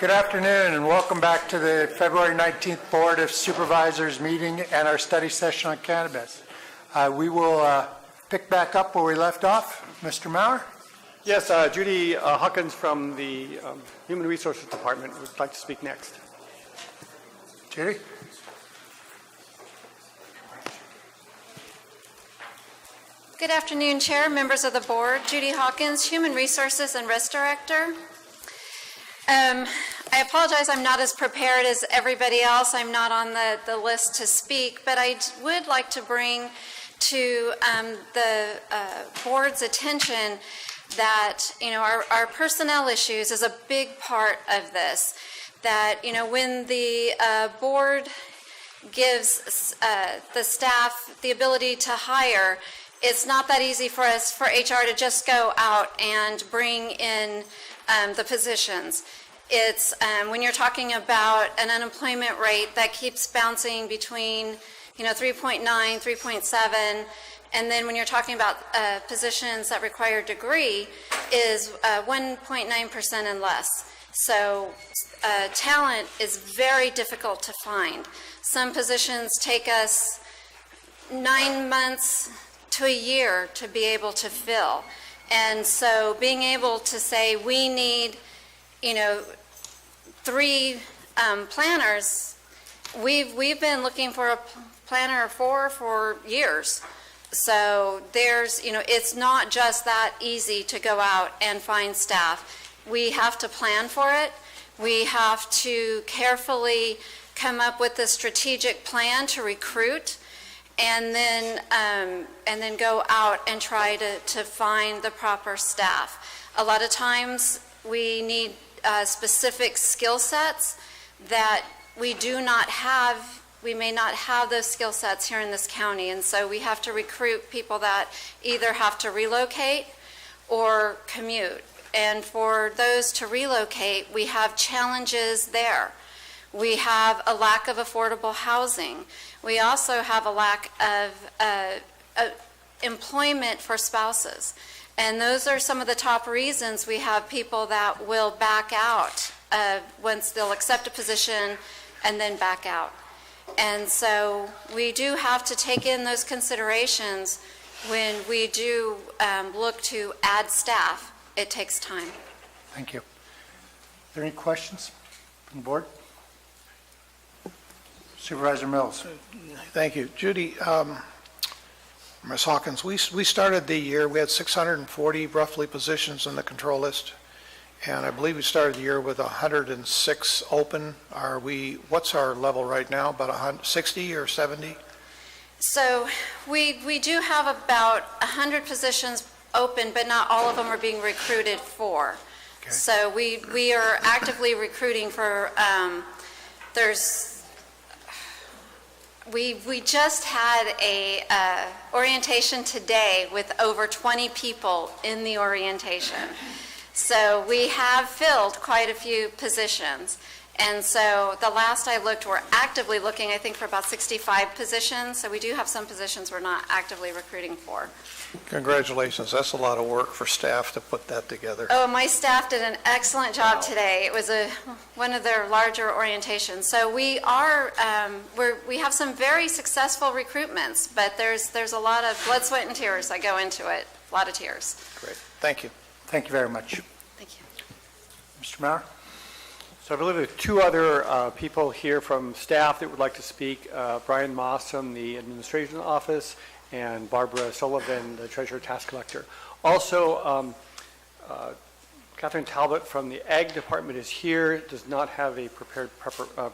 Good afternoon and welcome back to the February 19th Board of Supervisors meeting and our study session on cannabis. We will pick back up where we left off. Mr. Maurer? Yes, Judy Hawkins from the Human Resources Department would like to speak next. Judy? Good afternoon, Chair, members of the board. Judy Hawkins, Human Resources and Risk Director. I apologize, I'm not as prepared as everybody else. I'm not on the list to speak, but I would like to bring to the board's attention that, our personnel issues is a big part of this. That, when the board gives the staff the ability to hire, it's not that easy for us, for HR, to just go out and bring in the positions. It's when you're talking about an unemployment rate that keeps bouncing between 3.9, 3.7, and then when you're talking about positions that require a degree is 1.9% and less. So talent is very difficult to find. Some positions take us 9 months to a year to be able to fill. And so being able to say we need, 3 planners, we've been looking for a planner 4 for years. So there's, it's not just that easy to go out and find staff. We have to plan for it. We have to carefully come up with a strategic plan to recruit, and then go out and try to find the proper staff. A lot of times we need specific skill sets that we do not have. We may not have those skill sets here in this county, and so we have to recruit people that either have to relocate or commute. And for those to relocate, we have challenges there. We have a lack of affordable housing. We also have a lack of employment for spouses. And those are some of the top reasons we have people that will back out once they'll accept a position and then back out. And so we do have to take in those considerations when we do look to add staff. It takes time. Thank you. Are there any questions from the board? Supervisor Mills. Thank you. Judy, Ms. Hawkins, we started the year, we had 640 roughly positions in the control list, and I believe we started the year with 106 open. What's our level right now, about 60 or 70? So we do have about 100 positions open, but not all of them are being recruited for. Okay. So we are actively recruiting for, we just had a orientation today with over 20 people in the orientation. So we have filled quite a few positions. And so the last I looked, we're actively looking, I think, for about 65 positions. So we do have some positions we're not actively recruiting for. Congratulations. That's a lot of work for staff to put that together. Oh, my staff did an excellent job today. It was one of their larger orientations. So we are, we have some very successful recruitments, but there's a lot of blood, sweat, and tears that go into it. A lot of tears. Great. Thank you. Thank you very much. Thank you. Mr. Maurer? So I believe there are 2 other people here from staff that would like to speak. Brian Moss from the Administration Office and Barbara Sullivan, the Treasurer Tax Collector. Also, Catherine Talbot from the Ag Department is here, does not have a prepared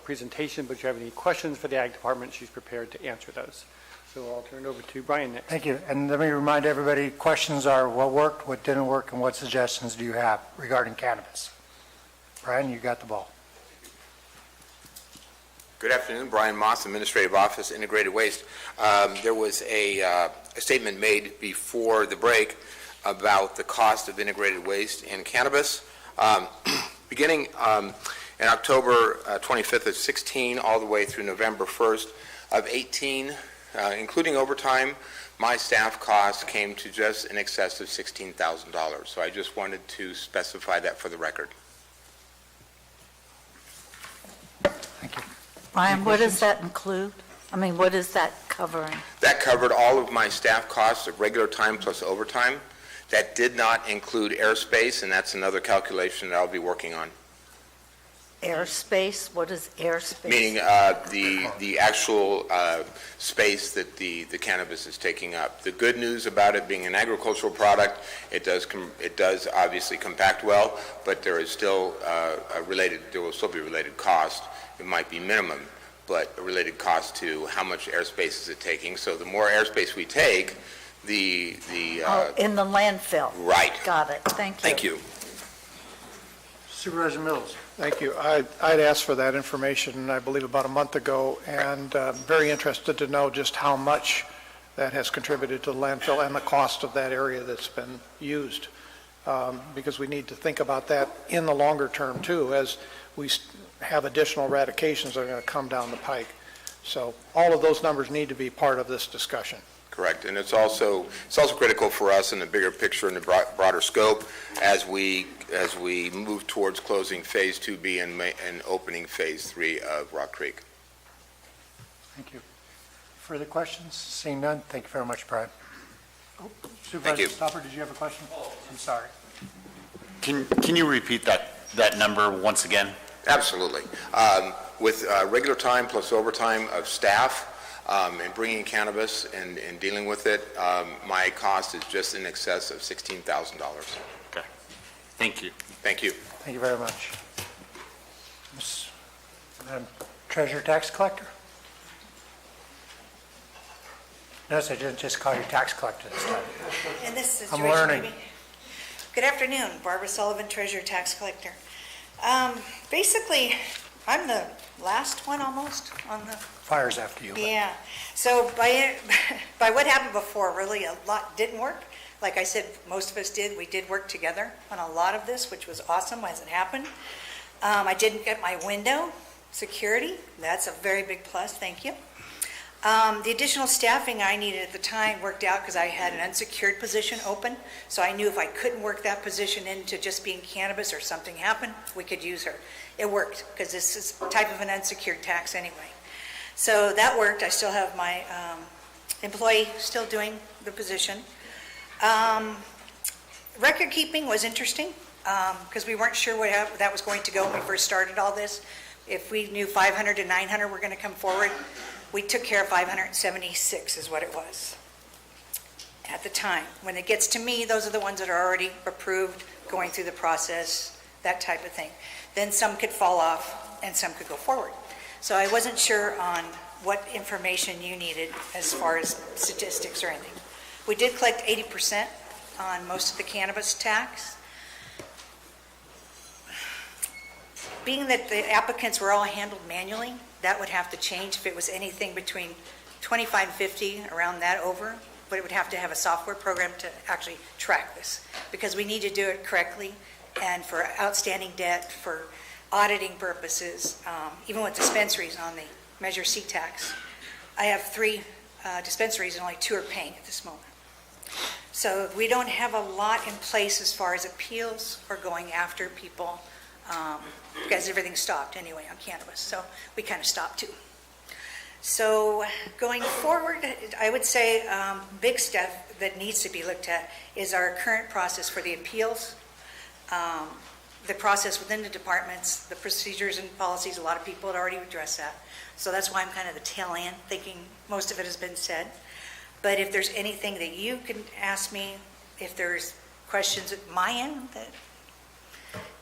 presentation, but if you have any questions for the Ag Department, she's prepared to answer those. So I'll turn it over to Brian next. Thank you. And let me remind everybody, questions are what worked, what didn't work, and what suggestions do you have regarding cannabis? Brian, you got the ball. Good afternoon, Brian Moss, Administrative Office, Integrated Waste. There was a statement made before the break about the cost of integrated waste in cannabis. Beginning in October 25th of 16 all the way through November 1st of 18, including overtime, my staff costs came to just in excess of $16,000. So I just wanted to specify that for the record. Brian, what does that include? I mean, what is that covering? That covered all of my staff costs of regular time plus overtime. That did not include airspace, and that's another calculation that I'll be working on. Airspace? What is airspace? Meaning the actual space that the cannabis is taking up. The good news about it being an agricultural product, it does obviously compact well, but there is still there will still be related cost. It might be minimum, but a related cost to how much airspace is it taking. So the more airspace we take, In the landfill? Right. Got it. Thank you. Thank you. Supervisor Mills. Thank you. I'd asked for that information, I believe, about a month ago, and very interested to know just how much that has contributed to the landfill and the cost of that area that's been used, because we need to think about that in the longer term, too, as we have additional eradications that are going to come down the pike. So all of those numbers need to be part of this discussion. Correct, and it's also critical for us in the bigger picture, in the broader scope, as we move towards closing Phase 2B and opening Phase 3 of Rock Creek. Thank you. Further questions? Seeing none, thank you very much, Brian. you. Supervisor Stopper, did you have a question? I'm sorry. Can you repeat that number once again? Absolutely. With regular time plus overtime of staff and bringing cannabis and dealing with it, my cost is just in excess of $16,000. Okay. Thank you. Thank you. Thank you very much. Madam Treasurer Tax Collector? Notice I didn't just call you tax collector this time. In this I'm situation, learning. maybe. Good afternoon, Barbara Sullivan, Treasurer Tax Collector. Basically, I'm the last one almost on the, Fire's after you. yeah. So by what happened before, really a lot didn't work. Like I said, most of us did. We did work together on a lot of this, which was awesome as it happened. I didn't get my window security. That's a very big plus. Thank you. The additional staffing I needed at the time worked out because I had an unsecured position open. So I knew if I couldn't work that position into just being cannabis or something happened, we could use her. It worked because this is a type of an unsecured tax anyway. So that worked. I still have my employee still doing the position. Record keeping was interesting because we weren't sure where that was going to go when we first started all this. If we knew 500 to 900 were going to come forward, we took care of 576 is what it was at the time. When it gets to me, those are the ones that are already approved, going through the process, that type of thing. Then some could fall off and some could go forward. So I wasn't sure on what information you needed as far as statistics or anything. We did collect 80% on most of the cannabis tax. Being that the applicants were all handled manually, that would have to change if it was anything between 25 and 50, around that over, but it would have to have a software program to actually track this, because we need to do it correctly, and for outstanding debt, for auditing purposes, even with dispensaries on the Measure C tax. I have 3 dispensaries and only 2 are paying at this moment. So we don't have a lot in place as far as appeals or going after people, because everything stopped anyway on cannabis, so we kind of stopped too. So going forward, I would say big stuff that needs to be looked at is our current process for the appeals, the process within the departments, the procedures and policies. A lot of people had already addressed that, so that's why I'm kind of the tail end, thinking most of it has been said. But if there's anything that you can ask me, if there's questions at my end,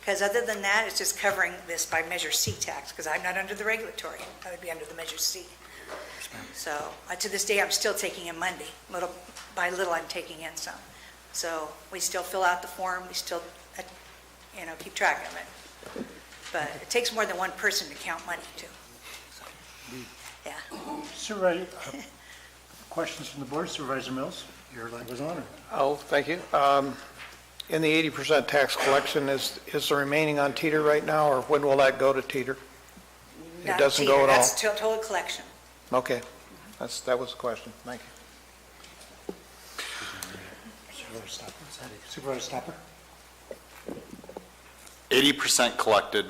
because other than that, it's just covering this by Measure C tax, because I'm not under the regulatory. I would be under the Measure C. So to this day, I'm still taking in Monday. Little by little, I'm taking in some. So we still fill out the form. We still, keep track of it. But it takes more than one person to count money, too. So, yeah. Supervisor, questions from the board? Supervisor Mills, your light was on. Oh, thank you. In the 80% tax collection, is the remaining on Teeter right now, or when will that go to Teeter? It Not doesn't Teeter, go at all? That's total collection. Okay, that was the question. Thank you. Supervisor Stopper? 80% collected.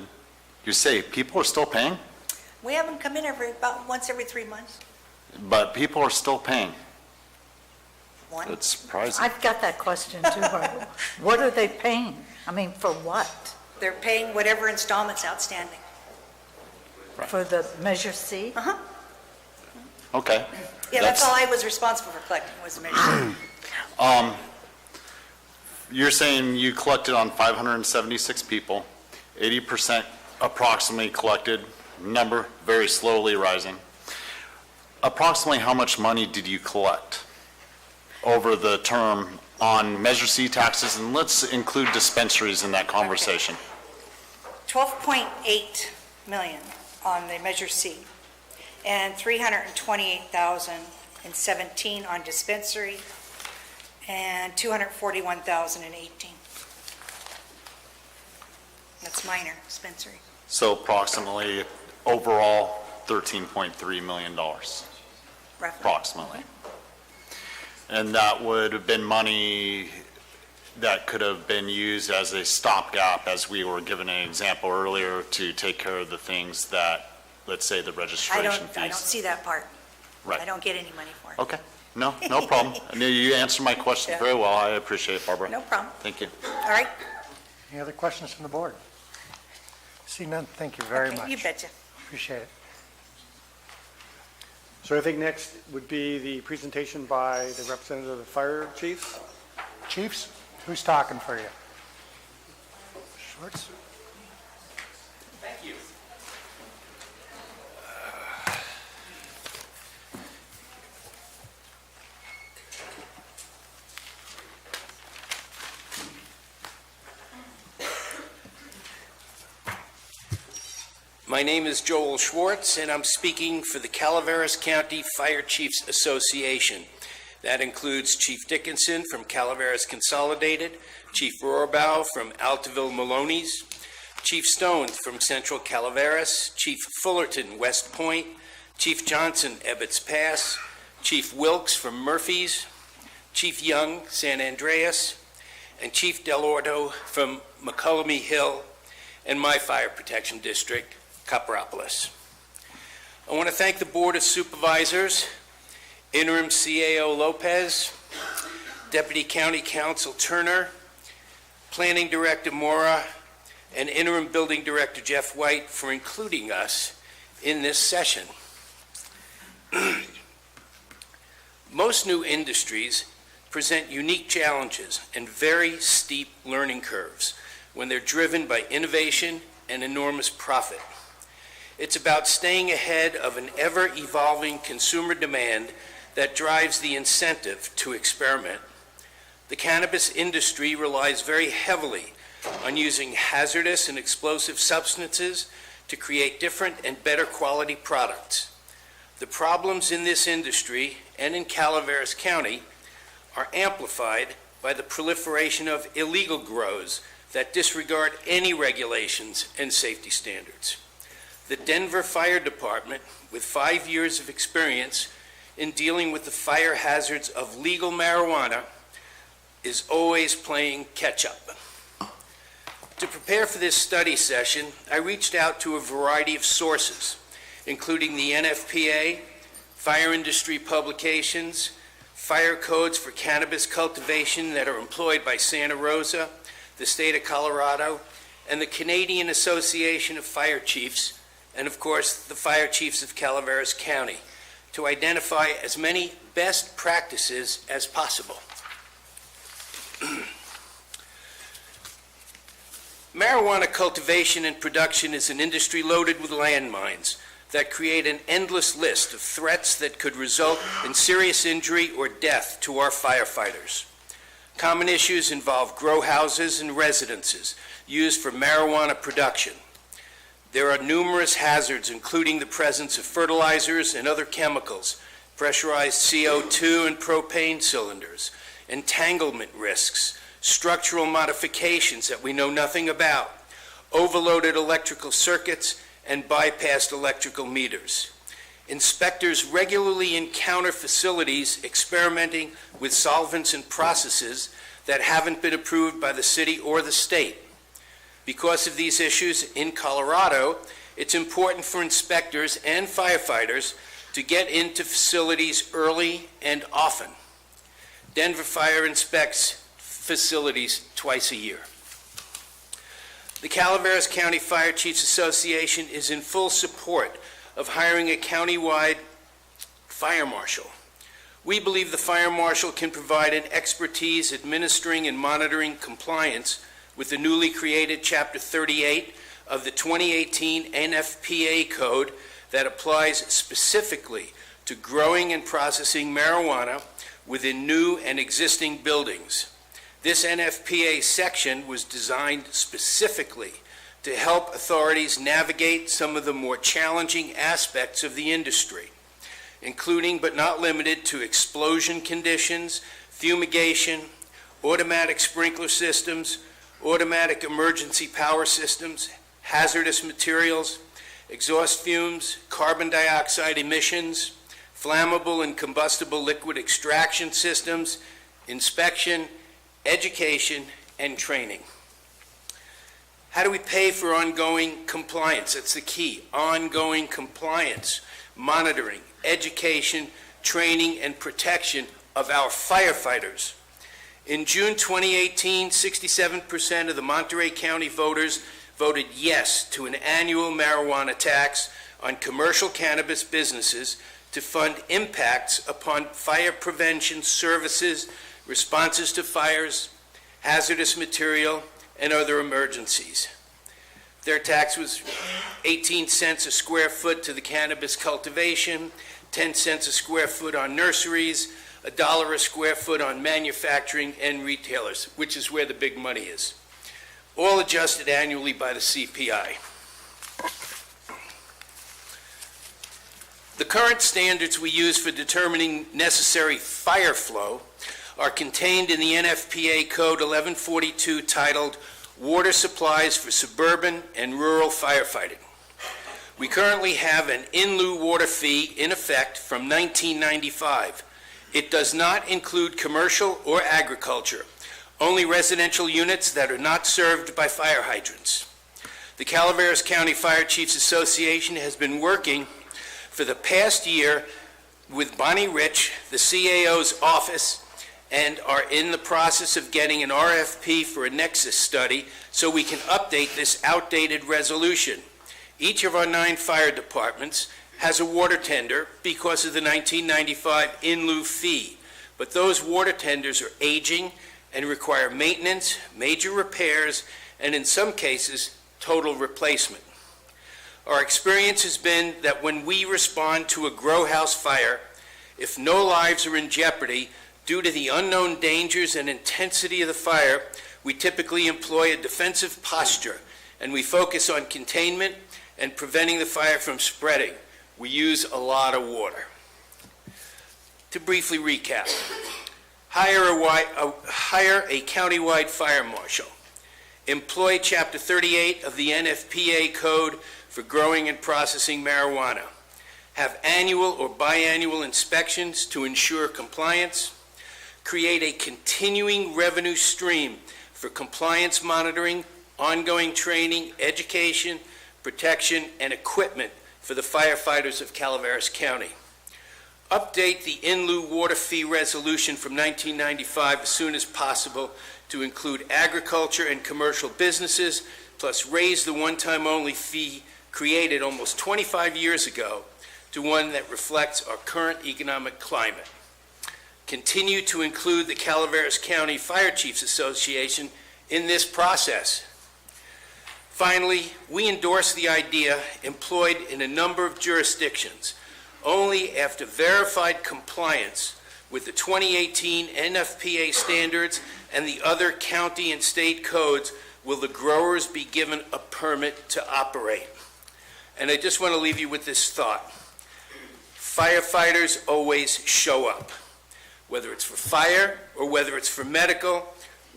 You say people are still paying? We have them come in about once every 3 months. But people are still paying. One. It's surprising. I've got that question too, Barbara. What are they paying? I mean, for what? They're paying whatever installment's outstanding. For the Measure C? Okay. Yeah, that's all I was responsible for collecting, was the measure. You're saying you collected on 576 people, 80% approximately collected, number very slowly rising. Approximately how much money did you collect over the term on Measure C taxes? And let's include dispensaries in that conversation. 12.8 million on the Measure C, and 328,017 on dispensary, and 241,018. That's minor dispensary. So approximately overall $13.3 million, Roughly. approximately. And that would have been money that could have been used as a stopgap, as we were given an example earlier, to take care of the things that, let's say, the registration fees. I don't see that part. Right. I don't get any money for it. Okay, no problem. I mean, you answered my question Yeah. very well. I appreciate it, Barbara. No problem. Thank you. All right? Any other questions from the board? See none, thank you very Okay, much. you betcha. Appreciate it. So I think next would be the presentation by the representative of the fire chiefs. Chiefs, who's talking for you? Schwartz? Thank you. My name is Joel Schwartz, and I'm speaking for the Calaveras County Fire Chiefs Association. That includes Chief Dickinson from Calaveras Consolidated, Chief Rohrbaugh from Altaville Maloney's, Chief Stone from Central Calaveras, Chief Fullerton West Point, Chief Johnson Ebbets Pass, Chief Wilkes from Murphy's, Chief Young San Andreas, and Chief Delorto from McCullamy Hill, and my fire protection district, Copperopolis. I want to thank the Board of Supervisors, Interim CAO Lopez, Deputy County Counsel Turner, Planning Director Mora, and Interim Building Director Jeff White for including us in this session. Most new industries present unique challenges and very steep learning curves when they're driven by innovation and enormous profit. It's about staying ahead of an ever-evolving consumer demand that drives the incentive to experiment. The cannabis industry relies very heavily on using hazardous and explosive substances to create different and better quality products. The problems in this industry and in Calaveras County are amplified by the proliferation of illegal grows that disregard any regulations and safety standards. The Denver Fire Department, with 5 years of experience in dealing with the fire hazards of legal marijuana, is always playing catch-up. To prepare for this study session, I reached out to a variety of sources, including the NFPA, fire industry publications, fire codes for cannabis cultivation that are employed by Santa Rosa, the state of Colorado, and the Canadian Association of Fire Chiefs, and of course, the Fire Chiefs of Calaveras County, to identify as many best practices as possible. Marijuana cultivation and production is an industry loaded with landmines that create an endless list of threats that could result in serious injury or death to our firefighters. Common issues involve grow houses and residences used for marijuana production. There are numerous hazards, including the presence of fertilizers and other chemicals, pressurized CO2 and propane cylinders, entanglement risks, structural modifications that we know nothing about, overloaded electrical circuits, and bypassed electrical meters. Inspectors regularly encounter facilities experimenting with solvents and processes that haven't been approved by the city or the state. Because of these issues in Colorado, it's important for inspectors and firefighters to get into facilities early and often. Denver Fire inspects facilities twice a year. The Calaveras County Fire Chiefs Association is in full support of hiring a countywide fire marshal. We believe the fire marshal can provide an expertise administering and monitoring compliance with the newly created Chapter 38 of the 2018 NFPA code that applies specifically to growing and processing marijuana within new and existing buildings. This NFPA section was designed specifically to help authorities navigate some of the more challenging aspects of the industry, including but not limited to explosion conditions, fumigation, automatic sprinkler systems, automatic emergency power systems, hazardous materials, exhaust fumes, carbon dioxide emissions, flammable and combustible liquid extraction systems, inspection, education, and training. How do we pay for ongoing compliance? That's the key. Ongoing compliance, monitoring, education, training, and protection of our firefighters. In June 2018, 67% of the Monterey County voters voted yes to an annual marijuana tax on commercial cannabis businesses to fund impacts upon fire prevention services, responses to fires, hazardous material, and other emergencies. Their tax was 18 cents a square foot to the cannabis cultivation, 10 cents a square foot on nurseries, $1 a square foot on manufacturing and retailers, which is where the big money is. All adjusted annually by the CPI. The current standards we use for determining necessary fire flow are contained in the NFPA Code 1142 titled Water Supplies for Suburban and Rural Firefighting. We currently have an in-lieu water fee in effect from 1995. It does not include commercial or agriculture, only residential units that are not served by fire hydrants. The Calaveras County Fire Chiefs Association has been working for the past year with Bonnie Rich, the CAO's office, and are in the process of getting an RFP for a nexus study so we can update this outdated resolution. Each of our 9 fire departments has a water tender because of the 1995 in-lieu fee, but those water tenders are aging and require maintenance, major repairs, and in some cases, total replacement. Our experience has been that when we respond to a grow house fire, if no lives are in jeopardy due to the unknown dangers and intensity of the fire, we typically employ a defensive posture, and we focus on containment and preventing the fire from spreading. We use a lot of water. To briefly recap, hire a countywide fire marshal. Employ Chapter 38 of the NFPA Code for growing and processing marijuana. Have annual or biannual inspections to ensure compliance. Create a continuing revenue stream for compliance monitoring, ongoing training, education, protection, and equipment for the firefighters of Calaveras County. Update the in-lieu water fee resolution from 1995 as soon as possible to include agriculture and commercial businesses, plus raise the one-time only fee created almost 25 years ago to one that reflects our current economic climate. Continue to include the Calaveras County Fire Chiefs Association in this process. Finally, we endorse the idea employed in a number of jurisdictions. Only after verified compliance with the 2018 NFPA standards and the other county and state codes will the growers be given a permit to operate. And I just want to leave you with this thought. Firefighters always show up. Whether it's for fire or whether it's for medical,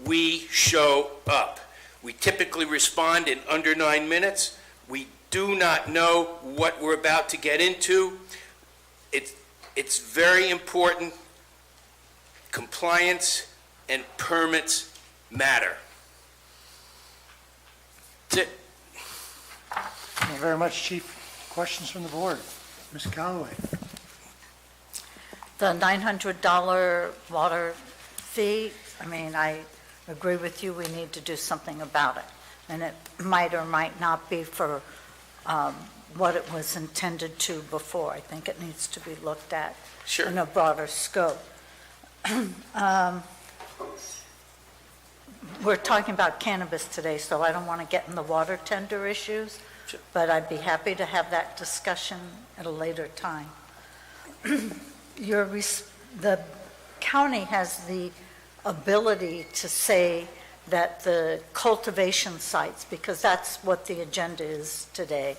we show up. We typically respond in under 9 minutes. We do not know what we're about to get into. It's very important. Compliance and permits matter. That's it. you very much, Chief. Questions from the board? Ms. Callaway? The $900 water fee, I mean, I agree with you, we need to do something about it. And it might or might not be for what it was intended to before. I think it needs to be looked at Sure. in a broader scope. We're talking about cannabis today, so I don't want to get in the water tender issues, Sure. but I'd be happy to have that discussion at a later time. The county has the ability to say that the cultivation sites, because that's what the agenda is today,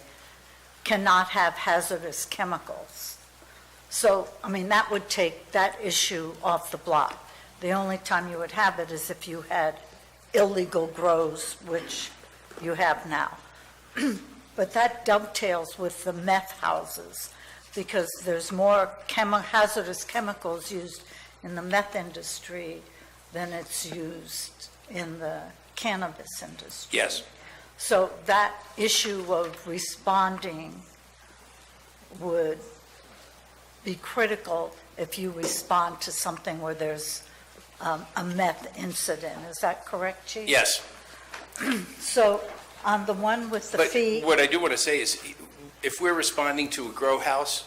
cannot have hazardous chemicals. So, I mean, that would take that issue off the block. The only time you would have it is if you had illegal grows, which you have now. But that dovetails with the meth houses, because there's more hazardous chemicals used in the meth industry than it's used in the cannabis industry. Yes. So that issue of responding would be critical if you respond to something where there's a meth incident. Is that correct, Chief? Yes. So on the one with the But fee, what I do want to say is, if we're responding to a grow house,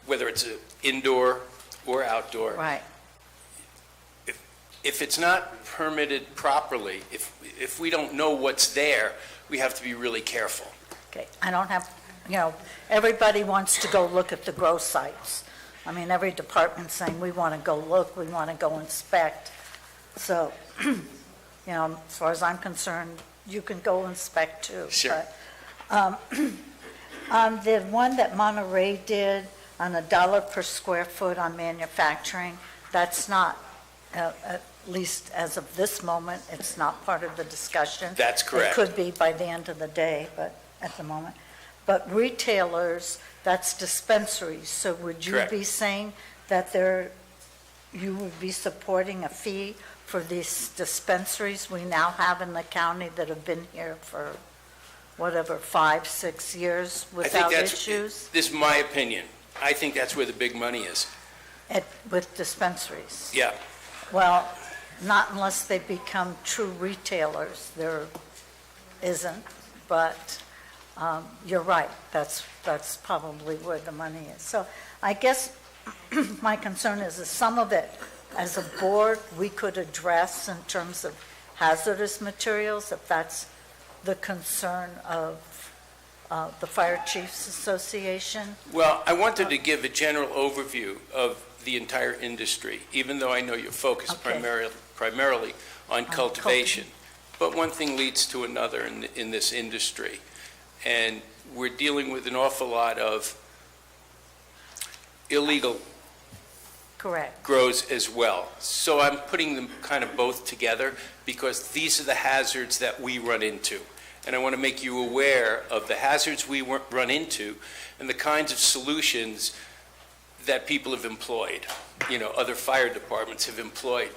whether it's indoor or outdoor, right, if it's not permitted properly, if we don't know what's there, we have to be really careful. okay, I don't have, everybody wants to go look at the grow sites. I mean, every department's saying, we want to go look, we want to go inspect. So, as far as I'm concerned, you can go inspect too. Sure. But, on the one that Monterey did on $1 per square foot on manufacturing, that's not, at least as of this moment, it's not part of the discussion. That's correct. It could be by the end of the day, but at the moment. But retailers, that's dispensaries. So would you Correct. be saying that you would be supporting a fee for these dispensaries we now have in the county that have been here for, 5-6 years without issues? This is my opinion. I think that's where the big money is. With dispensaries? Yeah. Well, not unless they become true retailers, there isn't, but you're right, that's probably where the money is. So I guess my concern is that some of it, as a board, we could address in terms of hazardous materials, if that's the concern of the Fire Chiefs Association. Well, I wanted to give a general overview of the entire industry, even though I know you're focused Okay. primarily on cultivation. But one thing leads to another in this industry. And we're dealing with an awful lot of illegal Correct. grows as well. So I'm putting them kind of both together because these are the hazards that we run into. And I want to make you aware of the hazards we run into and the kinds of solutions that people have employed, other fire departments have employed.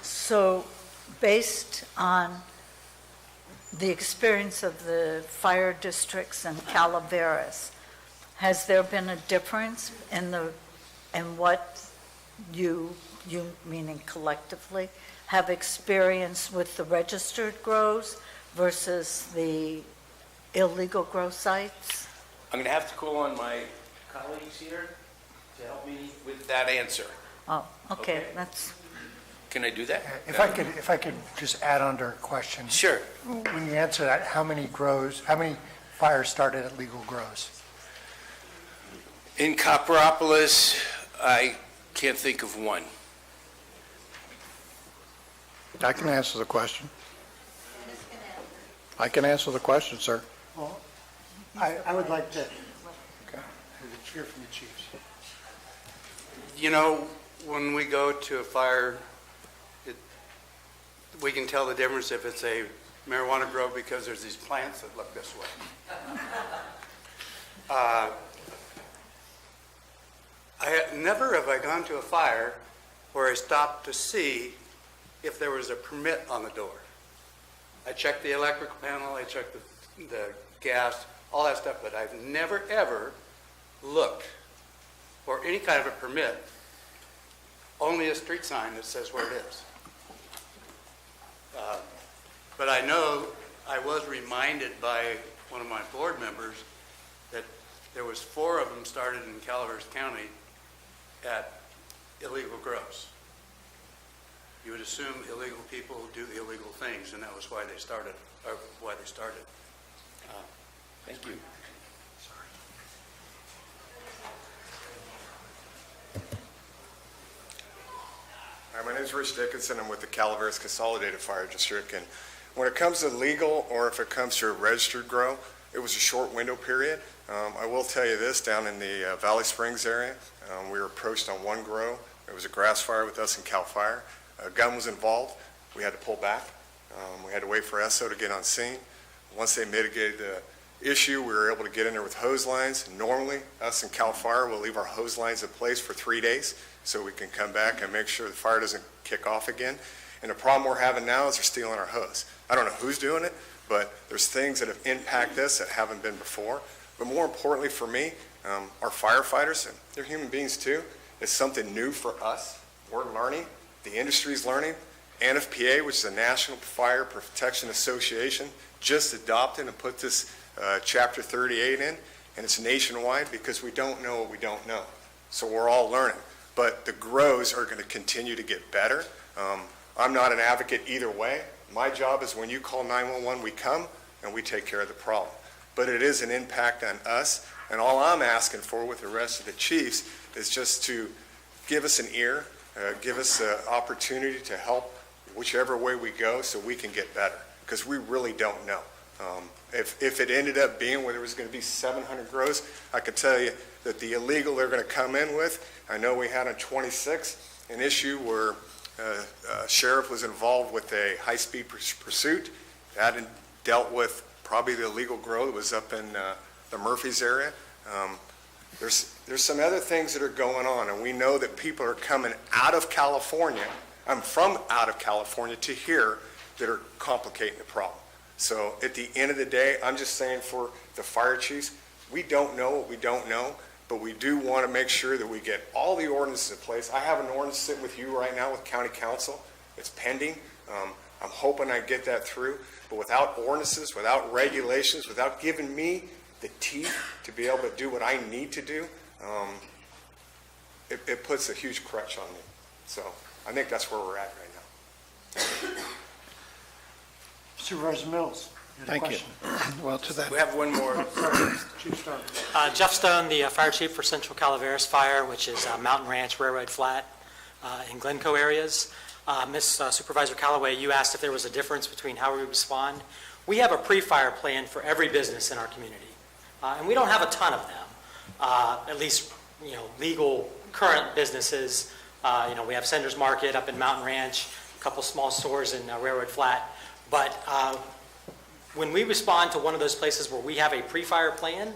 So based on the experience of the fire districts in Calaveras, has there been a difference in what you meaning collectively, have experienced with the registered grows versus the illegal grow sites? I'm going to have to call on my colleagues here to help me with that answer. Oh, okay, Okay. that's, Can I do that? If I could just add on to her question. Sure. When you answer that, how many fires started at legal grows? In Copperopolis, I can't think of one. I can answer the question. I can answer the question, sir. Well, I would like to hear from the chiefs. When we go to a fire, we can tell the difference if it's a marijuana grow because there's these plants that look this way. Never have I gone to a fire where I stopped to see if there was a permit on the door. I checked the electrical panel, I checked the the gas, all that stuff, but I've never, ever looked for any kind of a permit, only a street sign that says where it is. But I know, I was reminded by one of my board members that there was 4 of them started in Calaveras County at illegal grows. You would assume illegal people do illegal things, and that was why they started, Thank you. Hi, my name is Rich Dickinson. I'm with the Calaveras Consolidated Fire District. And when it comes to legal, or if it comes to a registered grow, it was a short window period. I will tell you this, down in the Valley Springs area, we were approached on one grow. It was a grass fire with us and CAL FIRE. A gun was involved. We had to pull back. We had to wait for ESSO to get on scene. Once they mitigated the issue, we were able to get in there with hose lines. Normally, us and CAL FIRE will leave our hose lines in place for 3 days so we can come back and make sure the fire doesn't kick off again. And the problem we're having now is they're stealing our hose. I don't know who's doing it, but there's things that have impacted us that haven't been before. But more importantly for me, our firefighters, and they're human beings too, it's something new for us. We're learning, the industry's learning. NFPA, which is the National Fire Protection Association, just adopted and put this Chapter 38 in, and it's nationwide because we don't know what we don't know. So we're all learning. But the grows are going to continue to get better. I'm not an advocate either way. My job is when you call 911, we come and we take care of the problem. But it is an impact on us, and all I'm asking for with the rest of the chiefs is just to give us an ear, give us an opportunity to help whichever way we go so we can get better, because we really don't know. If it ended up being where there was going to be 700 grows, I could tell you that the illegal they're going to come in with, I know we had on 26 an issue where a sheriff was involved with a high-speed pursuit. That dealt with probably the illegal grow that was up in the Murphys area. There's some other things that are going on, and we know that people are coming out of California, from out of California to here, that are complicating the problem. So at the end of the day, I'm just saying for the fire chiefs, we don't know what we don't know, but we do want to make sure that we get all the ordinances in place. I have an ordinance sitting with you right now with county council. It's pending. I'm hoping I get that through. But without ordinances, without regulations, without giving me the teeth to be able to do what I need to do, it puts a huge crutch on me. So I think that's where we're at right now. Supervisor Mills. You had a Thank you. question. Well, to that, We have one more. Chief Stone. Jeff Stone, the fire chief for Central Calaveras Fire, which is Mountain Ranch, Railroad Flat, and Glencoe areas. Ms. Supervisor Callaway, you asked if there was a difference between how we respond. We have a pre-fire plan for every business in our community, and we don't have a ton of them. At least, legal current businesses. We have Sender's Market up in Mountain Ranch, a couple small stores in Railroad Flat. But when we respond to one of those places where we have a pre-fire plan,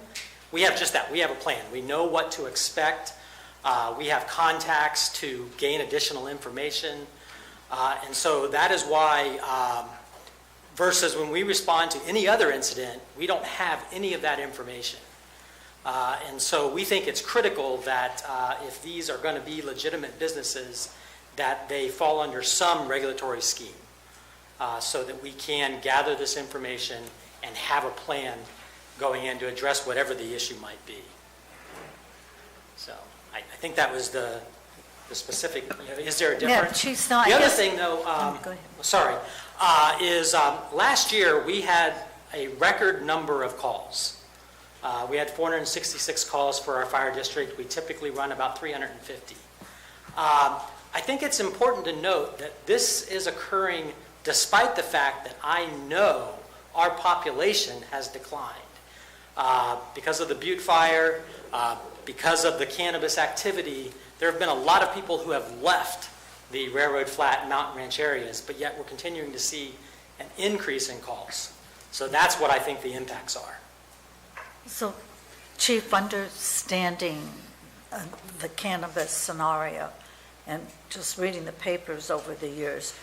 we have just that. We have a plan. We know what to expect. We have contacts to gain additional information. And so that is why, versus when we respond to any other incident, we don't have any of that information. And so we think it's critical that if these are going to be legitimate businesses, that they fall under some regulatory scheme. So that we can gather this information and have a plan going in to address whatever the issue might be. So I think that was the specific, is there a difference? Yeah, she's not. The other thing, though, go ahead. sorry, is last year we had a record number of calls. We had 466 calls for our fire district. We typically run about 350. I think it's important to note that this is occurring despite the fact that I know our population has declined. Because of the Butte fire, because of the cannabis activity, there have been a lot of people who have left the Railroad Flat and Mountain Ranch areas, but yet we're continuing to see an increase in calls. So that's what I think the impacts are. So, Chief, understanding the cannabis scenario and just reading the papers over the years,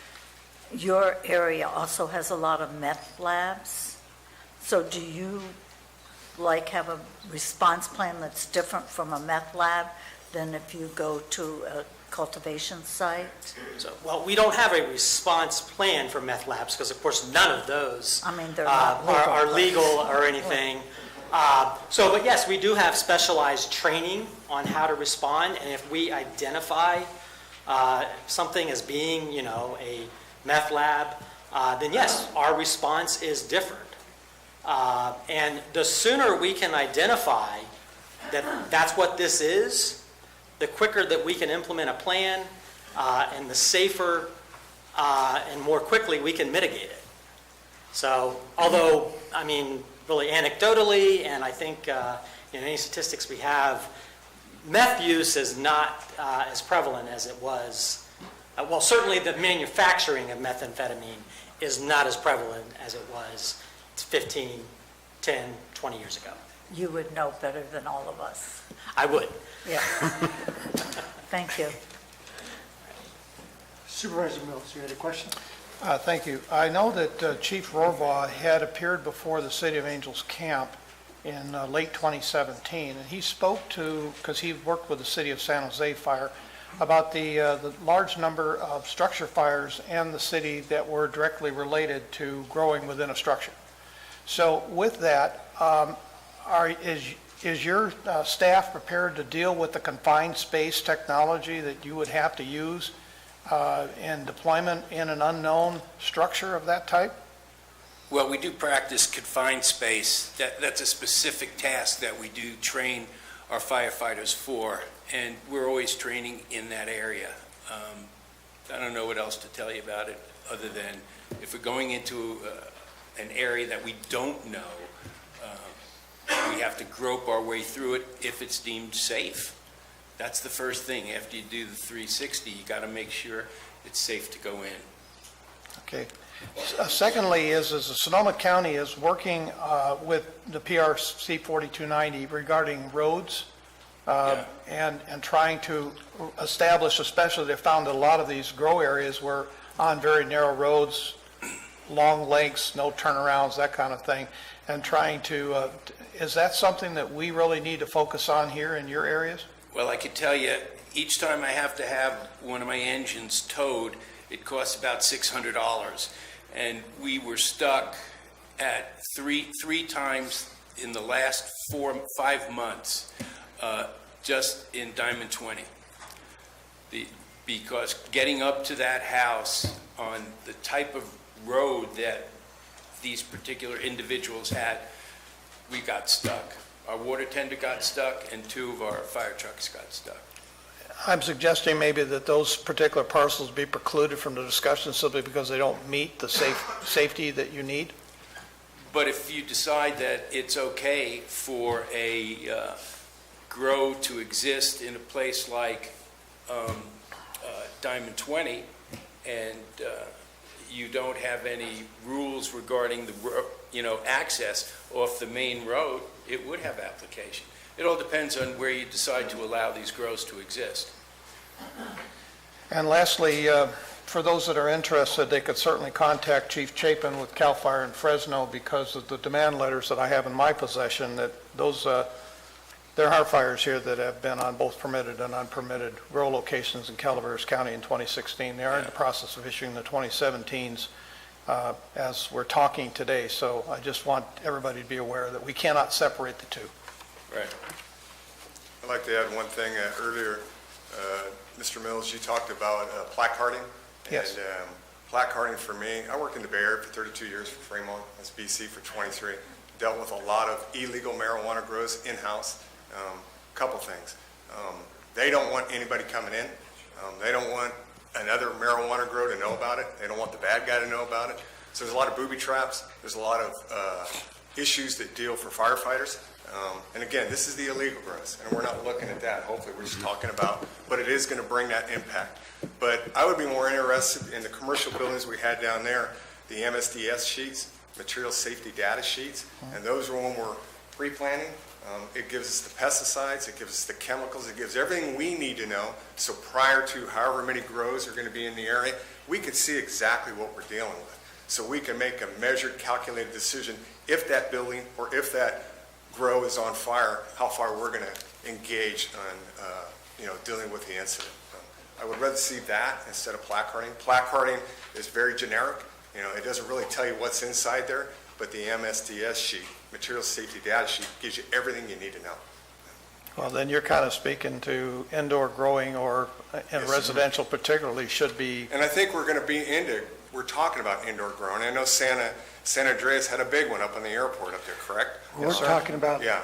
your area also has a lot of meth labs. So do you have a response plan that's different from a meth lab than if you go to a cultivation site? So, well, we don't have a response plan for meth labs because, of course, none of those I mean, they're not legal. are legal or anything. But yes, we do have specialized training on how to respond, and if we identify something as being, a meth lab, then yes, our response is different. And the sooner we can identify that that's what this is, the quicker that we can implement a plan, and the safer and more quickly we can mitigate it. So, although, really anecdotally, and I think in any statistics we have, meth use is not as prevalent as it was. Well, certainly the manufacturing of methamphetamine is not as prevalent as it was 15, 10, 20 years ago. You would know better than all of us. I would. Yeah. Thank you. Supervisor Mills, you had a question? Thank you. I know that Chief Rohrbaugh had appeared before the City of Angels Camp in late 2017, and he spoke to, because he worked with the City of San Jose Fire, about the large number of structure fires in the city that were directly related to growing within a structure. So with that, is your staff prepared to deal with the confined space technology that you would have to use in deployment in an unknown structure of that type? Well, we do practice confined space. That's a specific task that we do train our firefighters for, and we're always training in that area. I don't know what else to tell you about it, other than if we're going into an area that we don't know, we have to grope our way through it if it's deemed safe. That's the first thing. After you do the 360, you got to make sure it's safe to go in. Okay. Secondly, is Sonoma County is working with the PRC 4290 regarding roads and trying to establish, especially they found that a lot of these grow areas were on very narrow roads, long lengths, no turnarounds, that kind of thing, and trying to, is that something that we really need to focus on here in your areas? Well, I can tell you, each time I have to have one of my engines towed, it costs about $600. And we were stuck at three times in the last 5 months, just in Diamond 20. Because getting up to that house on the type of road that these particular individuals had, we got stuck. Our water tender got stuck, and 2 of our fire trucks got stuck. I'm suggesting maybe that those particular parcels be precluded from the discussion simply because they don't meet the safety that you need. But if you decide that it's okay for a grow to exist in a place like Diamond 20, and you don't have any rules regarding the access off the main road, it would have application. It all depends on where you decide to allow these grows to exist. And lastly, for those that are interested, they could certainly contact Chief Chapin with CAL FIRE in Fresno because of the demand letters that I have in my possession, that those, there are fires here that have been on both permitted and unpermitted grow locations in Calaveras County in 2016. They are in the process of issuing the 2017s as we're talking today. So I just want everybody to be aware that we cannot separate the two. Right. I'd like to add one thing. Earlier, Mr. Mills, you talked about placarding. Yes. And placarding for me, I worked in the Bay Area for 32 years for Fremont. That's BC for 23. Dealt with a lot of illegal marijuana grows in-house. Couple things. They don't want anybody coming in. They don't want another marijuana grow to know about it. They don't want the bad guy to know about it. So there's a lot of booby traps. There's a lot of issues that deal for firefighters. And again, this is the illegal grows, and we're not looking at that. Hopefully, we're just talking about, but it is going to bring that impact. But I would be more interested in the commercial buildings we had down there, the MSDS sheets, material safety data sheets, and those are when we're pre-planning. It gives us the pesticides, it gives us the chemicals, it gives everything we need to know. So prior to however many grows are going to be in the area, we could see exactly what we're dealing with. so we can make a measured, calculated decision if that building or if that grow is on fire, how far we're going to engage on, dealing with the incident. I would rather see that instead of placarding. Placarding is very generic. It doesn't really tell you what's inside there, but the MSDS sheet, Material Safety Data Sheet, gives you everything you need to know. Well, then you're kind of speaking to indoor growing or in Yes. residential particularly should be, And I think we're going to be we're talking about indoor growing. I know San Andreas had a big one up on the airport up there, correct? We're talking about, Yeah,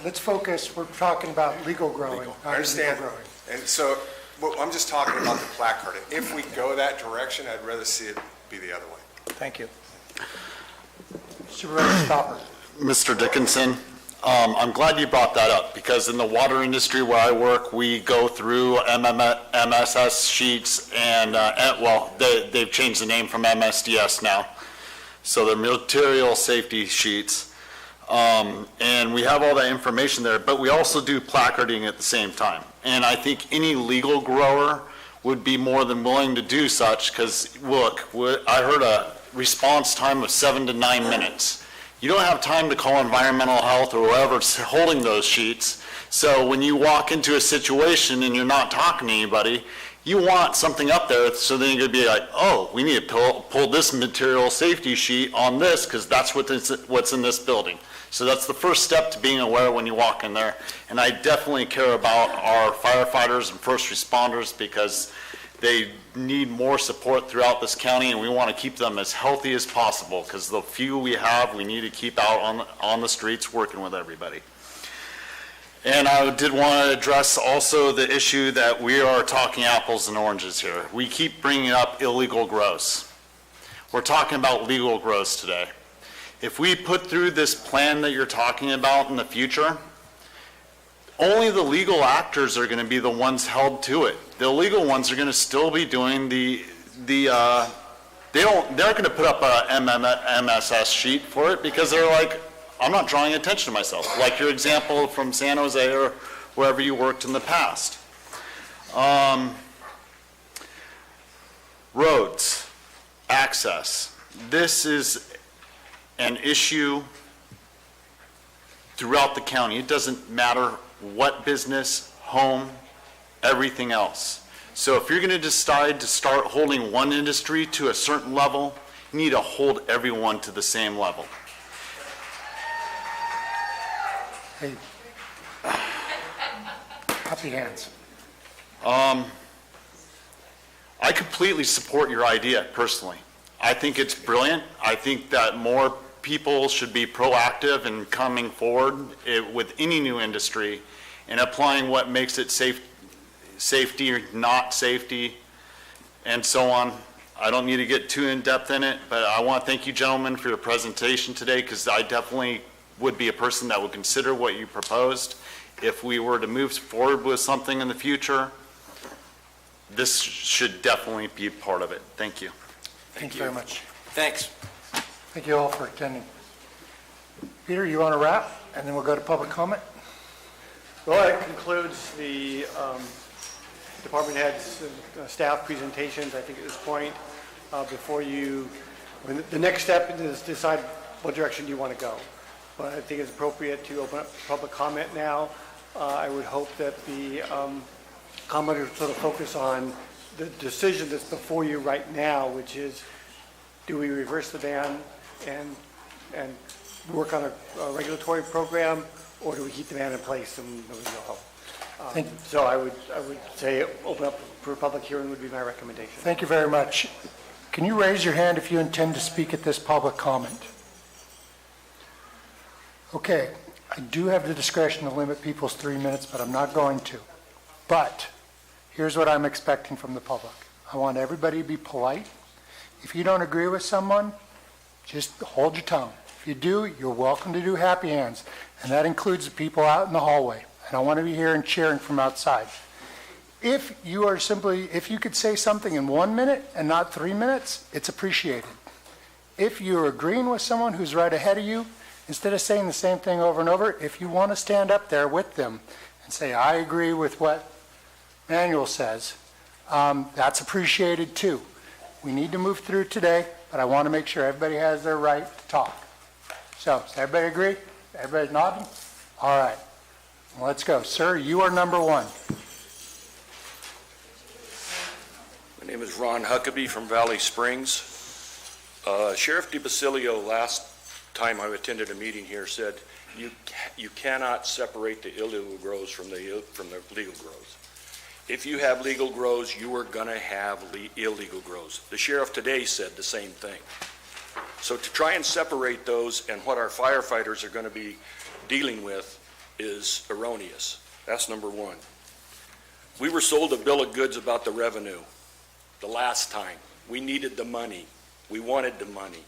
let's focus, we're talking about legal growing. Legal. not I understand. illegal growing. And so, I'm just talking about the placarding. If we go that direction, I'd rather see it be the other way. thank you. Supervisor Stopper. Mr. Dickinson, I'm glad you brought that up, because in the water industry where I work, we go through MSS sheets and, they've changed the name from MSDS now. So they're material safety sheets. And we have all that information there, but we also do placarding at the same time. And I think any legal grower would be more than willing to do such, because look, I heard a response time of 7 to 9 minutes. You don't have time to call environmental health or whoever's holding those sheets. So when you walk into a situation and you're not talking to anybody, you want something up there, so then you're going to be like, oh, we need to pull this material safety sheet on this, because that's what's in this building. So that's the first step to being aware when you walk in there. And I definitely care about our firefighters and first responders, because they need more support throughout this county, and we want to keep them as healthy as possible, because the few we have, we need to keep out on the streets working with everybody. And I did want to address also the issue that we are talking apples and oranges here. We keep bringing up illegal grows. We're talking about legal grows today. If we put through this plan that you're talking about in the future, only the legal actors are going to be the ones held to it. The illegal ones are going to still be doing they're going to put up a MSS sheet for it, because they're like, I'm not drawing attention to myself, like your example from San Jose or wherever you worked in the past. Roads, access. This is an issue throughout the county. It doesn't matter what business, home, everything else. So if you're going to decide to start holding one industry to a certain level, you need to hold everyone to the same level. Hey. Happy hands. I completely support your idea personally. I think it's brilliant. I think that more people should be proactive in coming forward with any new industry and applying what makes it safety or not safety, and so on. I don't need to get too in-depth in it, but I want to thank you gentlemen for your presentation today, because I definitely would be a person that would consider what you proposed. If we were to move forward with something in the future, this should definitely be part of it. Thank you. Thank you very much. Thanks. Thank you all for attending. Peter, you want to wrap, and then we'll go to public comment? Well, that concludes the department heads' staff presentations. I think at this point, the next step is decide what direction you want to go. But I think it's appropriate to open up public comment now. I would hope that the commenters sort of focus on the decision that's before you right now, which is, do we reverse the ban and work on a regulatory program, or do we keep the ban in place and nobody go home? So I would say open up for a public hearing would be my recommendation. Thank you very much. Can you raise your hand if you intend to speak at this public comment? Okay, I do have the discretion to limit people's 3 minutes, but I'm not going to. But here's what I'm expecting from the public. I want everybody to be polite. If you don't agree with someone, just hold your tongue. If you do, you're welcome to do happy hands, and that includes the people out in the hallway. And I want to be here and cheering from outside. If you could say something in 1 minute and not 3 minutes, it's appreciated. If you're agreeing with someone who's right ahead of you, instead of saying the same thing over and over, if you want to stand up there with them and say, I agree with what Manuel says, that's appreciated too. We need to move through today, but I want to make sure everybody has their right to talk. So, does everybody agree? Everybody's nodding? All right. Let's go. Sir, you are number one. My name is Ron Huckabee from Valley Springs. Sheriff DeBasilio, last time I attended a meeting here, said you cannot separate the illegal grows from the legal grows. If you have legal grows, you are going to have illegal grows. The sheriff today said the same thing. So to try and separate those and what our firefighters are going to be dealing with is erroneous. That's number one. We were sold a bill of goods about the revenue the last time. We needed the money. We wanted the money.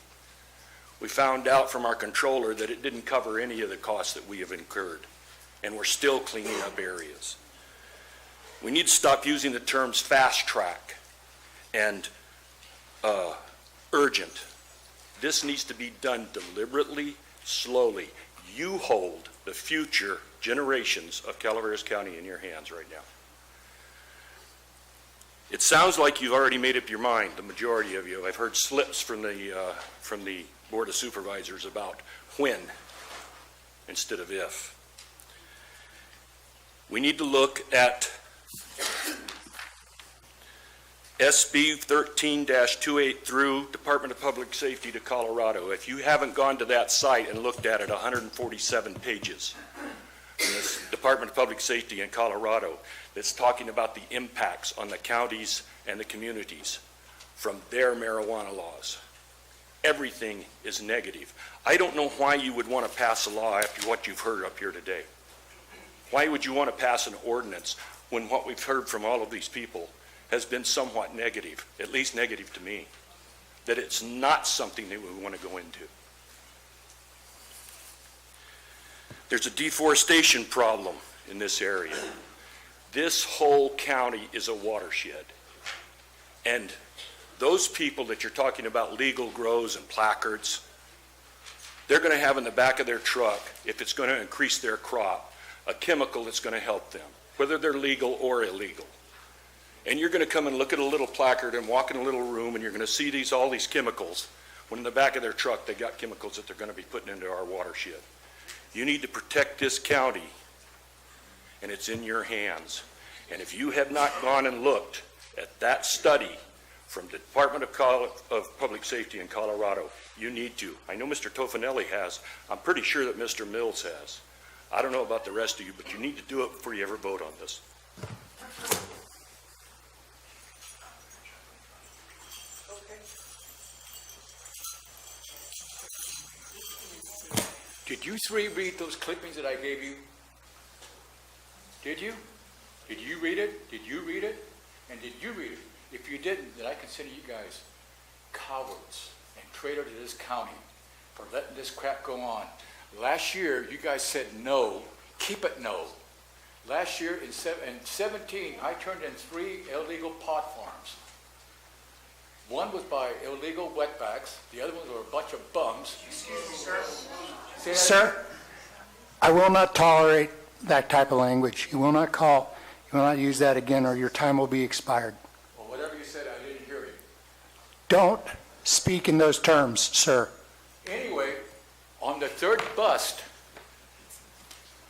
We found out from our controller that it didn't cover any of the costs that we have incurred, and we're still cleaning up areas. We need to stop using the terms fast track and urgent. This needs to be done deliberately, slowly. You hold the future generations of Calaveras County in your hands right now. It sounds like you've already made up your mind, the majority of you. I've heard slips from the Board of Supervisors about when instead of if. We need to look at SB 13-28 through Department of Public Safety to Colorado. If you haven't gone to that site and looked at it, 147 pages in this Department of Public Safety in Colorado that's talking about the impacts on the counties and the communities from their marijuana laws. Everything is negative. I don't know why you would want to pass a law after what you've heard up here today. Why would you want to pass an ordinance when what we've heard from all of these people has been somewhat negative, at least negative to me, that it's not something that we want to go into? There's a deforestation problem in this area. This whole county is a watershed. And those people that you're talking about, legal grows and placards, they're going to have in the back of their truck, if it's going to increase their crop, a chemical that's going to help them, whether they're legal or illegal. And you're going to come and look at a little placard and walk in a little room and you're going to see all these chemicals, when in the back of their truck they got chemicals that they're going to be putting into our watershed. You need to protect this county, and it's in your hands. And if you have not gone and looked at that study from the Department of Public Safety in Colorado, you need to. I know Mr. Tofinelli has. I'm pretty sure that Mr. Mills has. I don't know about the rest of you, but you need to do it before you ever vote on this. Did you three read those clippings that I gave you? Did you? Did you read it? Did you read it? And did you read it? If you didn't, then I consider you guys cowards and traitor to this county for letting this crap go on. Last year, you guys said no. Keep it no. Last year in 17, I turned in 3 illegal pot farms. One was by illegal wetbacks. The other ones were a bunch of bums. Excuse me, sir. Sir, I will not tolerate that type of language. You will not use that again, or your time will be expired. Well, whatever you said, I didn't hear you. Don't speak in those terms, sir. Anyway, on the third bust,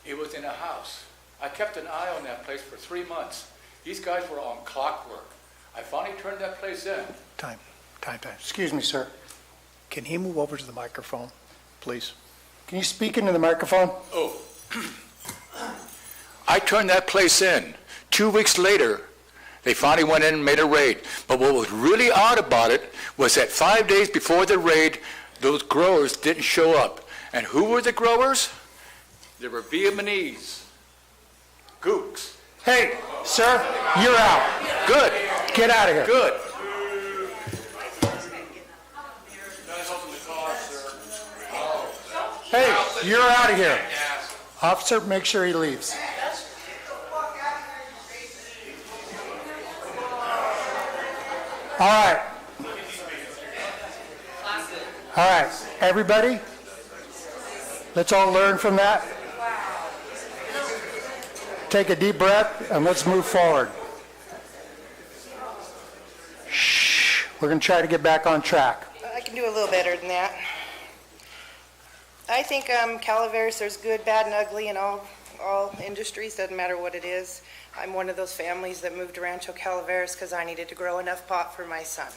it was in a house. I kept an eye on that place for 3 months. These guys were on clockwork. I finally turned that place in. Time. Excuse me, sir. Can he move over to the microphone, please? Can you speak into the microphone? Oh. I turned that place in. 2 weeks later, they finally went in and made a raid. But what was really odd about it was that 5 days before the raid, those growers didn't show up. And who were the growers? They were Vietnamese. Gooks. Hey, sir, you're out. Good. Get out of here. Good. Hey, you're out of here. Officer, make sure he leaves. All right. All right, everybody, let's all learn from that. Take a deep breath and let's move forward. Shh. We're going to try to get back on track. I can do a little better than that. I think Calaveras, there's good, bad, and ugly in all industries, doesn't matter what it is. I'm one of those families that moved to Rancho Calaveras because I needed to grow enough pot for my son.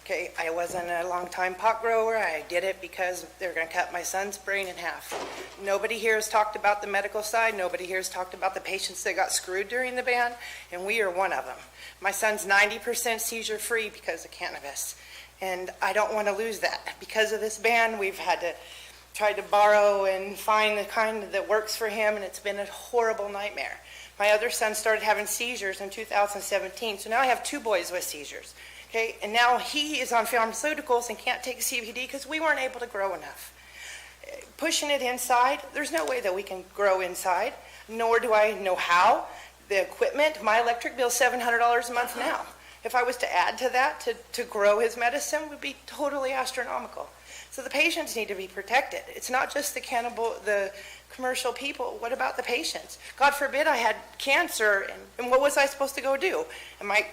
Okay, I wasn't a long-time pot grower. I did it because they're going to cut my son's brain in half. Nobody here has talked about the medical side. Nobody here has talked about the patients that got screwed during the ban, and we are one of them. My son's 90% seizure-free because of cannabis, and I don't want to lose that. Because of this ban, we've had to try to borrow and find the kind that works for him, and it's been a horrible nightmare. My other son started having seizures in 2017, so now I have 2 boys with seizures. Okay, and now he is on pharmaceuticals and can't take CBD because we weren't able to grow enough. Pushing it inside, there's no way that we can grow inside, nor do I know how. The equipment, my electric bill is $700 a month now. If I was to add to that to grow his medicine, it would be totally astronomical. So the patients need to be protected. It's not just the commercial people. What about the patients? God forbid I had cancer, and what was I supposed to go do?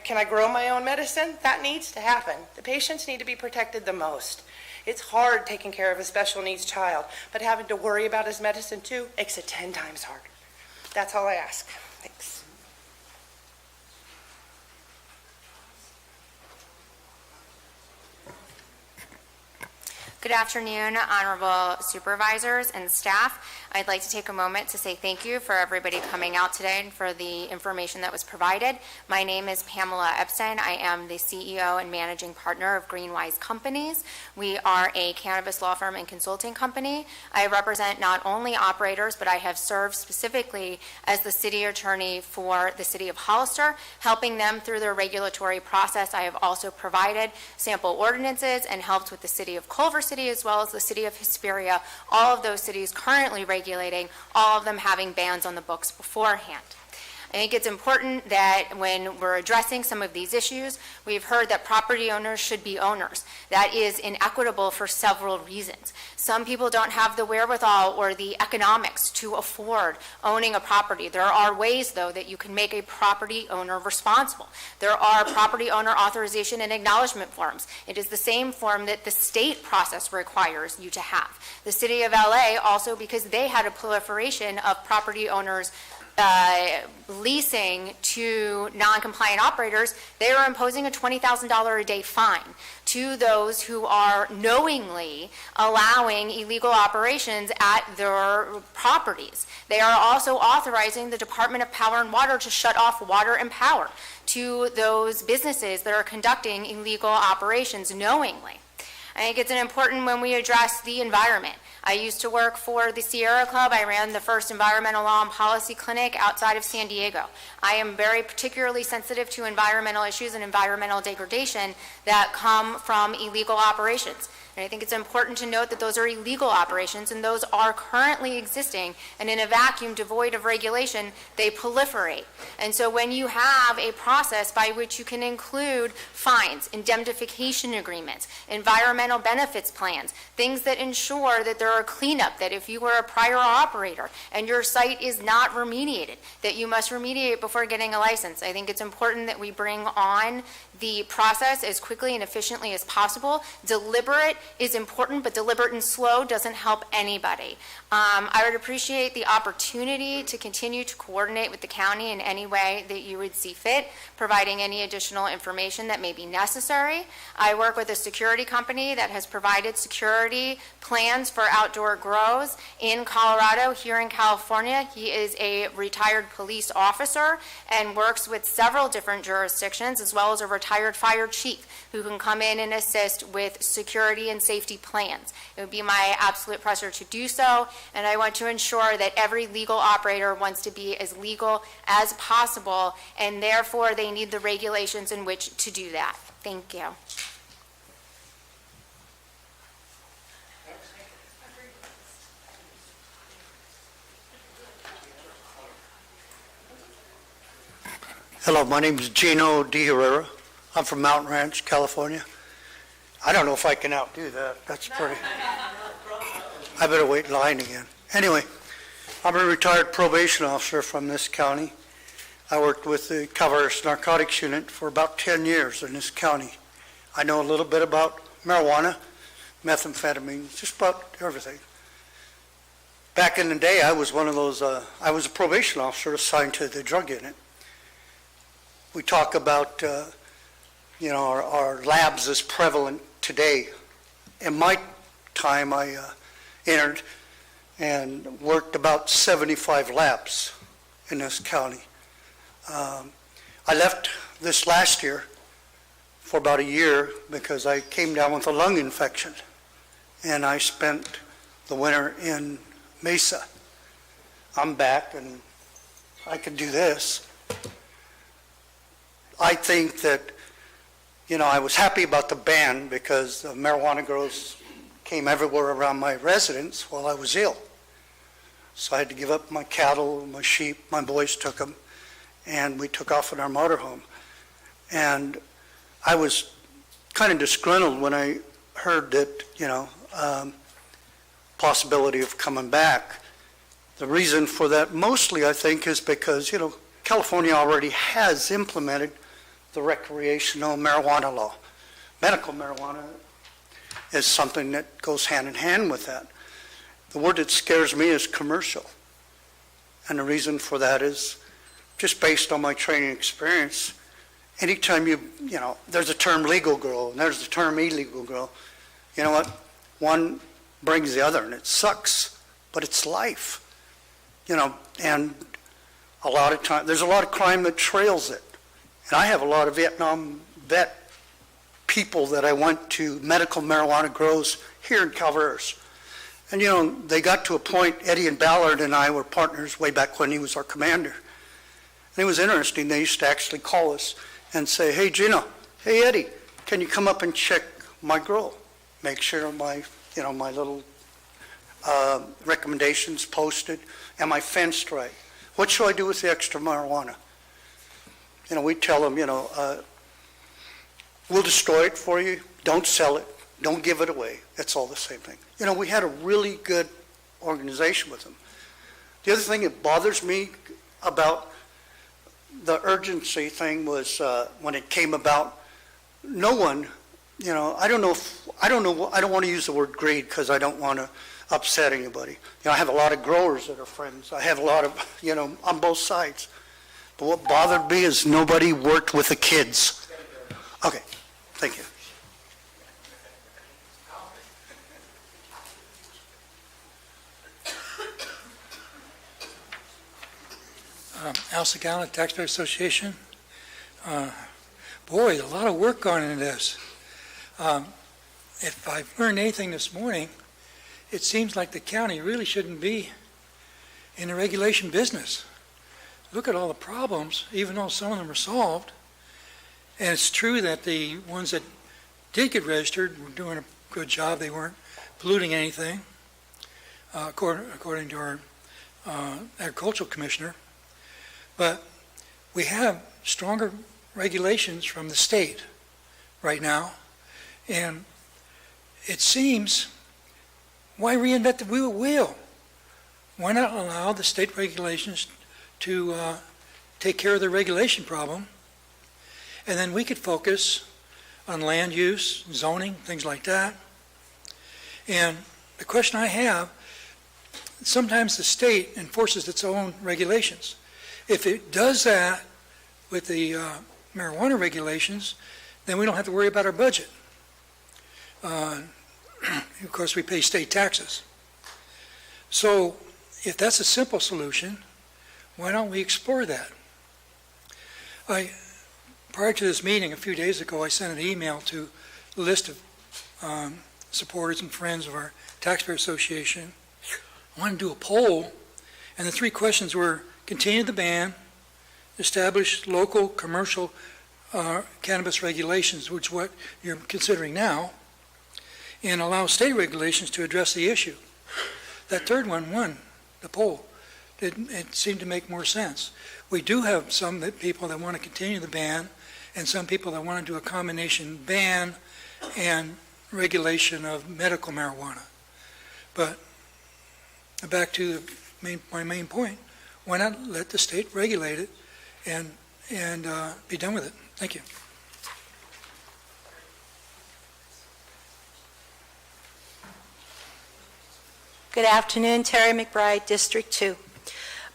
Can I grow my own medicine? That needs to happen. The patients need to be protected the most. It's hard taking care of a special needs child, but having to worry about his medicine too makes it 10 times harder. That's all I ask. Thanks. Good afternoon, honorable supervisors and staff. I'd like to take a moment to say thank you for everybody coming out today and for the information that was provided. My name is Pamela Epstein. I am the CEO and managing partner of Greenwise Companies. We are a cannabis law firm and consulting company. I represent not only operators, but I have served specifically as the city attorney for the city of Hollister, helping them through their regulatory process. I have also provided sample ordinances and helped with the city of Culver City as well as the city of Hesperia, all of those cities currently regulating, all of them having bans on the books beforehand. I think it's important that when we're addressing some of these issues, we've heard that property owners should be owners. That is inequitable for several reasons. Some people don't have the wherewithal or the economics to afford owning a property. There are ways, though, that you can make a property owner responsible. There are property owner authorization and acknowledgement forms. It is the same form that the state process requires you to have. The city of LA also, because they had a proliferation of property owners leasing to non-compliant operators, they are imposing a $20,000 a day fine to those who are knowingly allowing illegal operations at their properties. They are also authorizing the Department of Power and Water to shut off water and power to those businesses that are conducting illegal operations knowingly. I think it's important when we address the environment. I used to work for the Sierra Club. I ran the first environmental law and policy clinic outside of San Diego. I am very particularly sensitive to environmental issues and environmental degradation that come from illegal operations. And I think it's important to note that those are illegal operations, and those are currently existing, and in a vacuum devoid of regulation, they proliferate. And so when you have a process by which you can include fines, indemnification agreements, environmental benefits plans, things that ensure that there are cleanup, that if you were a prior operator and your site is not remediated, that you must remediate before getting a license. I think it's important that we bring on the process as quickly and efficiently as possible. Deliberate is important, but deliberate and slow doesn't help anybody. I would appreciate the opportunity to continue to coordinate with the county in any way that you would see fit, providing any additional information that may be necessary. I work with a security company that has provided security plans for outdoor grows in Colorado. Here in California, he is a retired police officer and works with several different jurisdictions, as well as a retired fire chief who can come in and assist with security and safety plans. It would be my absolute pleasure to do so, and I want to ensure that every legal operator wants to be as legal as possible, and therefore they need the regulations in which to do that. Thank you. Hello, my name is Gino De Herrera. I'm from Mountain Ranch, California. I don't know if I can outdo that. That's pretty. I better wait in line again. Anyway, I'm a retired probation officer from this county. I worked with the Calaveras Narcotics Unit for about 10 years in this county. I know a little bit about marijuana, methamphetamine, just about everything. Back in the day, I was one of those, I was a probation officer assigned to the drug unit. We talk about, our labs as prevalent today. In my time, I entered and worked about 75 labs in this county. I left this last year for about a year because I came down with a lung infection, and I spent the winter in Mesa. I'm back, and I could do this. I think that, I was happy about the ban because the marijuana grows came everywhere around my residence while I was ill. So I had to give up my cattle, my sheep, my boys took them, and we took off in our motorhome. And I was kind of disgruntled when I heard that, possibility of coming back. The reason for that mostly, I think, is because, California already has implemented the recreational marijuana law. Medical marijuana is something that goes hand in hand with that. The word that scares me is commercial. And the reason for that is just based on my training experience. Anytime there's a term legal grow and there's the term illegal grow, you know what? One brings the other, and it sucks, but it's life. And a lot of time, there's a lot of crime that trails it. And I have a lot of Vietnam vet people that I went to medical marijuana grows here in Calaveras. And, they got to a point, Eddie and Ballard and I were partners way back when he was our commander. And it was interesting. They used to actually call us and say, hey, Gino, hey, Eddie, can you come up and check my grow? Make sure my little recommendations posted. Am I fenced right? What should I do with the extra marijuana? We tell them, we'll destroy it for you. Don't sell it. Don't give it away. It's all the same thing. We had a really good organization with them. The other thing that bothers me about the urgency thing was when it came about, no one, I don't want to use the word greed because I don't want to upset anybody. I have a lot of growers that are friends. I have a lot of, on both sides. But what bothered me is nobody worked with the kids. Okay, thank you. Al Segala, Taxpayer Association. Boy, a lot of work gone into this. If I've learned anything this morning, it seems like the county really shouldn't be in the regulation business. Look at all the problems, even though some of them are solved. And it's true that the ones that did get registered were doing a good job. They weren't polluting anything, according to our agricultural commissioner. But we have stronger regulations from the state right now. And it seems, why reinvent the wheel? Why not allow the state regulations to take care of the regulation problem? And then we could focus on land use, zoning, things like that. And the question I have, sometimes the state enforces its own regulations. If it does that with the marijuana regulations, then we don't have to worry about our budget. Of course, we pay state taxes. So if that's a simple solution, why don't we explore that? Prior to this meeting, a few days ago, I sent an email to a list of supporters and friends of our Taxpayer Association. I wanted to do a poll, and the three questions were: continue the ban, establish local commercial cannabis regulations, which is what you're considering now, and allow state regulations to address the issue. That third one won the poll. It seemed to make more sense. We do have some people that want to continue the ban, and some people that want to do a combination ban and regulation of medical marijuana. But back to my main point, why not let the state regulate it and be done with it? Thank you. Good afternoon, Terry McBride, District 2.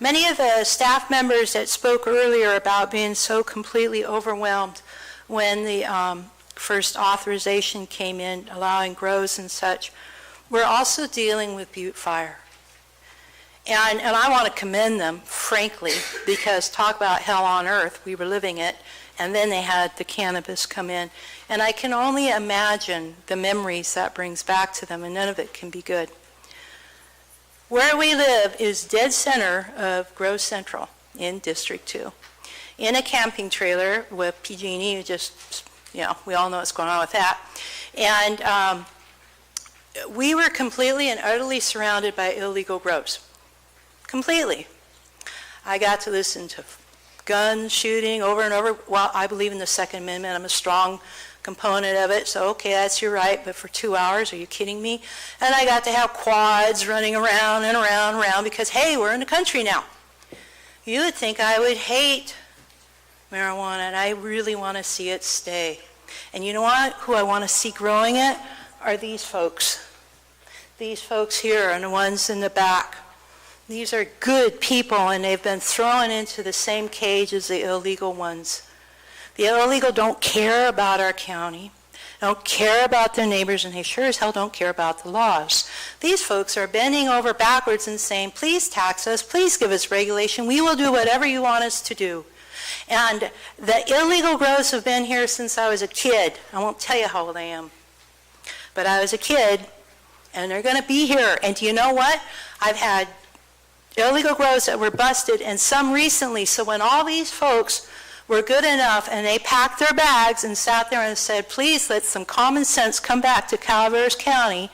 Many of the staff members that spoke earlier about being so completely overwhelmed when the first authorization came in, allowing grows and such, we're also dealing with Butte Fire. And I want to commend them, frankly, because talk about hell on earth, we were living it, and then they had the cannabis come in. And I can only imagine the memories that brings back to them, and none of it can be good. Where we live is dead center of Grove Central in District 2, in a camping trailer with PG&E, just, you know, we all know what's going on with that. And we were completely and utterly surrounded by illegal grows. Completely. I got to listen to gun shooting over and over. Well, I believe in the Second Amendment. I'm a strong component of it, so okay, that's your right, but for 2 hours, are you kidding me? And I got to have quads running around and around and around because, hey, we're in the country now. You would think I would hate marijuana, and I really want to see it stay. And you know what? Who I want to see growing it are these folks. These folks here and the ones in the back. These are good people, and they've been thrown into the same cage as the illegal ones. The illegal don't care about our county, don't care about their neighbors, and they sure as hell don't care about the laws. These folks are bending over backwards and saying, please tax us, please give us regulation, we will do whatever you want us to do. And the illegal grows have been here since I was a kid. I won't tell you how old I am, but I was a kid, and they're going to be here. And do you know what? I've had illegal grows that were busted, and some recently, so when all these folks were good enough and they packed their bags and sat there and said, please let some common sense come back to Calaveras County,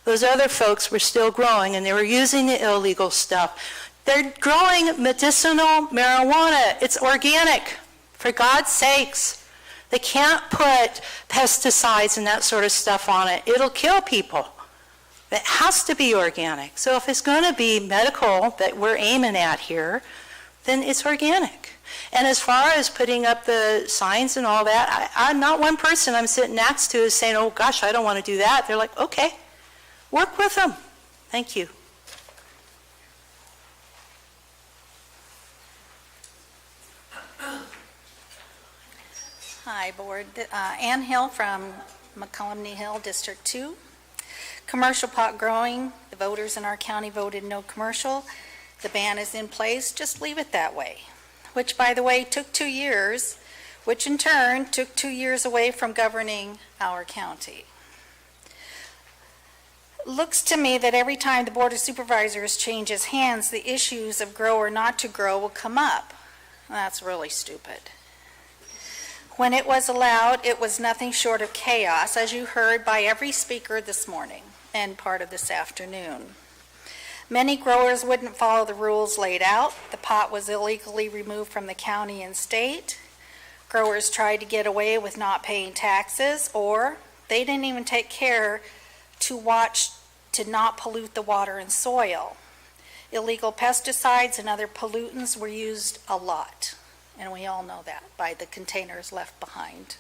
those other folks were still growing, and they were using the illegal stuff. They're growing medicinal marijuana. It's organic, for God's sakes. They can't put pesticides and that sort of stuff on it. It'll kill people. It has to be organic. So if it's going to be medical that we're aiming at here, then it's organic. And as far as putting up the signs and all that, I'm not one person I'm sitting next to is saying, oh gosh, I don't want to do that. They're like, okay, work with them. Thank you. Hi, Board. Ann Hill from McCollumney Hill, District 2. Commercial pot growing, the voters in our county voted no commercial. The ban is in place, just leave it that way. Which, by the way, took 2 years, which in turn took 2 years away from governing our county. Looks to me that every time the Board of Supervisors changes hands, the issues of grow or not to grow will come up. That's really stupid. When it was allowed, it was nothing short of chaos, as you heard by every speaker this morning and part of this afternoon. Many growers wouldn't follow the rules laid out. The pot was illegally removed from the county and state. Growers tried to get away with not paying taxes, or they didn't even take care to watch to not pollute the water and soil. Illegal pesticides and other pollutants were used a lot, and we all know that by the containers left behind.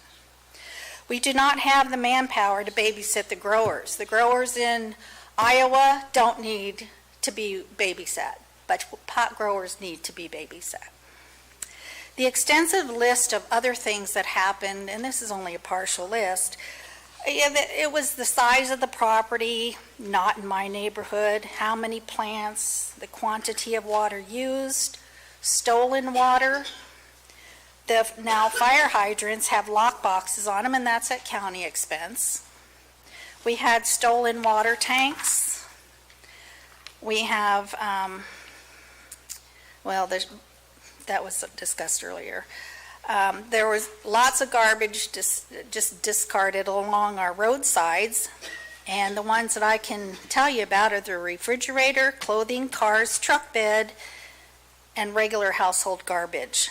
We do not have the manpower to babysit the growers. The growers in Iowa don't need to be babysat, but pot growers need to be babysat. The extensive list of other things that happened, and this is only a partial list, it was the size of the property, not in my neighborhood, how many plants, the quantity of water used, stolen water. Now fire hydrants have lock boxes on them, and that's at county expense. We had stolen water tanks. We have, that was discussed earlier. There was lots of garbage just discarded along our roadsides, and the ones that I can tell you about are the refrigerator, clothing, cars, truck bed, and regular household garbage.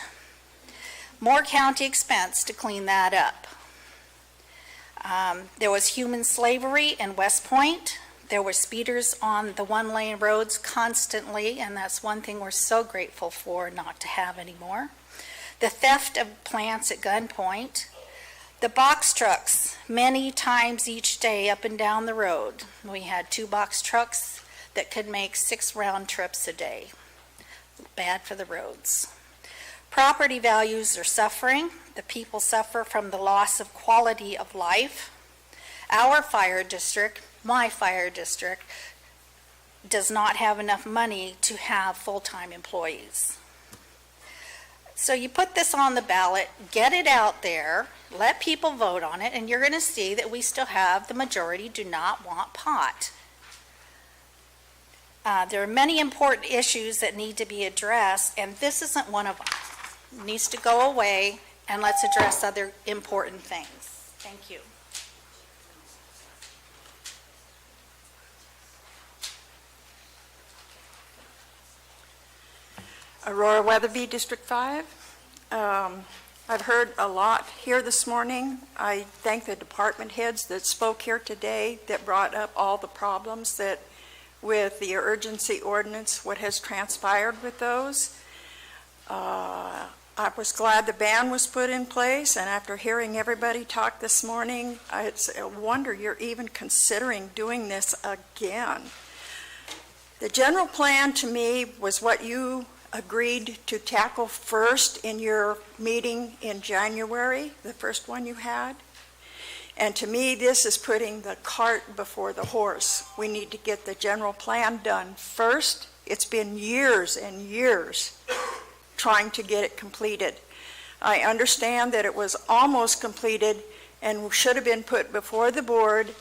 More county expense to clean that up. There was human slavery in West Point. There were speeders on the one-lane roads constantly, and that's one thing we're so grateful for not to have anymore. The theft of plants at gunpoint. The box trucks, many times each day up and down the road. We had 2 box trucks that could make 6 round trips a day. Bad for the roads. Property values are suffering. The people suffer from the loss of quality of life. Our fire district, my fire district, does not have enough money to have full-time employees. So you put this on the ballot, get it out there, let people vote on it, and you're going to see that we still have the majority do not want pot. There are many important issues that need to be addressed, and this isn't one of them. It needs to go away, and let's address other important things. Thank you. Aurora Weatherby, District 5. I've heard a lot here this morning. I thank the department heads that spoke here today that brought up all the problems that with the urgency ordinance, what has transpired with those. I was glad the ban was put in place, and after hearing everybody talk this morning, it's a wonder you're even considering doing this again. The general plan to me was what you agreed to tackle first in your meeting in January, the first one you had. And to me, this is putting the cart before the horse. We need to get the general plan done first. It's been years and years trying to get it completed. I understand that it was almost completed and should have been put before the board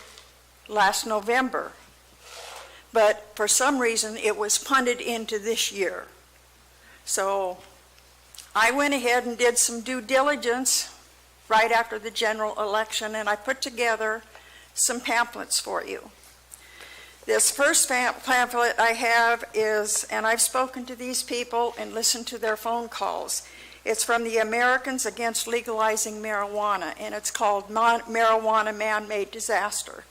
last November. But for some reason, it was punted into this year. So I went ahead and did some due diligence right after the general election, and I put together some pamphlets for you. This first pamphlet I have is, and I've spoken to these people and listened to their phone calls. It's from the Americans Against Legalizing Marijuana, and it's called Marijuana Man-Made Disaster.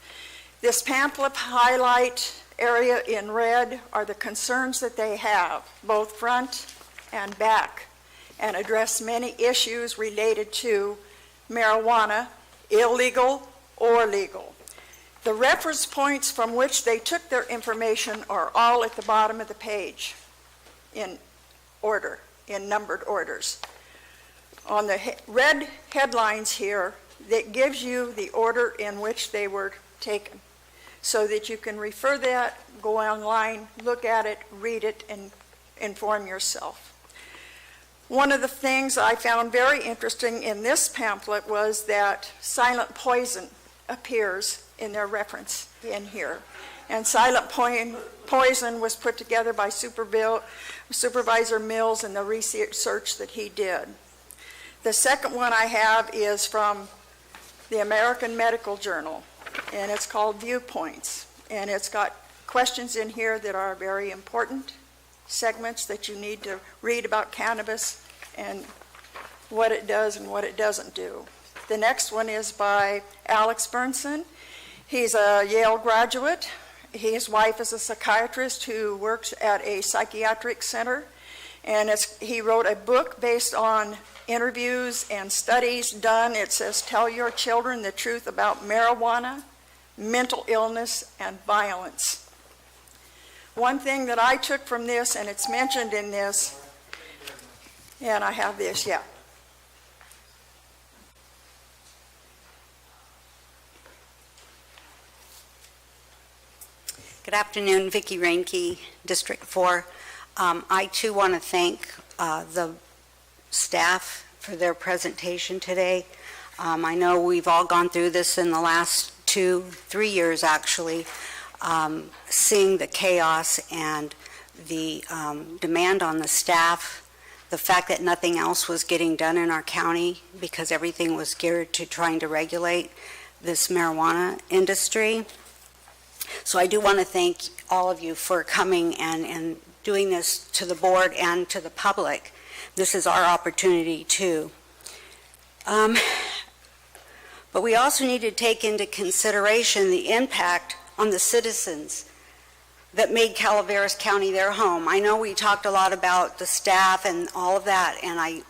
This pamphlet highlight area in red are the concerns that they have, both front and back, and address many issues related to marijuana, illegal or legal. The reference points from which they took their information are all at the bottom of the page in order, in numbered orders. On the red headlines here, that gives you the order in which they were taken, so that you can refer that, go online, look at it, read it, and inform yourself. One of the things I found very interesting in this pamphlet was that silent poison appears in their reference in here. And silent poison was put together by Supervisor Mills and the research that he did. The second one I have is from the American Medical Journal, and it's called Viewpoints. And it's got questions in here that are very important, segments that you need to read about cannabis and what it does and what it doesn't do. The next one is by Alex Bernson. He's a Yale graduate. His wife is a psychiatrist who works at a psychiatric center. And he wrote a book based on interviews and studies done. It says, Tell Your Children the Truth About Marijuana, Mental Illness, and Violence. One thing that I took from this, and it's mentioned in this, and I have this, yeah. Good afternoon, Vicki Reinke, District 4. I too want to thank the staff for their presentation today. I know we've all gone through this in the last 2-3 years actually, seeing the chaos and the demand on the staff, the fact that nothing else was getting done in our county because everything was geared to trying to regulate this marijuana industry. So I do want to thank all of you for coming and doing this to the board and to the public. This is our opportunity too. But we also need to take into consideration the impact on the citizens that made Calaveras County their home. I know we talked a lot about the staff and all of that, and I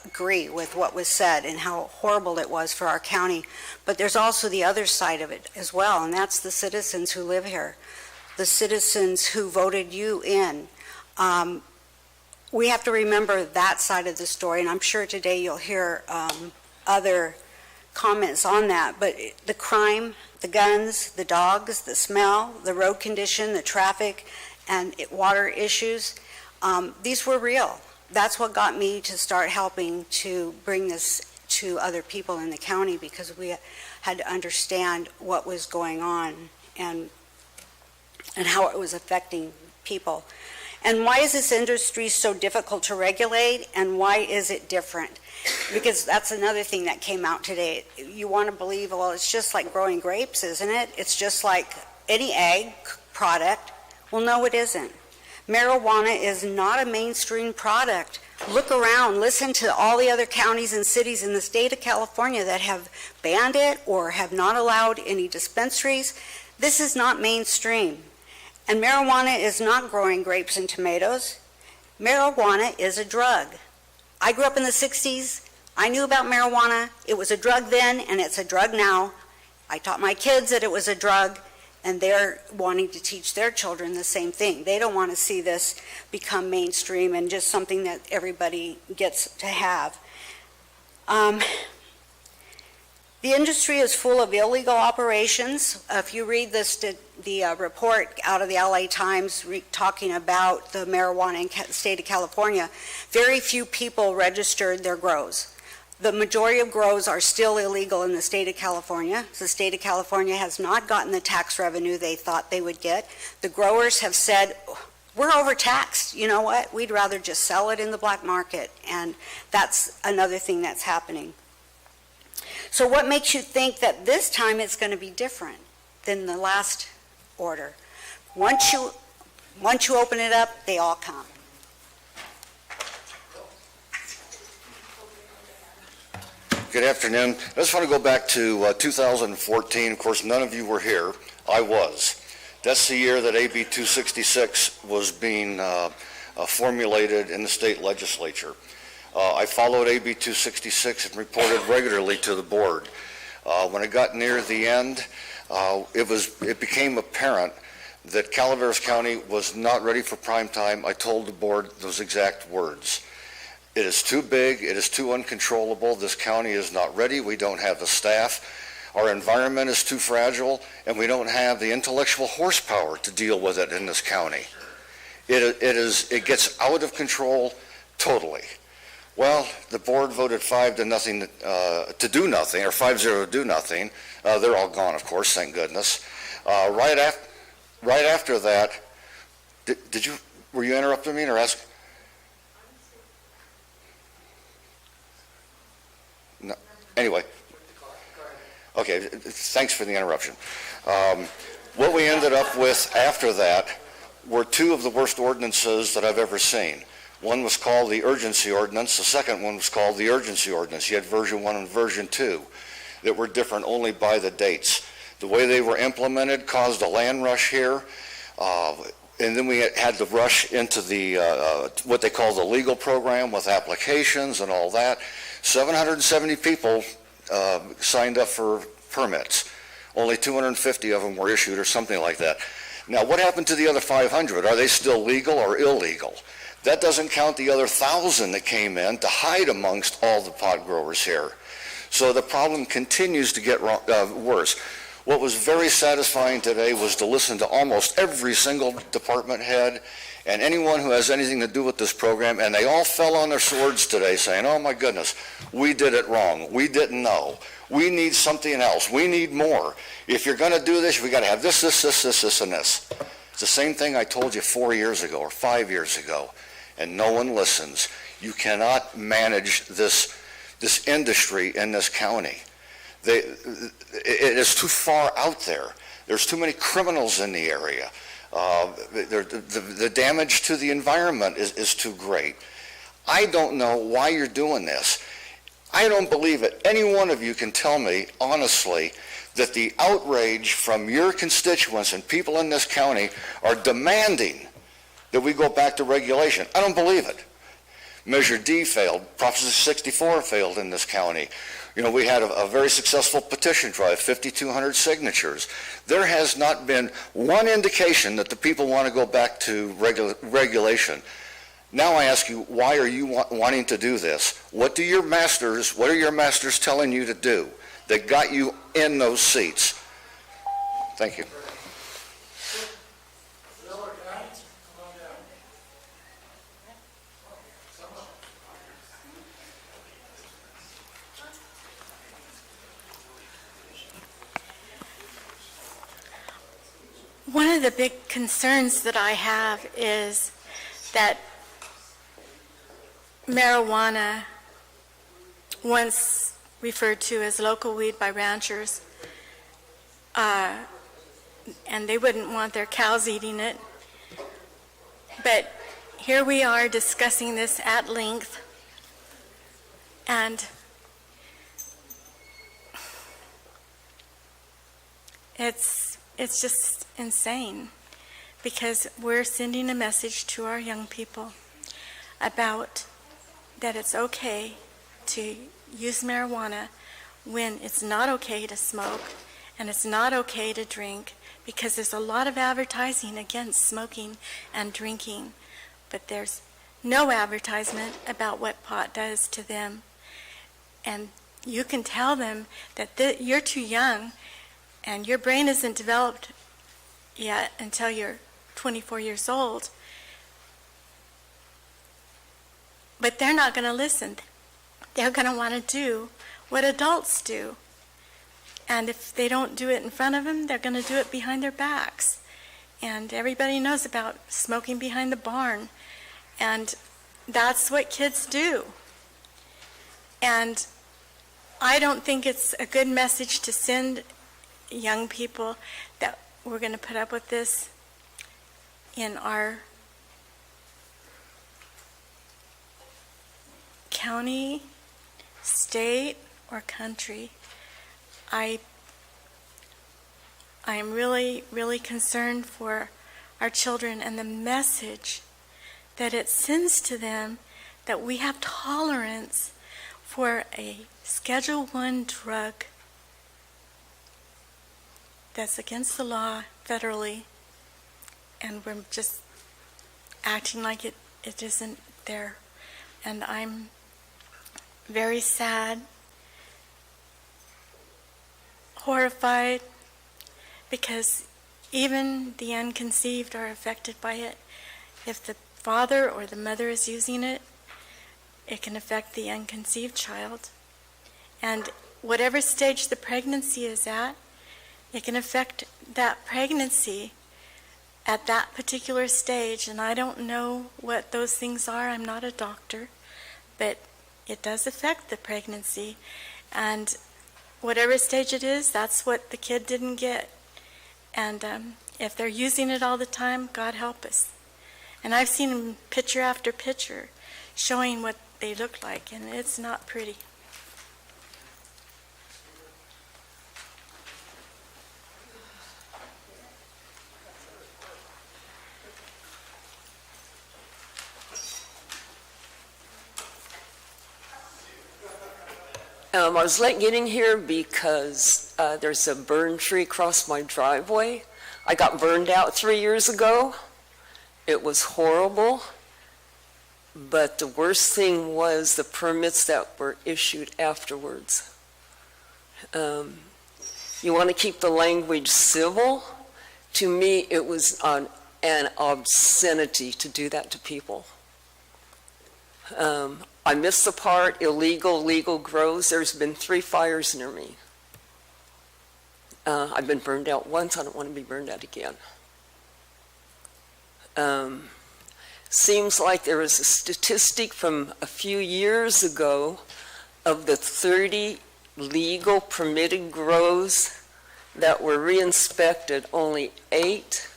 agree with what was said and how horrible it was for our county. But there's also the other side of it as well, and that's the citizens who live here. the citizens who voted you in. We have to remember that side of the story, and I'm sure today you'll hear other comments on that, but the crime, the guns, the dogs, the smell, the road condition, the traffic, and water issues, these were real. That's what got me to start helping to bring this to other people in the county, because we had to understand what was going on and how it was affecting people. And why is this industry so difficult to regulate, and why is it different? Because that's another thing that came out today. You want to believe, well, it's just like growing grapes, isn't it? It's just like any ag product. Well, no, it isn't. Marijuana is not a mainstream product. Look around, listen to all the other counties and cities in the state of California that have banned it or have not allowed any dispensaries. This is not mainstream. And marijuana is not growing grapes and tomatoes. Marijuana is a drug. I grew up in the 60s. I knew about marijuana. It was a drug then, and it's a drug now. I taught my kids that it was a drug, and they're wanting to teach their children the same thing. They don't want to see this become mainstream and just something that everybody gets to have. The industry is full of illegal operations. If you read the report out of the LA Times talking about the marijuana in the state of California, very few people registered their grows. The majority of grows are still illegal in the state of California. The state of California has not gotten the tax revenue they thought they would get. The growers have said, we're overtaxed. You know what? We'd rather just sell it in the black market. And that's another thing that's happening. So what makes you think that this time it's going to be different than the last order? Once you open it up, they all come. Good afternoon. I just want to go back to 2014. Of course, none of you were here. I was. That's the year that AB 266 was being formulated in the state legislature. I followed AB 266 and reported regularly to the board. When it got near the end, it became apparent that Calaveras County was not ready for prime time. I told the board those exact words. It is too big, it is too uncontrollable, this county is not ready, we don't have the staff, our environment is too fragile, and we don't have the intellectual horsepower to deal with it in this county. It gets out of control totally. Well, the board voted 5-0 to do nothing, or 5-0 to do nothing. They're all gone, of course, thank goodness. Right after that, were you interrupting me or asking? No. Anyway. Okay, thanks for the interruption. What we ended up with after that were two of the worst ordinances that I've ever seen. One was called the urgency ordinance. The second one was called the urgency ordinance. You had version 1 and version 2 that were different only by the dates. The way they were implemented caused a land rush here. And then we had to rush into the what they call the legal program with applications and all that. 770 people signed up for permits. Only 250 of them were issued or something like that. Now, what happened to the other 500? Are they still legal or illegal? That doesn't count the other 1,000 that came in to hide amongst all the pot growers here. So the problem continues to get worse. What was very satisfying today was to listen to almost every single department head and anyone who has anything to do with this program, and they all fell on their swords today saying, oh my goodness, we did it wrong. We didn't know. We need something else. We need more. If you're going to do this, we got to have this, and this. It's the same thing I told you 4 years ago or 5 years ago, and no one listens. You cannot manage this industry in this county. It is too far out there. There's too many criminals in the area. The damage to the environment is too great. I don't know why you're doing this. I don't believe it. Any one of you can tell me, honestly, that the outrage from your constituents and people in this county are demanding that we go back to regulation. I don't believe it. Measure D failed. Proposition 64 failed in this county. You know, we had a very successful petition drive, 5,200 signatures. There has not been one indication that the people want to go back to regulation. Now I ask you, why are you wanting to do this? What are your masters telling you to do that got you in those seats? Thank you. One of the big concerns that I have is that marijuana, once referred to as local weed by ranchers, and they wouldn't want their cows eating it. But here we are discussing this at length, and it's just insane, because we're sending a message to our young people about that it's okay to use marijuana when it's not okay to smoke and it's not okay to drink, because there's a lot of advertising against smoking and drinking, but there's no advertisement about what pot does to them. And you can tell them that you're too young and your brain isn't developed yet until you're 24 years old. But they're not going to listen. They're going to want to do what adults do. And if they don't do it in front of them, they're going to do it behind their backs. And everybody knows about smoking behind the barn. And that's what kids do. And I don't think it's a good message to send young people that we're going to put up with this in our county, state, or country. I am really, really concerned for our children and the message that it sends to them that we have tolerance for a Schedule I drug that's against the law federally, and we're just acting like it isn't there. And I'm very sad, horrified, because even the unconceived are affected by it. If the father or the mother is using it, it can affect the unconceived child. And whatever stage the pregnancy is at, it can affect that pregnancy at that particular stage. And I don't know what those things are. I'm not a doctor. But it does affect the pregnancy. And whatever stage it is, that's what the kid didn't get. And if they're using it all the time, God help us. And I've seen them picture after picture showing what they look like, and it's not pretty. I was late getting here because there's a burn tree across my driveway. I got burned out 3 years ago. It was horrible. But the worst thing was the permits that were issued afterwards. You want to keep the language civil? To me, it was an obscenity to do that to people. I missed the part illegal, legal grows. There's been 3 fires near me. I've been burned out once. I don't want to be burned out again. Seems like there was a statistic from a few years ago of the 30 legal permitted grows that were re-inspected, only 8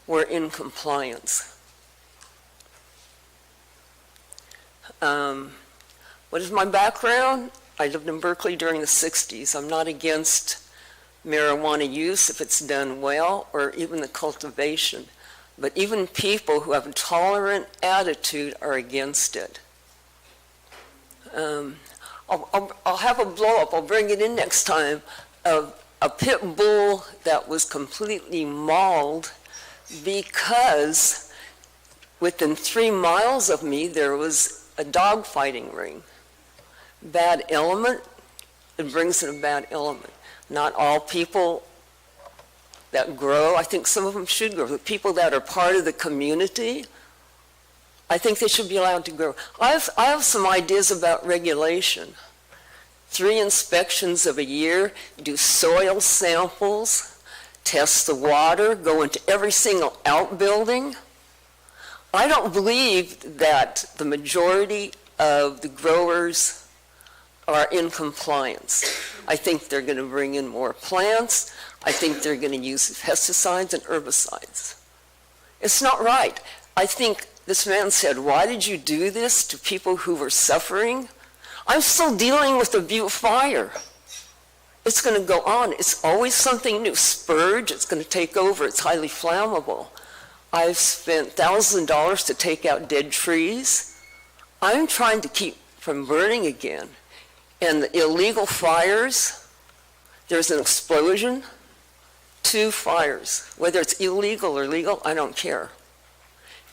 were in compliance. What is my background? I lived in Berkeley during the 60s. I'm not against marijuana use if it's done well, or even the cultivation. But even people who have a tolerant attitude are against it. I'll have a blow-up, I'll bring it in next time, of a pit bull that was completely mauled because within 3 miles of me, there was a dog fighting ring. Bad element, it brings in a bad element. Not all people that grow, I think some of them should grow. The people that are part of the community, I think they should be allowed to grow. I have some ideas about regulation. 3 inspections of a year, do soil samples, test the water, go into every single outbuilding. I don't believe that the majority of the growers are in compliance. I think they're going to bring in more plants. I think they're going to use pesticides and herbicides. It's not right. I think this man said, why did you do this to people who were suffering? I'm still dealing with the Butte fire. It's going to go on. It's always something new. Spurge, it's going to take over. It's highly flammable. I've spent thousands of dollars to take out dead trees. I'm trying to keep from burning again. And the illegal fires, there's an explosion, 2 fires. Whether it's illegal or legal, I don't care.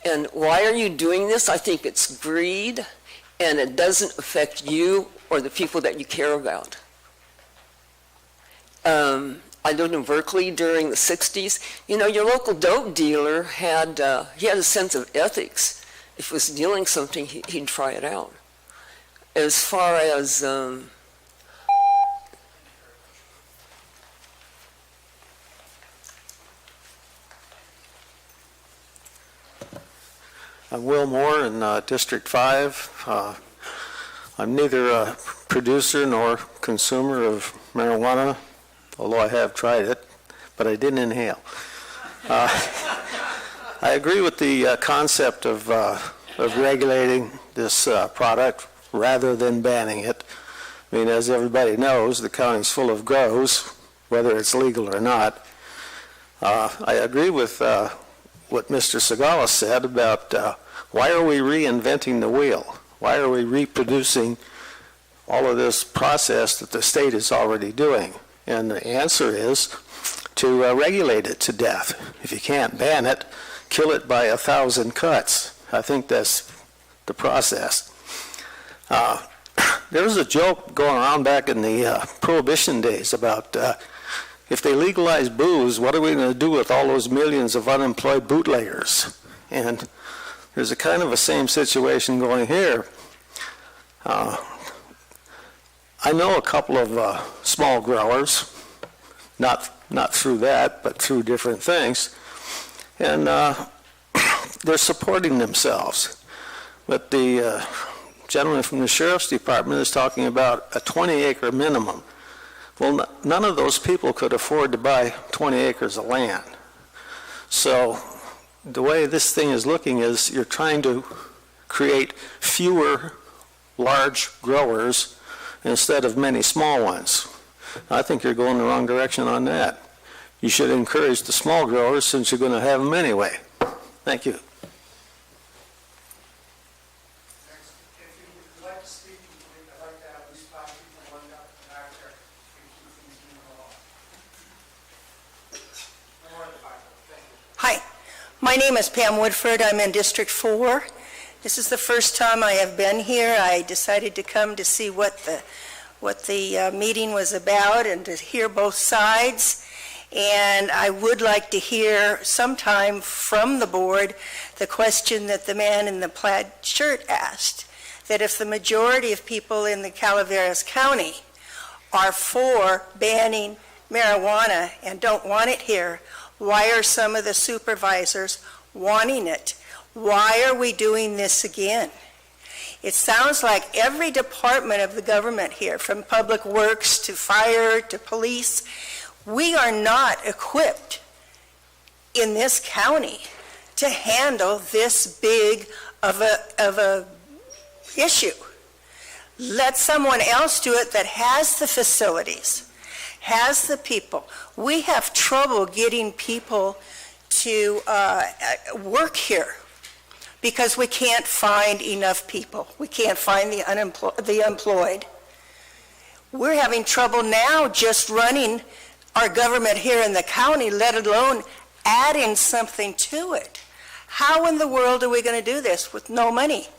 And why are you doing this? I think it's greed, and it doesn't affect you or the people that you care about. I lived in Berkeley during the 60s. You know, your local dope dealer had a sense of ethics. If he was dealing something, he'd try it out. As far as I'm Will Moore in District 5. I'm neither a producer nor consumer of marijuana, although I have tried it, but I didn't inhale. I agree with the concept of regulating this product rather than banning it. I mean, as everybody knows, the county's full of grows, whether it's legal or not. I agree with what Mr. Segala said about why are we reinventing the wheel? Why are we reproducing all of this process that the state is already doing? And the answer is to regulate it to death. If you can't ban it, kill it by 1,000 cuts. I think that's the process. There was a joke going around back in the Prohibition days about if they legalize booze, what are we going to do with all those millions of unemployed bootleggers? And there's a kind of a same situation going here. I know a couple of small growers, not through that, but through different things, and they're supporting themselves. But the gentleman from the Sheriff's Department is talking about a 20-acre minimum. Well, none of those people could afford to buy 20 acres of land. So the way this thing is looking is you're trying to create fewer large growers instead of many small ones. I think you're going the wrong direction on that. You should encourage the small growers since you're going to have them anyway. Thank you. Hi, my name is Pam Woodford. I'm in District 4. This is the first time I have been here. I decided to come to see what the meeting was about and to hear both sides. And I would like to hear sometime from the board the question that the man in the plaid shirt asked, that if the majority of people in the Calaveras County are for banning marijuana and don't want it here, why are some of the supervisors wanting it? Why are we doing this again? It sounds like every department of the government here, from public works to fire to police, we are not equipped in this county to handle this big of a issue. Let someone else do it that has the facilities, has the people. We have trouble getting people to work here because we can't find enough people. We can't find the employed. We're having trouble now just running our government here in the county, let alone adding something to it. How in the world are we going to do this with no money?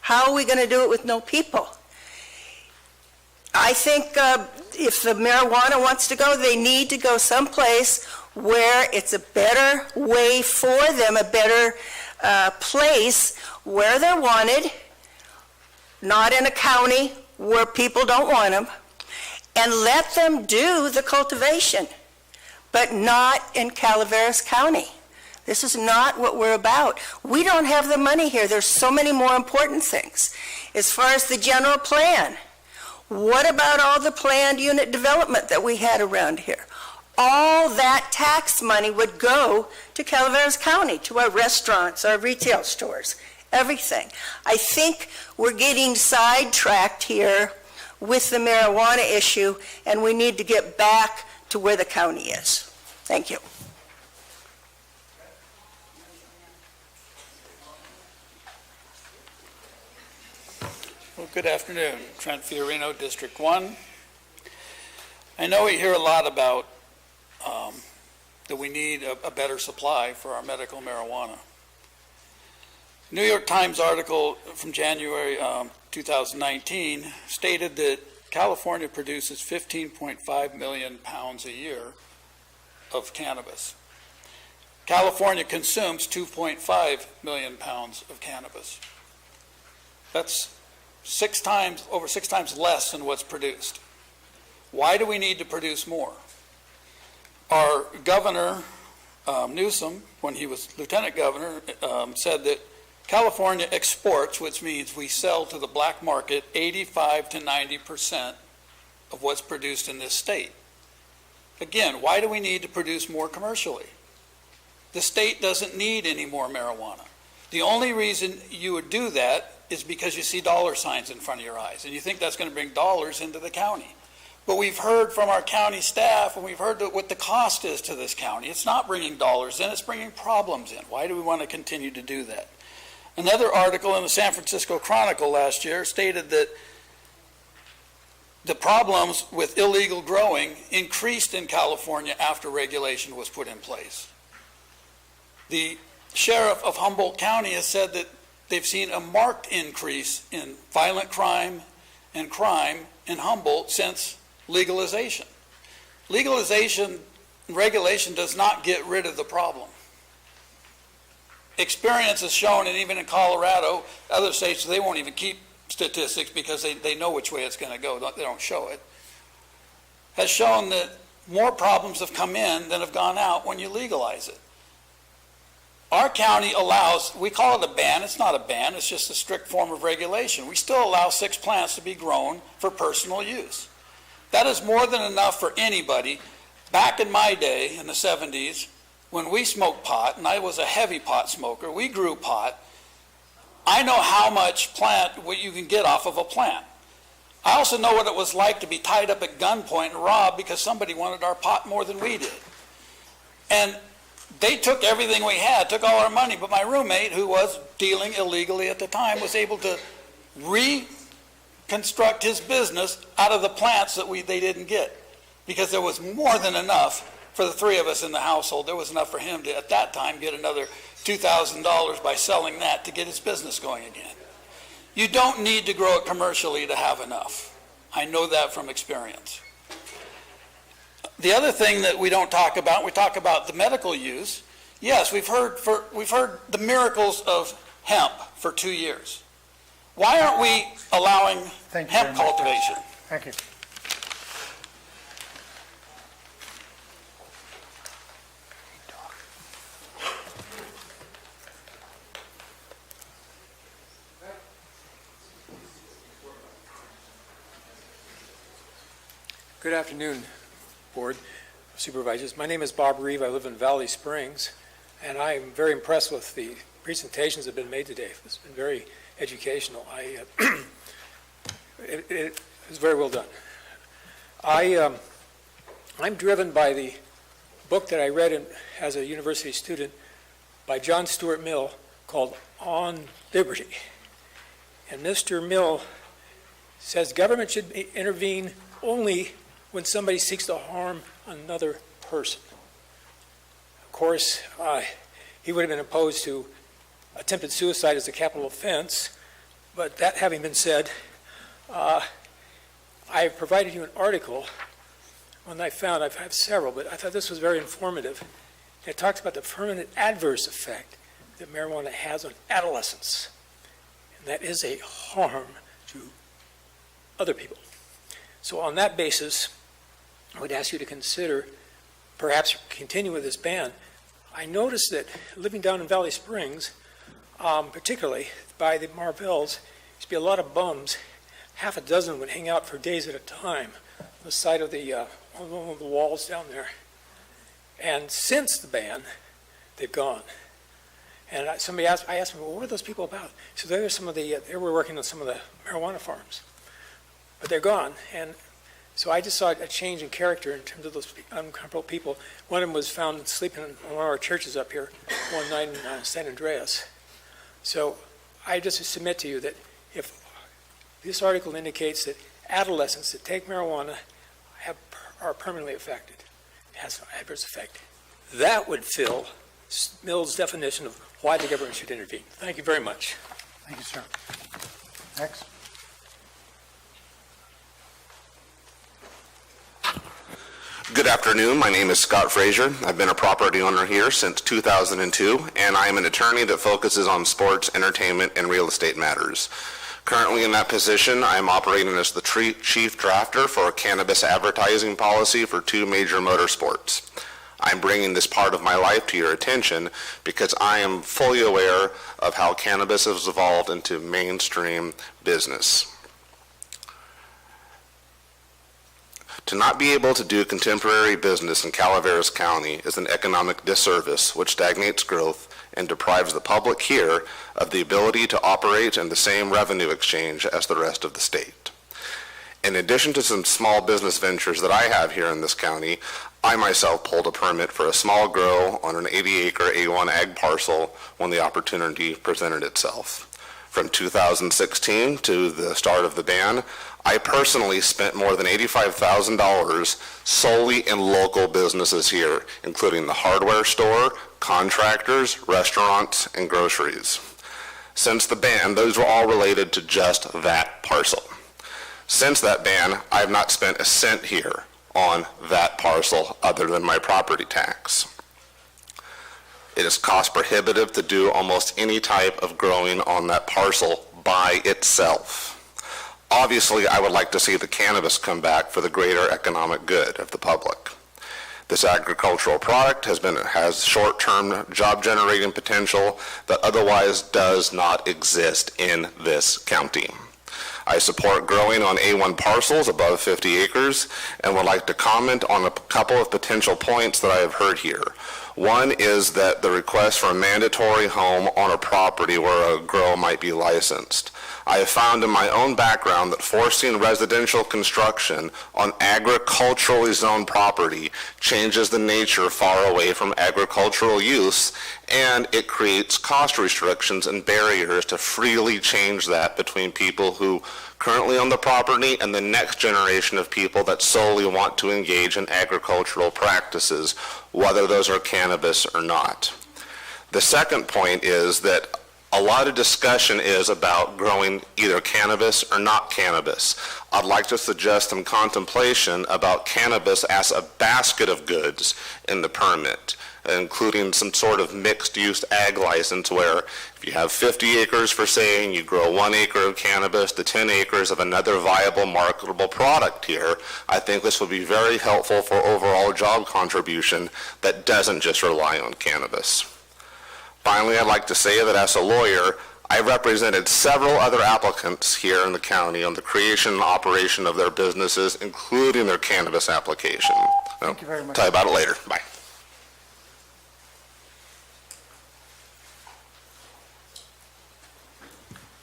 How are we going to do it with no people? I think if the marijuana wants to go, they need to go someplace where it's a better way for them, a better place where they're wanted, not in a county where people don't want them, and let them do the cultivation, but not in Calaveras County. This is not what we're about. We don't have the money here. There's so many more important things. As far as the general plan, what about all the planned unit development that we had around here? All that tax money would go to Calaveras County, to our restaurants, our retail stores, everything. I think we're getting sidetracked here with the marijuana issue, and we need to get back to where the county is. Thank you. Well, good afternoon. Trent Fiorino, District 1. I know we hear a lot about that we need a better supply for our medical marijuana. New York Times article from January 2019 stated that California produces 15.5 million pounds a year of cannabis. California consumes 2.5 million pounds of cannabis. That's over six times less than what's produced. Why do we need to produce more? Our governor, Newsom, when he was lieutenant governor, said that California exports, which means we sell to the black market 85 to 90% of what's produced in this state. Again, why do we need to produce more commercially? The state doesn't need any more marijuana. The only reason you would do that is because you see dollar signs in front of your eyes, and you think that's going to bring dollars into the county. But we've heard from our county staff, and we've heard what the cost is to this county. It's not bringing dollars in, it's bringing problems in. Why do we want to continue to do that? Another article in the San Francisco Chronicle last year stated that the problems with illegal growing increased in California after regulation was put in place. The sheriff of Humboldt County has said that they've seen a marked increase in violent crime and crime in Humboldt since legalization. Legalization and regulation does not get rid of the problem. Experience has shown, and even in Colorado, other states, they won't even keep statistics because they know which way it's going to go. They don't show it. Has shown that more problems have come in than have gone out when you legalize it. Our county allows, we call it a ban, it's not a ban, it's just a strict form of regulation. We still allow 6 plants to be grown for personal use. That is more than enough for anybody. Back in my day, in the 70s, when we smoked pot, and I was a heavy pot smoker, we grew pot, I know how much what you can get off of a plant. I also know what it was like to be tied up at gunpoint and robbed because somebody wanted our pot more than we did. And they took everything we had, took all our money, but my roommate, who was dealing illegally at the time, was able to reconstruct his business out of the plants that they didn't get, because there was more than enough for the 3 of us in the household. There was enough for him to, at that time, get another $2,000 by selling that to get his business going again. You don't need to grow it commercially to have enough. I know that from experience. The other thing that we don't talk about, we talk about the medical use. Yes, we've heard the miracles of hemp for 2 years. Why aren't we allowing hemp cultivation? Thank you. Good afternoon, Board of Supervisors. My name is Bob Reeve. I live in Valley Springs, and I am very impressed with the presentations that have been made today. It's been very educational. It was very well done. I'm driven by the book that I read as a university student by John Stuart Mill called On Liberty. And Mr. Mill says government should intervene only when somebody seeks to harm another person. Of course, he would have been opposed to attempted suicide as a capital offense, but that having been said, I provided you an article one I found. I've had several, but I thought this was very informative. It talks about the permanent adverse effect that marijuana has on adolescents, and that is a harm to other people. So on that basis, I would ask you to consider perhaps continue with this ban. I noticed that living down in Valley Springs, particularly by the Marvells, used to be a lot of bums. Half a dozen would hang out for days at a time on the side of on one of the walls down there. And since the ban, they've gone. And I asked them, well, what are those people about? So they were working on some of the marijuana farms, but they're gone. And so I just saw a change in character in terms of those uncomfortable people. One of them was found sleeping in one of our churches up here one night in San Andreas. So I just submit to you that if this article indicates that adolescents that take marijuana are permanently affected, has an adverse effect, that would fill Mill's definition of why the government should intervene. Thank you very much. Thank you, sir. Next. Good afternoon. My name is Scott Frazier. I've been a property owner here since 2002, and I am an attorney that focuses on sports, entertainment, and real estate matters. Currently in that position, I am operating as the chief drafter for a cannabis advertising policy for 2 major motorsports. I'm bringing this part of my life to your attention because I am fully aware of how cannabis has evolved into mainstream business. To not be able to do contemporary business in Calaveras County is an economic disservice which stagnates growth and deprives the public here of the ability to operate in the same revenue exchange as the rest of the state. In addition to some small business ventures that I have here in this county, I myself pulled a permit for a small grow on an 80-acre A1 ag parcel when the opportunity presented itself. From 2016 to the start of the ban, I personally spent more than $85,000 solely in local businesses here, including the hardware store, contractors, restaurants, and groceries. Since the ban, those were all related to just that parcel. Since that ban, I have not spent a cent here on that parcel other than my property tax. It is cost prohibitive to do almost any type of growing on that parcel by itself. Obviously, I would like to see the cannabis come back for the greater economic good of the public. This agricultural product has short-term job-generating potential that otherwise does not exist in this county. I support growing on A1 parcels above 50 acres and would like to comment on a couple of potential points that I have heard here. One is that the request for a mandatory home on a property where a grow might be licensed. I have found in my own background that forcing residential construction on agriculturally zoned property changes the nature far away from agricultural use, and it creates cost restrictions and barriers to freely change that between people who currently own the property and the next generation of people that solely want to engage in agricultural practices, whether those are cannabis or not. The second point is that a lot of discussion is about growing either cannabis or not cannabis. I'd like to suggest some contemplation about cannabis as a basket of goods in the permit, including some sort of mixed-use ag license where if you have 50 acres for saying you grow 1 acre of cannabis to 10 acres of another viable marketable product here, I think this would be very helpful for overall job contribution that doesn't just rely on cannabis. Finally, I'd like to say that as a lawyer, I represented several other applicants here in the county on the creation and operation of their businesses, including their cannabis application. Thank you very much. Tell you about it later. Bye.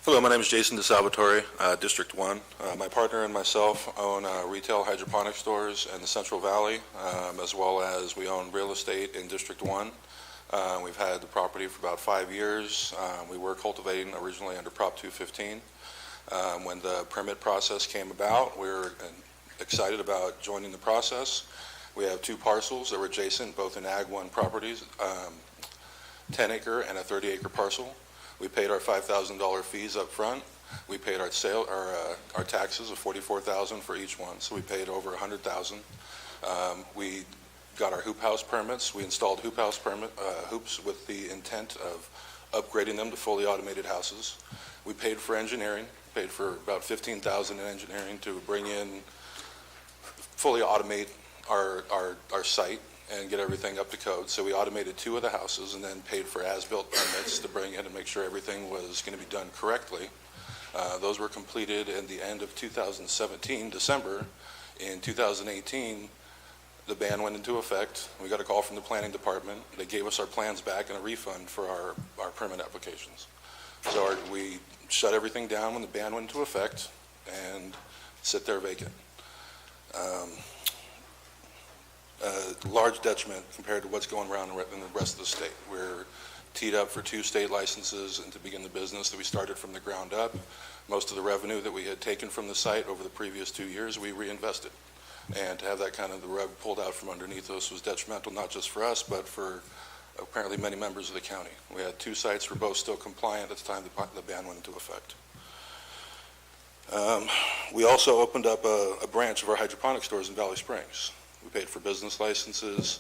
Hello, my name is Jason DeSalvatore, District 1. My partner and myself own retail hydroponic stores in the Central Valley, as well as we own real estate in District 1. We've had the property for about 5 years. We were cultivating originally under Prop 215. When the permit process came about, we were excited about joining the process. We have 2 parcels that were adjacent, both in Ag 1 properties, 10-acre and a 30-acre parcel. We paid our $5,000 fees up front. We paid our taxes of $44,000 for each one, so we paid over $100,000. We got our hoop house permits. We installed hoops with the intent of upgrading them to fully automated houses. We paid for engineering, paid for about $15,000 in engineering to bring in, fully automate our site and get everything up to code. So we automated 2 of the houses and then paid for as-built permits to bring in and make sure everything was going to be done correctly. Those were completed in the end of 2017, December. In 2018, the ban went into effect. We got a call from the planning department. They gave us our plans back and a refund for our permit applications. So we shut everything down when the ban went into effect and sit there vacant. Large detriment compared to what's going around in the rest of the state. We're teed up for 2 state licenses and to begin the business that we started from the ground up. Most of the revenue that we had taken from the site over the previous 2 years, we reinvested. And to have that kind of the rug pulled out from underneath us was detrimental, not just for us, but for apparently many members of the county. We had 2 sites were both still compliant at the time the ban went into effect. We also opened up a branch of our hydroponic stores in Valley Springs. We paid for business licenses.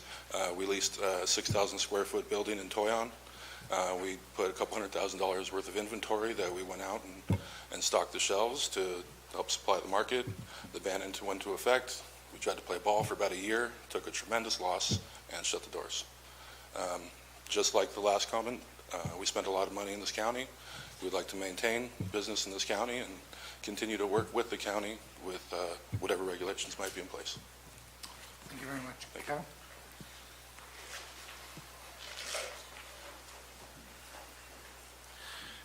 We leased a 6,000 square foot building in Toyon. We put a couple $100,000 worth of inventory that we went out and stocked the shelves to help supply the market. The ban went into effect. We tried to play ball for about a year, took a tremendous loss, and shut the doors. Just like the last comment, we spent a lot of money in this county. We'd like to maintain business in this county and continue to work with the county with whatever regulations might be in place. Thank you very much. Kevin?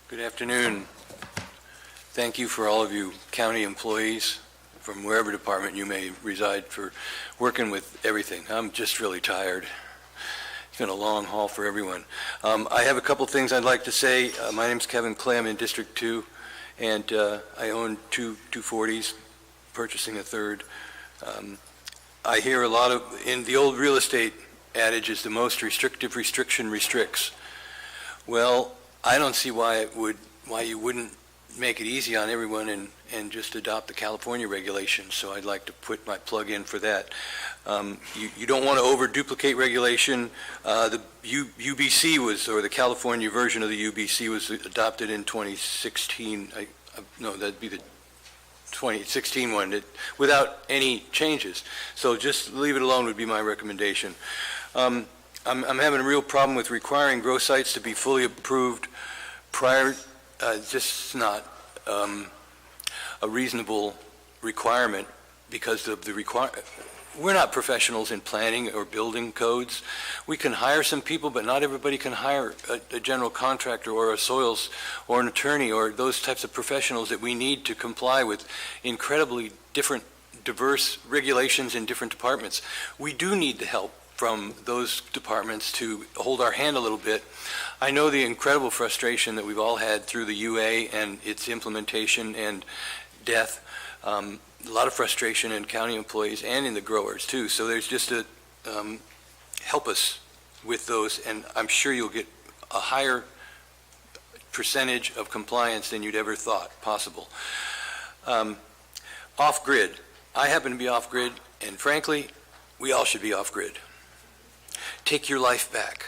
Good afternoon. Thank you for all of you county employees from wherever department you may reside for working with everything. I'm just really tired. It's been a long haul for everyone. I have a couple things I'd like to say. My name's Kevin Clay. I'm in District 2, and I own 2 240s, purchasing a third. I hear a lot of, in the old real estate adage is the most restrictive restriction restricts. Well, I don't see why you wouldn't make it easy on everyone and just adopt the California regulations, so I'd like to put my plug in for that. You don't want to over-duplicate regulation. The UBC was, or the California version of the UBC was adopted in 2016. No, that'd be the 2016 one, without any changes. So just leave it alone would be my recommendation. I'm having a real problem with requiring grow sites to be fully approved prior. Just not a reasonable requirement because of we're not professionals in planning or building codes. We can hire some people, but not everybody can hire a general contractor or a soils or an attorney or those types of professionals that we need to comply with incredibly diverse regulations in different departments. We do need the help from those departments to hold our hand a little bit. I know the incredible frustration that we've all had through the UA and its implementation and death. A lot of frustration in county employees and in the growers too. So there's just to help us with those, and I'm sure you'll get a higher percentage of compliance than you'd ever thought possible. Off-grid. I happen to be off-grid, and frankly, we all should be off-grid. Take your life back.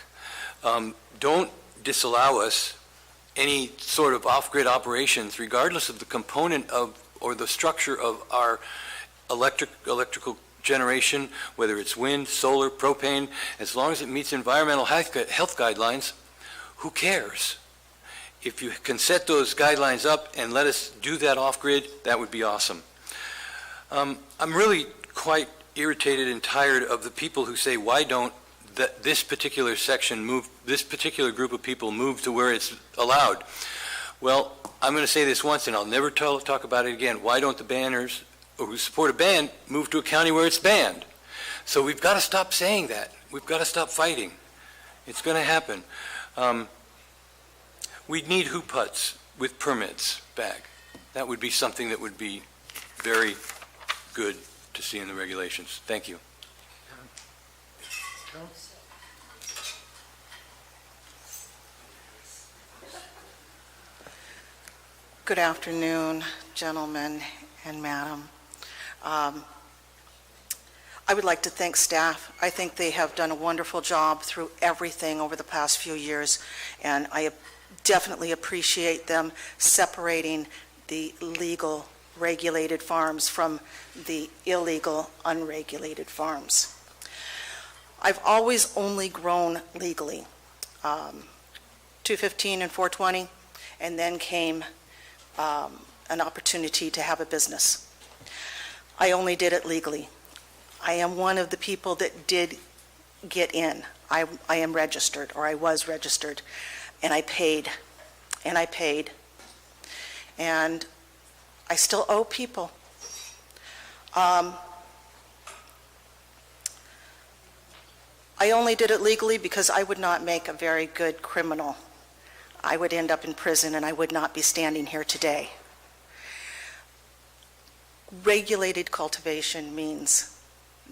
Don't disallow us any sort of off-grid operations, regardless of the component of or the structure of our electrical generation, whether it's wind, solar, propane, as long as it meets environmental health guidelines, who cares? If you can set those guidelines up and let us do that off-grid, that would be awesome. I'm really quite irritated and tired of the people who say, why don't this particular section move, this particular group of people move to where it's allowed? Well, I'm going to say this once and I'll never talk about it again. Why don't the banners or who support a ban move to a county where it's banned? So we've got to stop saying that. We've got to stop fighting. It's going to happen. We need hoop huts with permits back. That would be something that would be very good to see in the regulations. Thank you. Good afternoon, gentlemen and madam. I would like to thank staff. I think they have done a wonderful job through everything over the past few years, and I definitely appreciate them separating the legal regulated farms from the illegal unregulated farms. I've always only grown legally, 215 and 420, and then came an opportunity to have a business. I only did it legally. I am one of the people that did get in. I am registered, or I was registered, and I paid, and I paid, and I still owe people. I only did it legally because I would not make a very good criminal. I would end up in prison, and I would not be standing here today. Regulated cultivation means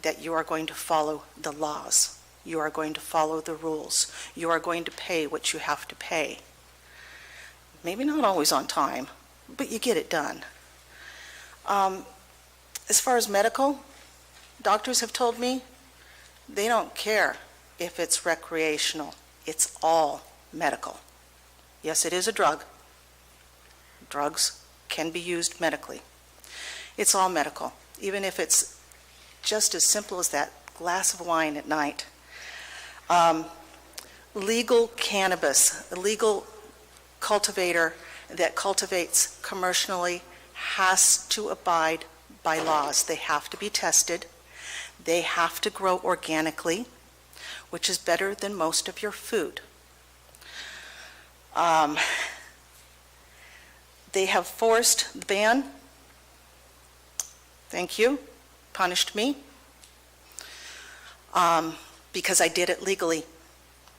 that you are going to follow the laws. You are going to follow the rules. You are going to pay what you have to pay. Maybe not always on time, but you get it done. As far as medical, doctors have told me they don't care if it's recreational. It's all medical. Yes, it is a drug. Drugs can be used medically. It's all medical, even if it's just as simple as that glass of wine at night. Legal cannabis, a legal cultivator that cultivates commercially has to abide by laws. They have to be tested. They have to grow organically, which is better than most of your food. They have forced the ban. Thank you. Punished me because I did it legally,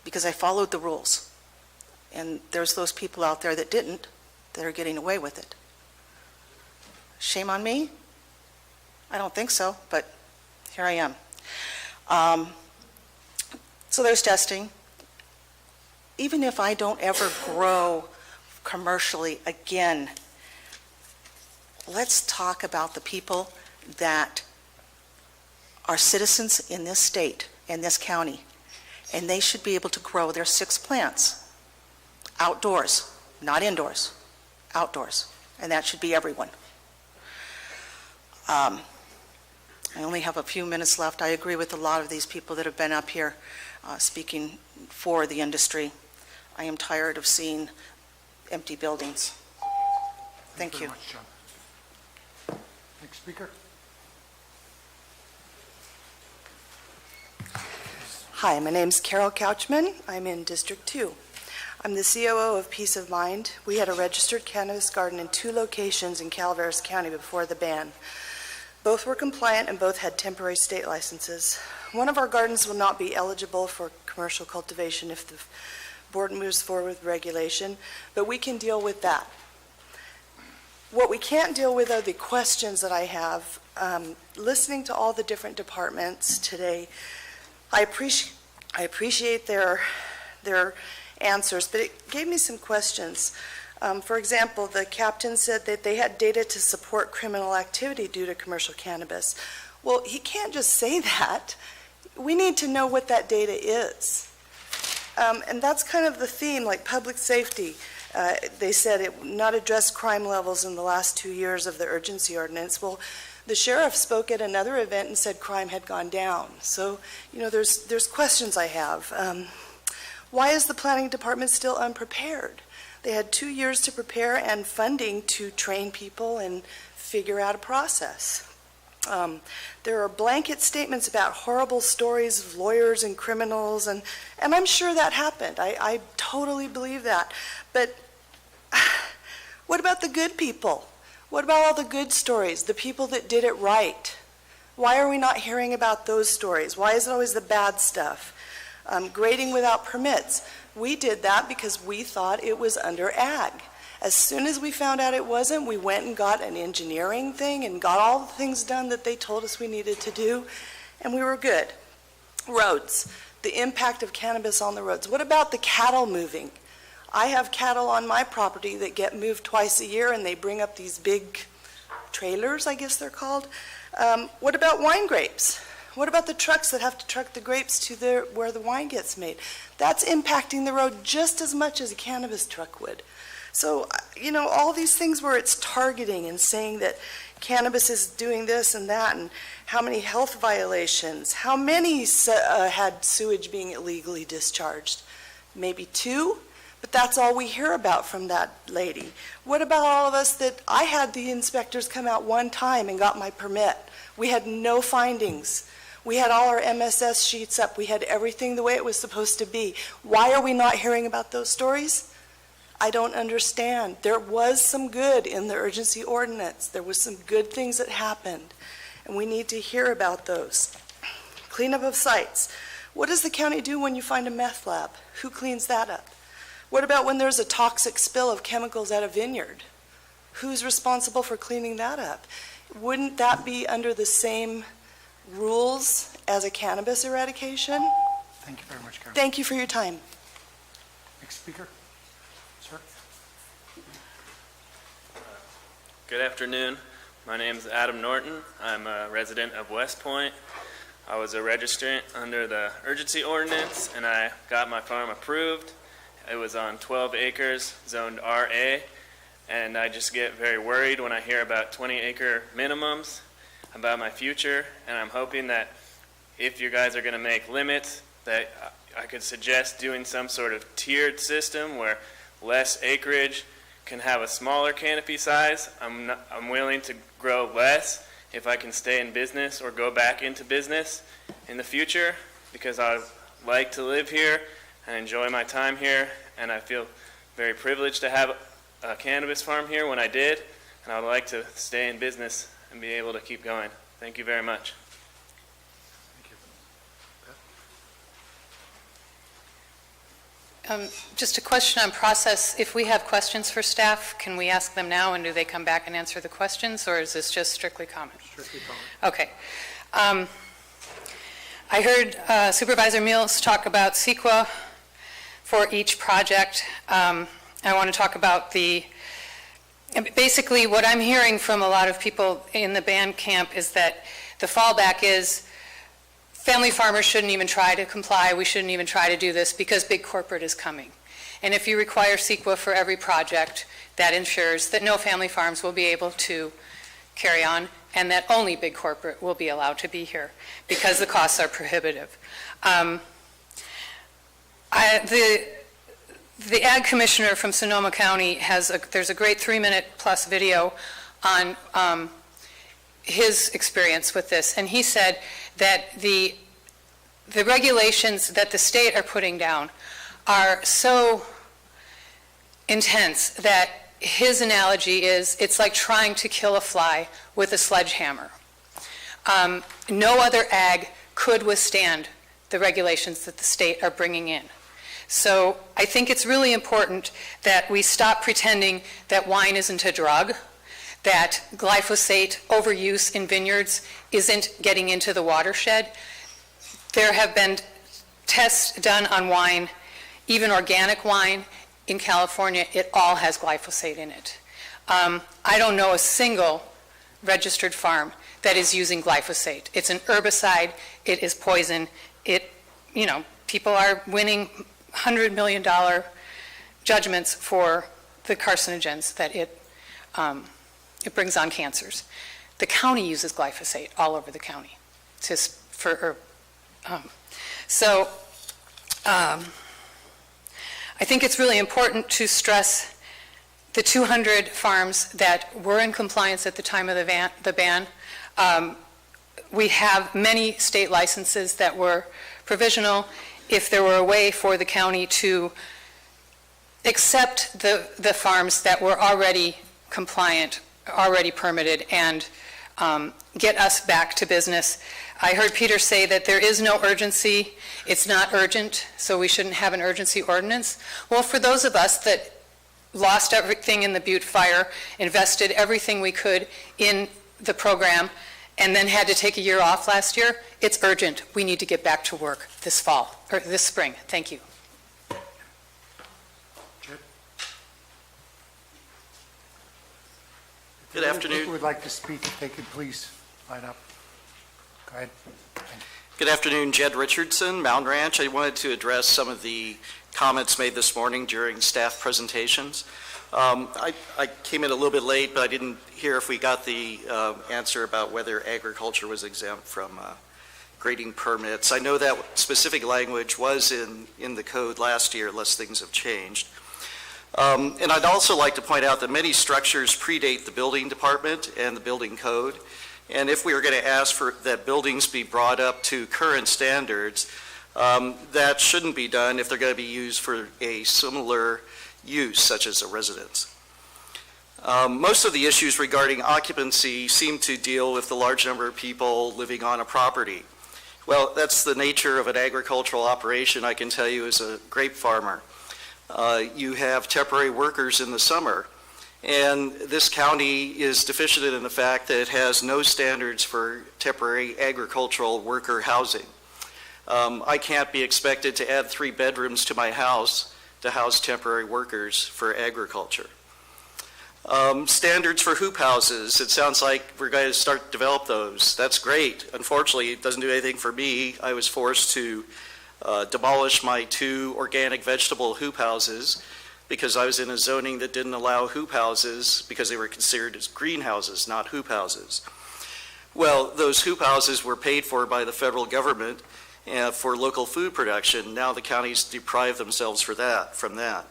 because I followed the rules. And there's those people out there that didn't, that are getting away with it. Shame on me? I don't think so, but here I am. So there's testing. Even if I don't ever grow commercially again, let's talk about the people that are citizens in this state and this county, and they should be able to grow their 6 plants outdoors, not indoors, outdoors, and that should be everyone. I only have a few minutes left. I agree with a lot of these people that have been up here speaking for the industry. I am tired of seeing empty buildings. Thank you. Very much, John. Next speaker. Hi, my name's Carol Couchman. I'm in District 2. I'm the COO of Peace of Mind. We had a registered cannabis garden in 2 locations in Calaveras County before the ban. Both were compliant and both had temporary state licenses. One of our gardens will not be eligible for commercial cultivation if the board moves forward with regulation, but we can deal with that. What we can't deal with are the questions that I have. Listening to all the different departments today, I appreciate their answers, but it gave me some questions. For example, the captain said that they had data to support criminal activity due to commercial cannabis. Well, he can't just say that. We need to know what that data is. And that's kind of the theme, like public safety. They said it not addressed crime levels in the last 2 years of the urgency ordinance. Well, the sheriff spoke at another event and said crime had gone down. So, you know, there's questions I have. Why is the planning department still unprepared? They had 2 years to prepare and funding to train people and figure out a process. There are blanket statements about horrible stories of lawyers and criminals, and I'm sure that happened. I totally believe that. But what about the good people? What about all the good stories, the people that did it right? Why are we not hearing about those stories? Why is it always the bad stuff? Grading without permits. We did that because we thought it was under ag. As soon as we found out it wasn't, we went and got an engineering thing and got all the things done that they told us we needed to do, and we were good. Roads, the impact of cannabis on the roads. What about the cattle moving? I have cattle on my property that get moved twice a year, and they bring up these big trailers, I guess they're called. What about wine grapes? What about the trucks that have to truck the grapes to where the wine gets made? That's impacting the road just as much as a cannabis truck would. So, all these things where it's targeting and saying that cannabis is doing this and that, and how many health violations, how many had sewage being illegally discharged? Maybe 2, but that's all we hear about from that lady. What about all of us that I had the inspectors come out one time and got my permit? We had no findings. We had all our MSS sheets up. We had everything the way it was supposed to be. Why are we not hearing about those stories? I don't understand. There was some good in the urgency ordinance. There was some good things that happened, and we need to hear about those. Cleanup of sites. What does the county do when you find a meth lab? Who cleans that up? What about when there's a toxic spill of chemicals at a vineyard? Who's responsible for cleaning that up? Wouldn't that be under the same rules as a cannabis eradication? Thank you very much, Karen. Thank you for your time. Next speaker. Sir. Good afternoon. My name is Adam Norton. I'm a resident of West Point. I was a registrant under the urgency ordinance, and I got my farm approved. It was on 12 acres, zoned RA, and I just get very worried when I hear about 20-acre minimums about my future, and I'm hoping that if you guys are going to make limits, that I could suggest doing some sort of tiered system where less acreage can have a smaller canopy size. I'm willing to grow less if I can stay in business or go back into business in the future, because I like to live here. I enjoy my time here, and I feel very privileged to have a cannabis farm here when I did, and I would like to stay in business and be able to keep going. Thank you very much. Just a question on process. If we have questions for staff, can we ask them now, and do they come back and answer the questions, or is this just strictly comment? Strictly comment. Okay. I heard Supervisor Mills talk about CEQA for each project. I want to talk about basically what I'm hearing from a lot of people in the band camp is that the fallback is family farmers shouldn't even try to comply. We shouldn't even try to do this because big corporate is coming. And if you require CEQA for every project, that ensures that no family farms will be able to carry on, and that only big corporate will be allowed to be here because the costs are prohibitive. The ag commissioner from Sonoma County there's a great 3-minute plus video on his experience with this, and he said that the regulations that the state are putting down are so intense that his analogy is it's like trying to kill a fly with a sledgehammer. No other ag could withstand the regulations that the state are bringing in. So I think it's really important that we stop pretending that wine isn't a drug, that glyphosate overuse in vineyards isn't getting into the watershed. There have been tests done on wine, even organic wine in California. It all has glyphosate in it. I don't know a single registered farm that is using glyphosate. It's an herbicide. It is poison. People are winning $100 million judgments for the carcinogens that it brings on cancers. The county uses glyphosate all over the county. I think it's really important to stress the 200 farms that were in compliance at the time of the ban. We have many state licenses that were provisional. If there were a way for the county to accept the farms that were already compliant, already permitted, and get us back to business. I heard Peter say that there is no urgency. It's not urgent, so we shouldn't have an urgency ordinance. Well, for those of us that lost everything in the Butte fire, invested everything we could in the program, and then had to take a year off last year. It's urgent. We need to get back to work this fall, or this spring. Thank you. Good afternoon. People would like to speak, if they could please line up. Go ahead. Good afternoon, Jed Richardson, Mountain Ranch. I wanted to address some of the comments made this morning during staff presentations. I came in a little bit late, but I didn't hear if we got the answer about whether agriculture was exempt from grading permits. I know that specific language was in the code last year, unless things have changed. And I'd also like to point out that many structures predate the building department and the building code. And if we were going to ask for that buildings be brought up to current standards, that shouldn't be done if they're going to be used for a similar use, such as a residence. Most of the issues regarding occupancy seem to deal with the large number of people living on a property. Well, that's the nature of an agricultural operation, I can tell you, as a grape farmer. You have temporary workers in the summer. And this county is deficient in the fact that it has no standards for temporary agricultural worker housing. I can't be expected to add 3 bedrooms to my house to house temporary workers for agriculture. Standards for hoop houses, it sounds like we're going to start to develop those. That's great. Unfortunately, it doesn't do anything for me. I was forced to demolish my 2 organic vegetable hoop houses because I was in a zoning that didn't allow hoop houses because they were considered as greenhouses, not hoop houses. Well, those hoop houses were paid for by the federal government for local food production. Now the counties deprive themselves from that.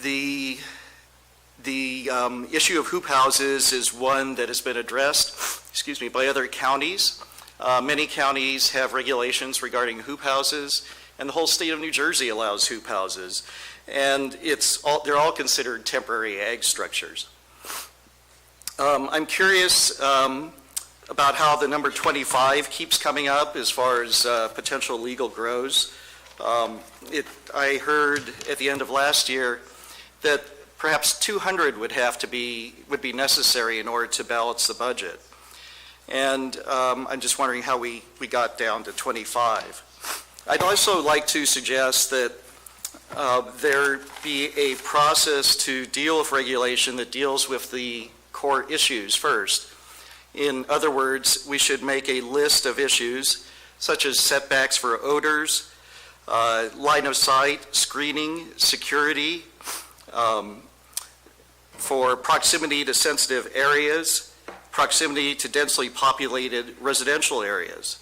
The issue of hoop houses is one that has been addressed, by other counties. Many counties have regulations regarding hoop houses, and the whole state of New Jersey allows hoop houses. And they're all considered temporary ag structures. I'm curious about how the number 25 keeps coming up as far as potential legal grows. I heard at the end of last year that perhaps 200 would be necessary in order to balance the budget. And I'm just wondering how we got down to 25. I'd also like to suggest that there be a process to deal with regulation that deals with the core issues first. In other words, we should make a list of issues such as setbacks for odors, line of sight, screening, security, for proximity to sensitive areas, proximity to densely populated residential areas.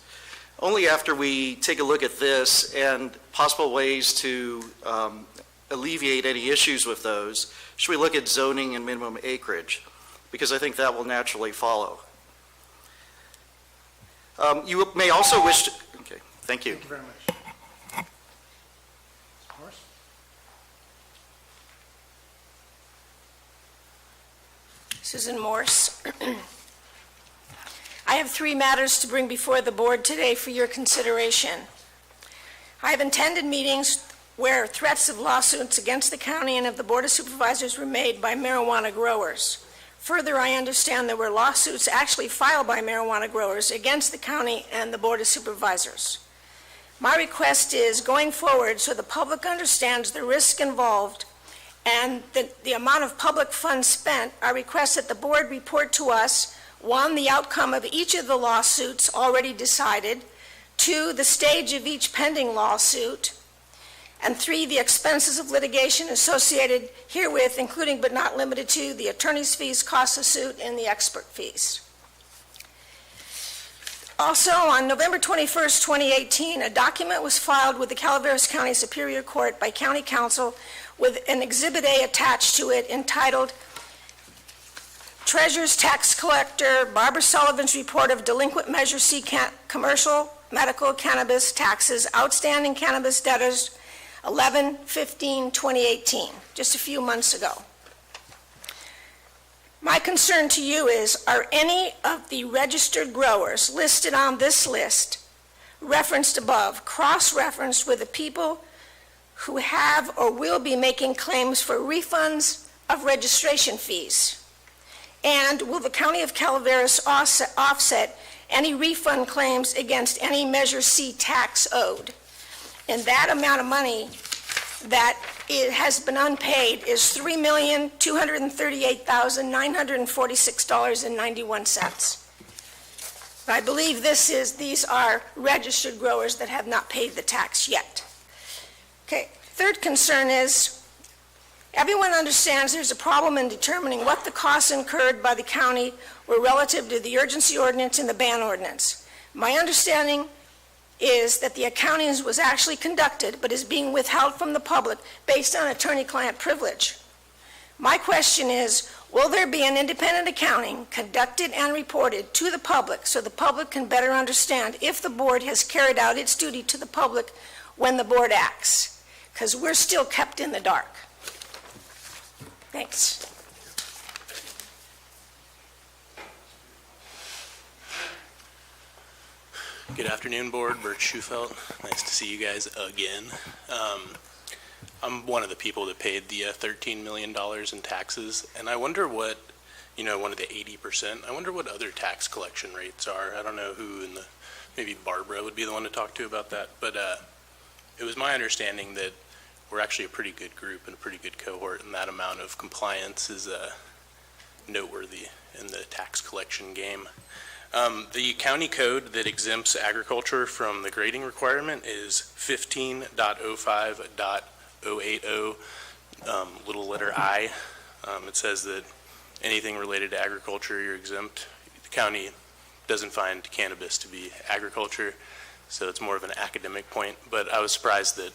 Only after we take a look at this and possible ways to alleviate any issues with those, should we look at zoning and minimum acreage, because I think that will naturally follow. You may also wish to, okay, thank you. Thank you very much. Morris? Susan Morse. I have 3 matters to bring before the board today for your consideration. I have attended meetings where threats of lawsuits against the county and of the Board of Supervisors were made by marijuana growers. Further, I understand there were lawsuits actually filed by marijuana growers against the county and the Board of Supervisors. My request is, going forward, so the public understands the risk involved and the amount of public funds spent, I request that the board report to us, 1, the outcome of each of the lawsuits already decided, 2, the stage of each pending lawsuit, and 3, the expenses of litigation associated herewith, including but not limited to the attorney's fees, costs of suit, and the expert fees. Also, on November 21st, 2018, a document was filed with the Calaveras County Superior Court by County Council with an Exhibit A attached to it entitled Treasurer's Tax Collector Barbara Sullivan's Report of Delinquent Measure C Commercial Medical Cannabis Taxes Outstanding Cannabis Debtors 11/15/2018, just a few months ago. My concern to you is, are any of the registered growers listed on this list, referenced above, cross-referenced with the people who have or will be making claims for refunds of registration fees? And will the County of Calaveras offset any refund claims against any Measure C tax owed? And that amount of money that it has been unpaid is $3,238,946.91. I believe these are registered growers that have not paid the tax yet. Okay, third concern is, everyone understands there's a problem in determining what the costs incurred by the county were relative to the urgency ordinance and the ban ordinance. My understanding is that the accounting was actually conducted but is being withheld from the public based on attorney-client privilege. My question is, will there be an independent accounting conducted and reported to the public so the public can better understand if the board has carried out its duty to the public when the board acts? Because we're still kept in the dark. Thanks. Good afternoon, Board. Bert Schufelt. Nice to see you guys again. I'm one of the people that paid the $13 million in taxes, and I wonder what, one of the 80%, I wonder what other tax collection rates are. I don't know who maybe Barbara would be the one to talk to about that, but it was my understanding that we're actually a pretty good group and a pretty good cohort, and that amount of compliance is noteworthy in the tax collection game. The county code that exempts agriculture from the grading requirement is 15.05.080, little letter I. It says that anything related to agriculture, you're exempt. The county doesn't find cannabis to be agriculture, so it's more of an academic point, but I was surprised that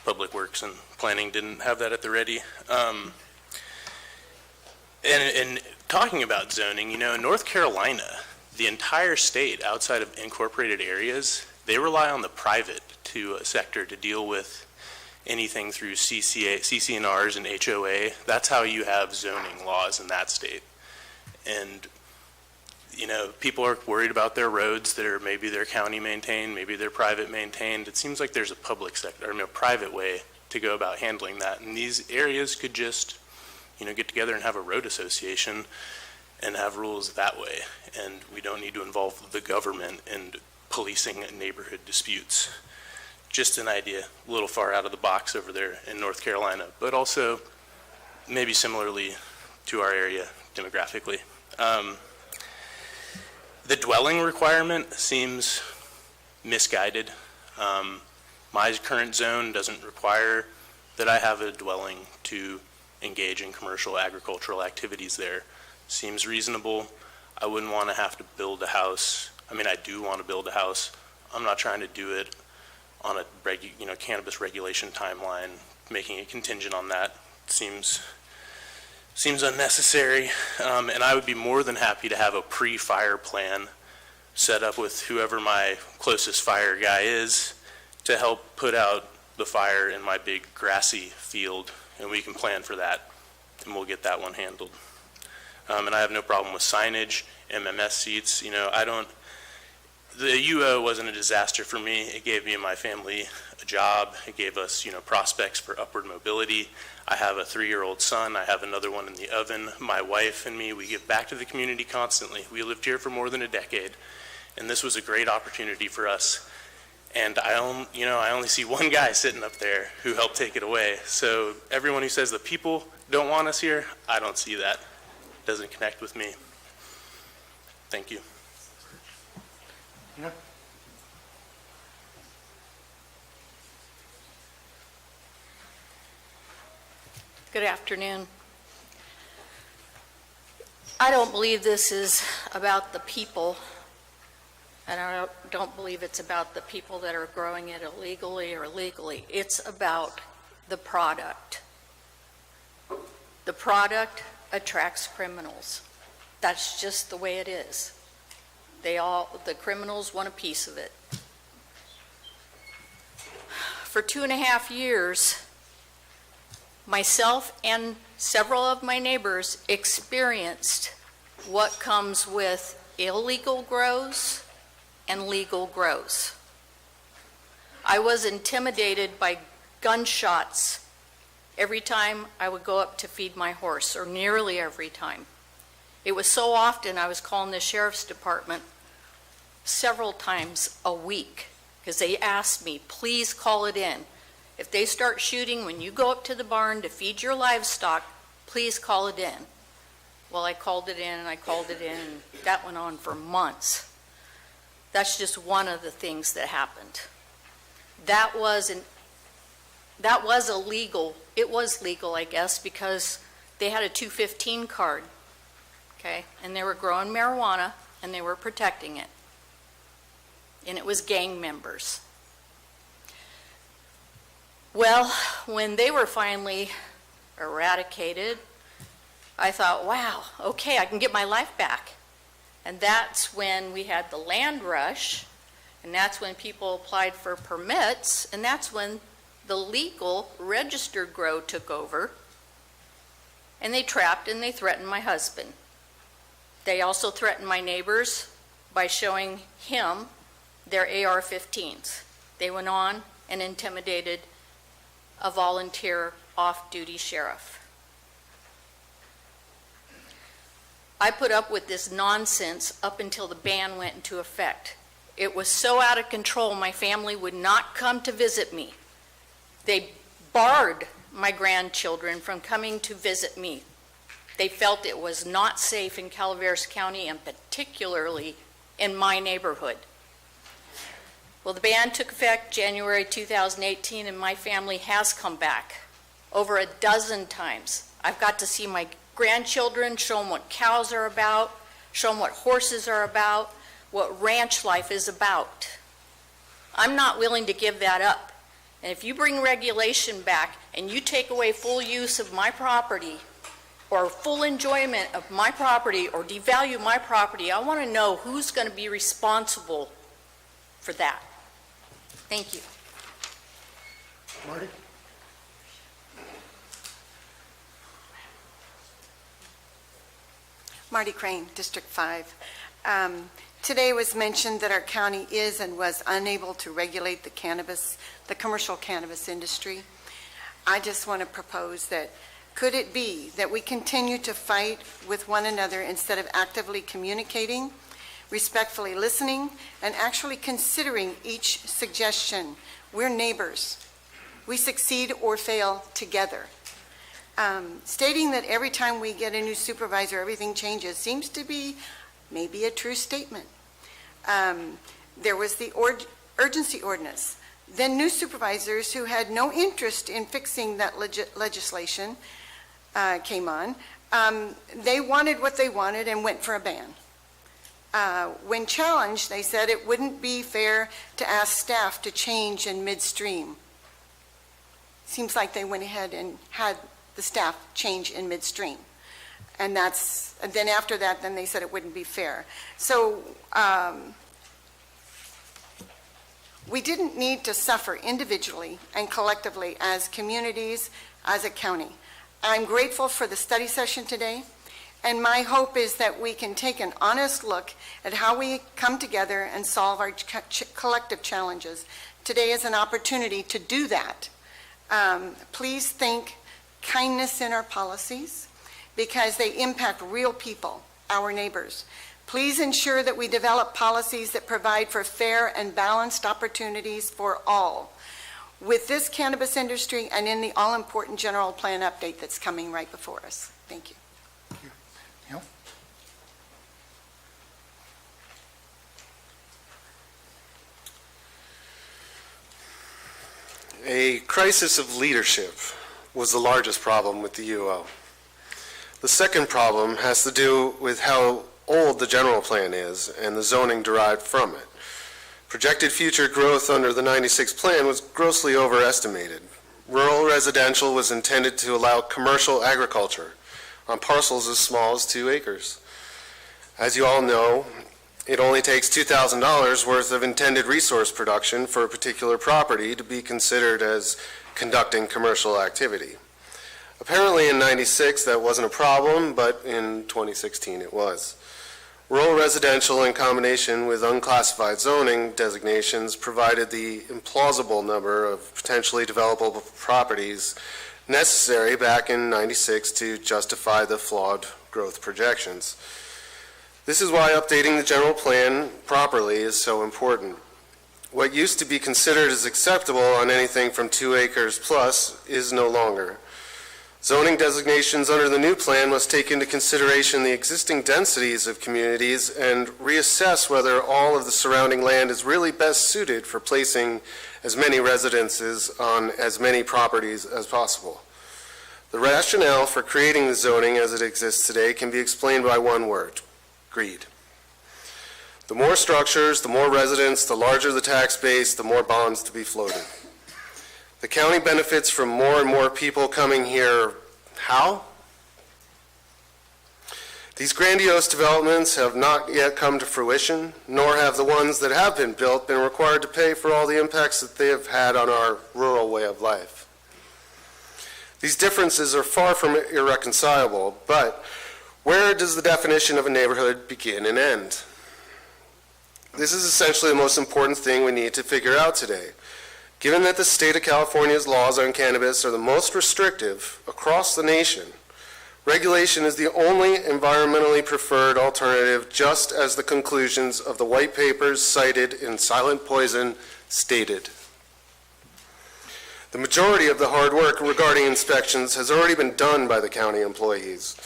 Public Works and Planning didn't have that at the ready. And talking about zoning, in North Carolina, the entire state outside of incorporated areas, they rely on the private sector to deal with anything through CC&Rs and HOA. That's how you have zoning laws in that state. And, people are worried about their roads that are maybe they're county maintained, maybe they're private maintained. It seems like there's a public sector, private way to go about handling that. And these areas could just, get together and have a road association and have rules that way. And we don't need to involve the government in policing neighborhood disputes. Just an idea, a little far out of the box over there in North Carolina, but also maybe similarly to our area demographically. The dwelling requirement seems misguided. My current zone doesn't require that I have a dwelling to engage in commercial agricultural activities there. Seems reasonable. I wouldn't want to have to build a house. I do want to build a house. I'm not trying to do it on a cannabis regulation timeline. Making it contingent on that seems unnecessary. And I would be more than happy to have a pre-fire plan set up with whoever my closest fire guy is to help put out the fire in my big grassy field, and we can plan for that, and we'll get that one handled. And I have no problem with signage, MMS seats. The UO wasn't a disaster for me. It gave me and my family a job. It gave us, prospects for upward mobility. I have a 3-year-old son. I have another one in the oven. My wife and me, we give back to the community constantly. We lived here for more than a decade, and this was a great opportunity for us. And I only see one guy sitting up there who helped take it away. So everyone who says the people don't want us here, I don't see that. It doesn't connect with me. Thank you. Yeah. Good afternoon. I don't believe this is about the people, and I don't believe it's about the people that are growing it illegally or legally. It's about the product. The product attracts criminals. That's just the way it is. The criminals want a piece of it. For 2.5 years, myself and several of my neighbors experienced what comes with illegal grows and legal grows. I was intimidated by gunshots every time I would go up to feed my horse, or nearly every time. It was so often I was calling the sheriff's department several times a week because they asked me, please call it in. If they start shooting when you go up to the barn to feed your livestock, please call it in. Well, I called it in and I called it in, and that went on for months. That's just one of the things that happened. That was illegal. It was legal, I guess, because they had a 215 card, okay? And they were growing marijuana and they were protecting it. And it was gang members. Well, when they were finally eradicated, I thought, wow, okay, I can get my life back. And that's when we had the land rush, and that's when people applied for permits, and that's when the legal registered grow took over, and they trapped and they threatened my husband. They also threatened my neighbors by showing him their AR-15s. They went on and intimidated a volunteer off-duty sheriff. I put up with this nonsense up until the ban went into effect. It was so out of control, my family would not come to visit me. They barred my grandchildren from coming to visit me. They felt it was not safe in Calaveras County, and particularly in my neighborhood. Well, the ban took effect January 2018, and my family has come back over a dozen times. I've got to see my grandchildren, show them what cows are about, show them what horses are about, what ranch life is about. I'm not willing to give that up. And if you bring regulation back and you take away full use of my property or full enjoyment of my property or devalue my property, I want to know who's going to be responsible for that. Thank you. Marty? Marty Crane, District 5. Today was mentioned that our county is and was unable to regulate the commercial cannabis industry. I just want to propose that, could it be that we continue to fight with one another instead of actively communicating, respectfully listening, and actually considering each suggestion? We're neighbors. We succeed or fail together. Stating that every time we get a new supervisor, everything changes seems to be maybe a true statement. There was the urgency ordinance. Then new supervisors who had no interest in fixing that legislation came on. They wanted what they wanted and went for a ban. When challenged, they said it wouldn't be fair to ask staff to change in midstream. Seems like they went ahead and had the staff change in midstream. And then after that, then they said it wouldn't be fair. So we didn't need to suffer individually and collectively as communities, as a county. I'm grateful for the study session today, and my hope is that we can take an honest look at how we come together and solve our collective challenges. Today is an opportunity to do that. Please think kindness in our policies, because they impact real people, our neighbors. Please ensure that we develop policies that provide for fair and balanced opportunities for all. With this cannabis industry and in the all-important general plan update that's coming right before us. Thank you. Thank you. Neil? A crisis of leadership was the largest problem with the UO. The second problem has to do with how old the general plan is and the zoning derived from it. Projected future growth under the 96 plan was grossly overestimated. Rural residential was intended to allow commercial agriculture on parcels as small as 2 acres. As you all know, it only takes $2,000 worth of intended resource production for a particular property to be considered as conducting commercial activity. Apparently in 96 that wasn't a problem, but in 2016 it was. Rural residential in combination with unclassified zoning designations provided the implausible number of potentially developable properties necessary back in '96 to justify the flawed growth projections. This is why updating the general plan properly is so important. What used to be considered as acceptable on anything from 2 acres plus is no longer. Zoning designations under the new plan must take into consideration the existing densities of communities and reassess whether all of the surrounding land is really best suited for placing as many residences on as many properties as possible. The rationale for creating the zoning as it exists today can be explained by one word: greed. The more structures, the more residents, the larger the tax base, the more bonds to be floated. The county benefits from more and more people coming here. How? These grandiose developments have not yet come to fruition, nor have the ones that have been built been required to pay for all the impacts that they have had on our rural way of life. These differences are far from irreconcilable, but where does the definition of a neighborhood begin and end? This is essentially the most important thing we need to figure out today. Given that the state of California's laws on cannabis are the most restrictive across the nation, regulation is the only environmentally preferred alternative, just as the conclusions of the white papers cited in Silent Poison stated. The majority of the hard work regarding inspections has already been done by the county employees,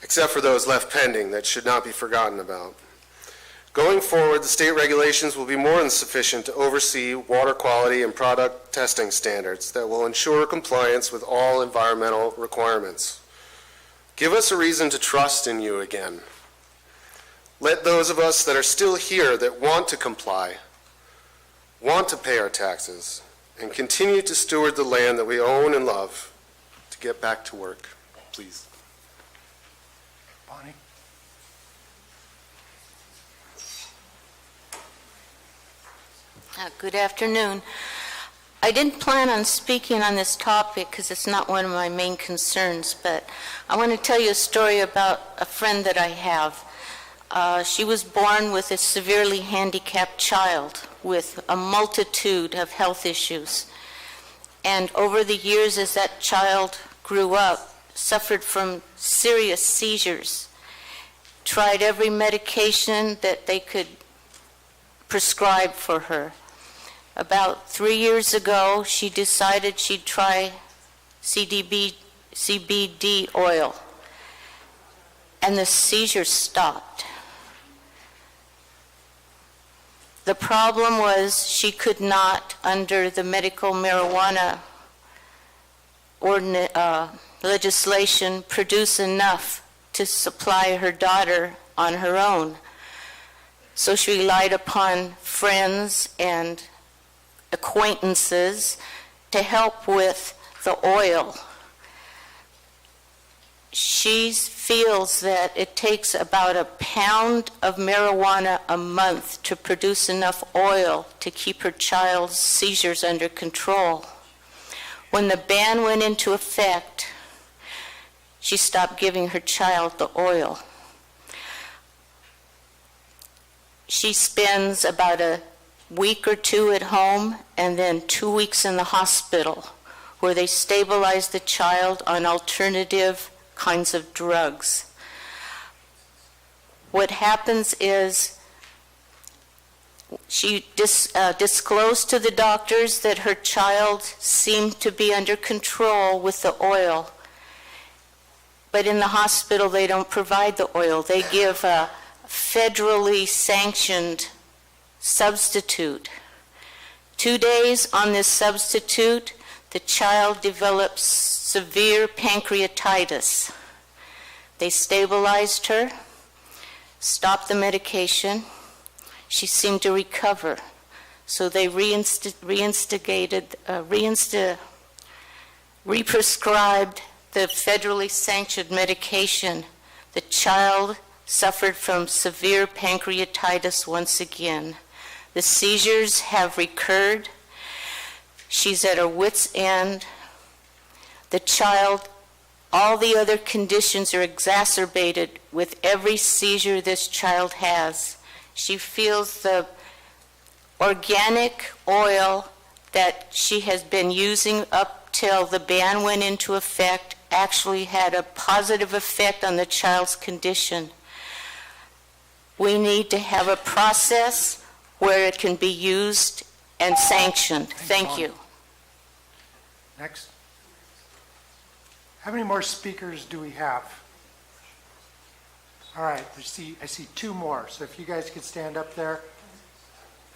except for those left pending that should not be forgotten about. Going forward, the state regulations will be more than sufficient to oversee water quality and product testing standards that will ensure compliance with all environmental requirements. Give us a reason to trust in you again. Let those of us that are still here that want to comply, want to pay our taxes, and continue to steward the land that we own and love, to get back to work, please. Bonnie? Good afternoon. I didn't plan on speaking on this topic because it's not one of my main concerns, but I want to tell you a story about a friend that I have. She was born with a severely handicapped child with a multitude of health issues. And over the years, as that child grew up, suffered from serious seizures, tried every medication that they could prescribe for her. About 3 years ago, she decided she'd try CBD oil, and the seizures stopped. The problem was she could not, under the medical marijuana legislation, produce enough to supply her daughter on her own. So she relied upon friends and acquaintances to help with the oil. She feels that it takes about a pound of marijuana a month to produce enough oil to keep her child's seizures under control. When the ban went into effect, she stopped giving her child the oil. She spends about a week or two at home and then 2 weeks in the hospital, where they stabilize the child on alternative kinds of drugs. What happens is she disclosed to the doctors that her child seemed to be under control with the oil, but in the hospital they don't provide the oil. They give a federally sanctioned substitute. 2 days on this substitute, the child develops severe pancreatitis. They stabilized her, stopped the medication. She seemed to recover. So they re-prescribed the federally sanctioned medication. The child suffered from severe pancreatitis once again. The seizures have recurred. She's at her wit's end. The child All the other conditions are exacerbated with every seizure this child has. She feels the organic oil that she has been using up till the ban went into effect actually had a positive effect on the child's condition. We need to have a process where it can be used and sanctioned. Thank you. Next. How many more speakers do we have? All right, I see two more, so if you guys could stand up there.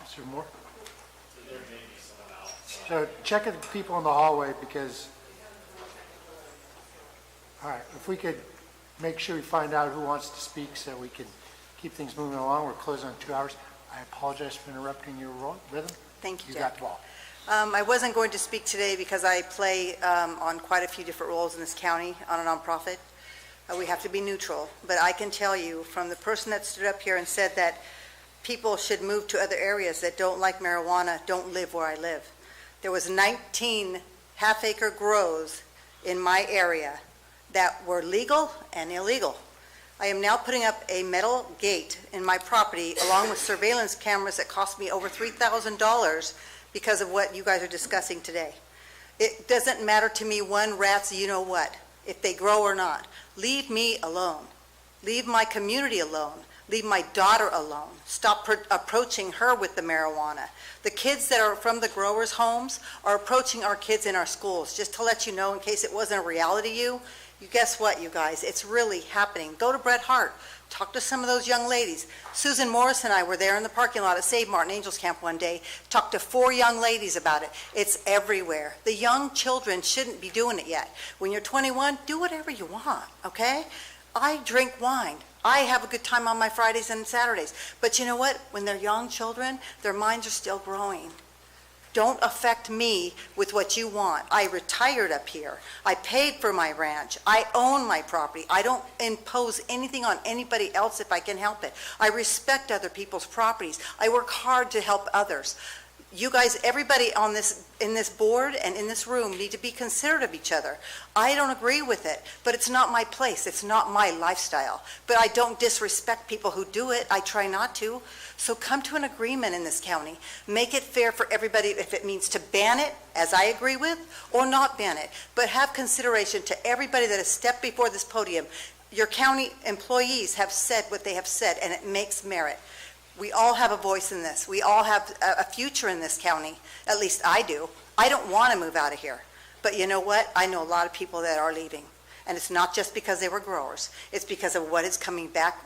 Is there more? So check the people in the hallway because, all right, if we could make sure we find out who wants to speak so we can keep things moving along. We're closing on 2 hours. I apologize for interrupting your rhythm. Thank you, You got the ball. I wasn't going to speak today because I play on quite a few different roles in this county on a nonprofit. We have to be neutral, but I can tell you from the person that stood up here and said that people should move to other areas that don't like marijuana, don't live where I live. There was 19 half-acre grows in my area that were legal and illegal. I am now putting up a metal gate in my property along with surveillance cameras that cost me over $3,000 because of what you guys are discussing today. It doesn't matter to me one rat's you know what, if they grow or not. Leave me alone. Leave my community alone. Leave my daughter alone. Stop approaching her with the marijuana. The kids that are from the growers' homes are approaching our kids in our schools. Just to let you know, in case it wasn't a reality to you, guess what, you guys? It's really happening. Go to Bret Hart. Talk to some of those young ladies. Susan Morris and I were there in the parking lot at Save Martin Angels Camp one day. Talked to 4 young ladies about it. It's everywhere. The young children shouldn't be doing it yet. When you're 21, do whatever you want, okay? I drink wine. I have a good time on my Fridays and Saturdays. But you know what? When they're young children, their minds are still growing. Don't affect me with what you want. I retired up here. I paid for my ranch. I own my property. I don't impose anything on anybody else if I can help it. I respect other people's properties. I work hard to help others. You guys, everybody on in this board and in this room need to be considerate of each other. I don't agree with it, but it's not my place. It's not my lifestyle. But I don't disrespect people who do it. I try not to. So come to an agreement in this county. Make it fair for everybody if it means to ban it, as I agree with, or not ban it. But have consideration to everybody that has stepped before this podium. Your county employees have said what they have said, and it makes merit. We all have a voice in this. We all have a future in this county. At least I do. I don't want to move out of here. But you know what? I know a lot of people that are leaving. And it's not just because they were growers. It's because of what is coming back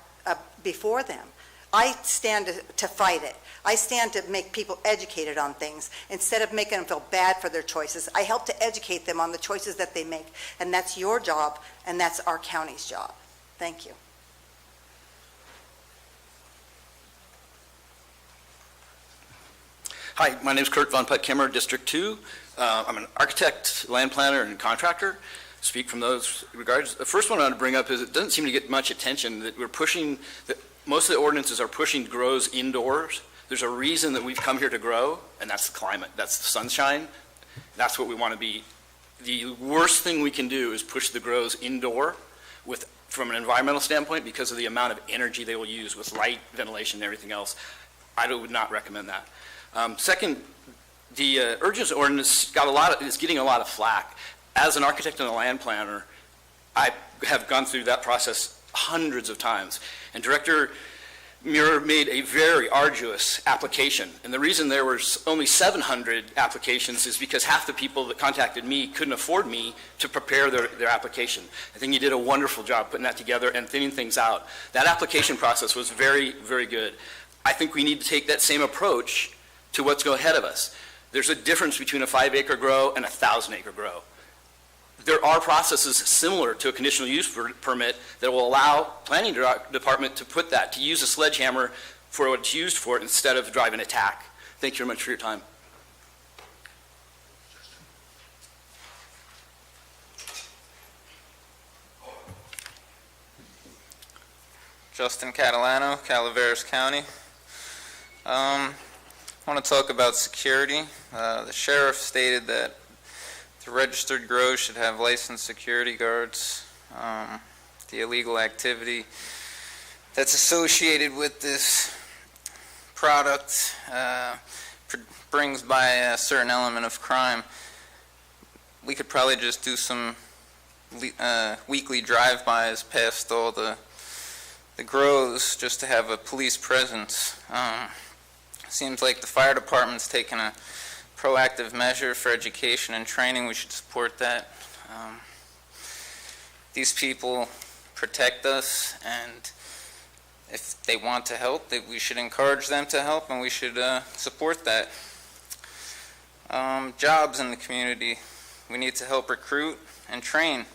before them. I stand to fight it. I stand to make people educated on things instead of making them feel bad for their choices. I help to educate them on the choices that they make. And that's your job, and that's our county's job. Thank you. Hi, my name is Kurt Von Putt-Kimmer, District 2. I'm an architect, land planner, and contractor. Speak from those regards. The first one I want to bring up is it doesn't seem to get much attention that we're pushing, that most of the ordinances are pushing grows indoors. There's a reason that we've come here to grow, and that's the climate, that's the sunshine. That's what we want to be. The worst thing we can do is push the grows indoor from an environmental standpoint because of the amount of energy they will use with light, ventilation, and everything else. I would not recommend that. Second, the urgency ordinance is getting a lot of flack. As an architect and a land planner, I have gone through that process hundreds of times. And Director Muir made a very arduous application. And the reason there was only 700 applications is because half the people that contacted me couldn't afford me to prepare their application. I think he did a wonderful job putting that together and thinning things out. That application process was very, very good. I think we need to take that same approach to what's go ahead of us. There's a difference between a 5-acre grow and a 1,000-acre grow. There are processes similar to a conditional use permit that will allow planning department to put that, to use a sledgehammer for what it's used for instead of driving attack. Thank you very much for your time. Justin Catalano, Calaveras County. I want to talk about security. The sheriff stated that The registered grower should have licensed security guards. The illegal activity that's associated with this product brings by a certain element of crime. We could probably just do some weekly drive-bys past all the grows just to have a police presence. Seems like the fire department's taken a proactive measure for education and training. We should support that. These people protect us, and if they want to help, we should encourage them to help, and we should support that. Jobs in the community. We need to help recruit and train.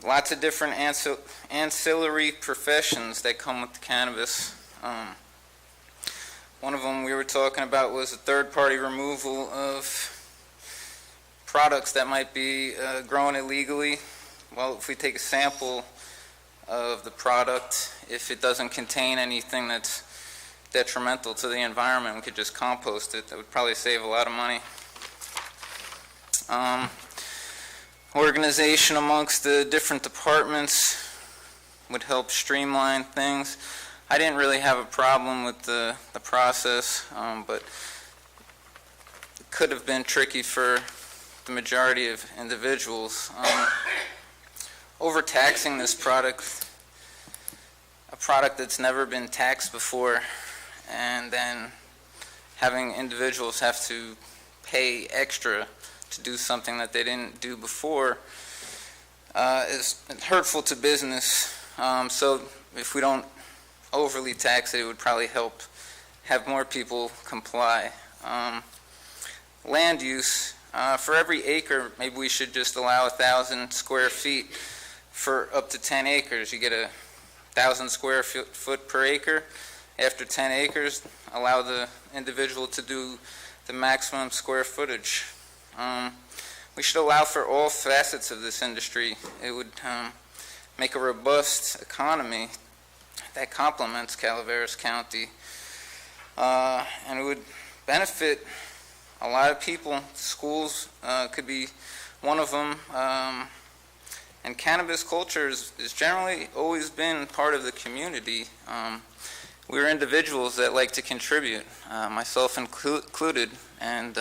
Lots of different ancillary professions that come with the cannabis. One of them we were talking about was a third-party removal of products that might be grown illegally. Well, if we take a sample of the product, if it doesn't contain anything that's detrimental to the environment, we could just compost it. That would probably save a lot of money. Organization amongst the different departments would help streamline things. I didn't really have a problem with the process, but it could have been tricky for the majority of individuals. Overtaxing this product, a product that's never been taxed before, and then having individuals have to pay extra to do something that they didn't do before is hurtful to business. So if we don't overly tax it, it would probably help have more people comply. Land use, for every acre, maybe we should just allow 1,000 square feet for up to 10 acres. You get 1,000 square foot per acre. After 10 acres, allow the individual to do the maximum square footage. We should allow for all facets of this industry. It would make a robust economy that complements Calaveras County, and it would benefit a lot of people. Schools could be one of them, and cannabis culture has generally always been part of the community. We're individuals that like to contribute, myself included, and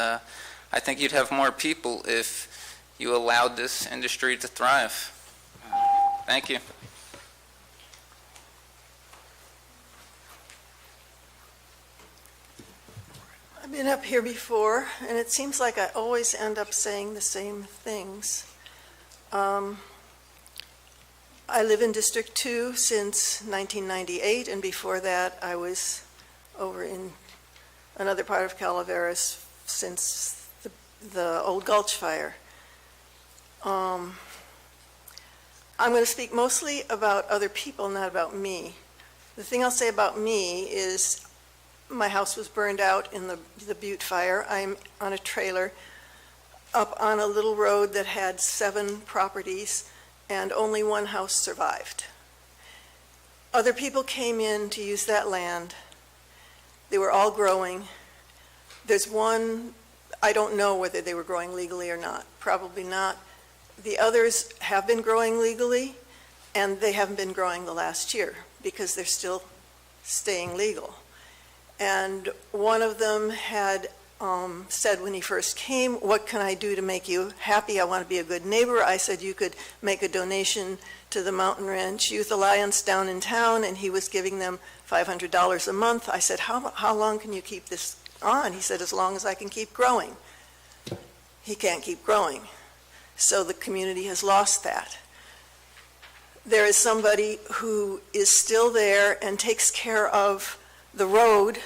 I think you'd have more people if you allowed this industry to thrive. Thank you. I've been up here before, and it seems like I always end up saying the same things. I live in District 2 since 1998, and before that I was over in another part of Calaveras since the old Gulch fire. I'm going to speak mostly about other people, not about me. The thing I'll say about me is my house was burned out in the Butte fire. I'm on a trailer up on a little road that had 7 properties, and only one house survived. Other people came in to use that land. They were all growing. There's one, I don't know whether they were growing legally or not, probably not. The others have been growing legally, and they haven't been growing the last year because they're still staying legal. And one of them had said when he first came, "What can I do to make you happy? I want to be a good neighbor." I said you could make a donation to the Mountain Ranch Youth Alliance down in town, and he was giving them $500 a month. I said, how long can you keep this on? He said, as long as I can keep growing. He can't keep growing. So the community has lost that. There is somebody who is still there and takes care of the road,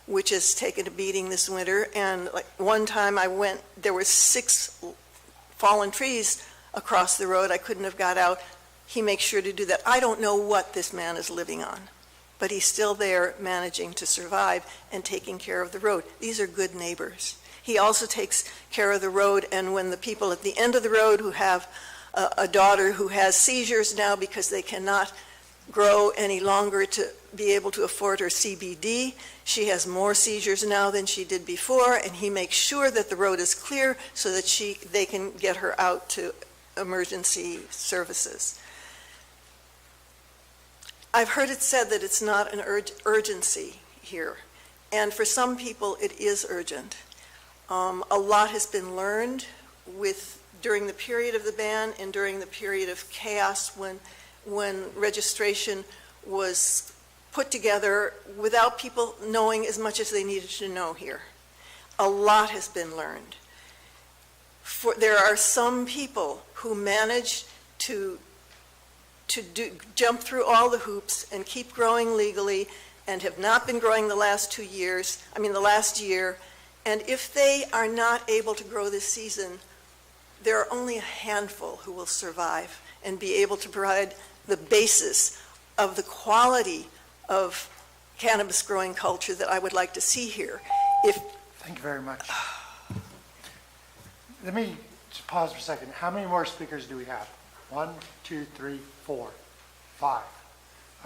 which has taken a beating this winter. And like one time I went, there were 6 fallen trees across the road. I couldn't have got out. He makes sure to do that. I don't know what this man is living on, but he's still there managing to survive and taking care of the road. These are good neighbors. He also takes care of the road, and when the people at the end of the road who have a daughter who has seizures now because they cannot grow any longer to be able to afford her CBD. She has more seizures now than she did before, and he makes sure that the road is clear so that they can get her out to emergency services. I've heard it said that it's not an urgency here, and for some people it is urgent. A lot has been learned during the period of the ban and during the period of chaos when registration was put together without people knowing as much as they needed to know here. A lot has been learned. There are some people who manage to jump through all the hoops and keep growing legally and have not been growing the last year. And if they are not able to grow this season, there are only a handful who will survive and be able to provide the basis of the quality of cannabis growing culture that I would like to see here. Thank you very much. Let me just pause for a second. How many more speakers do we have? 1, 2, 3, 4, 5.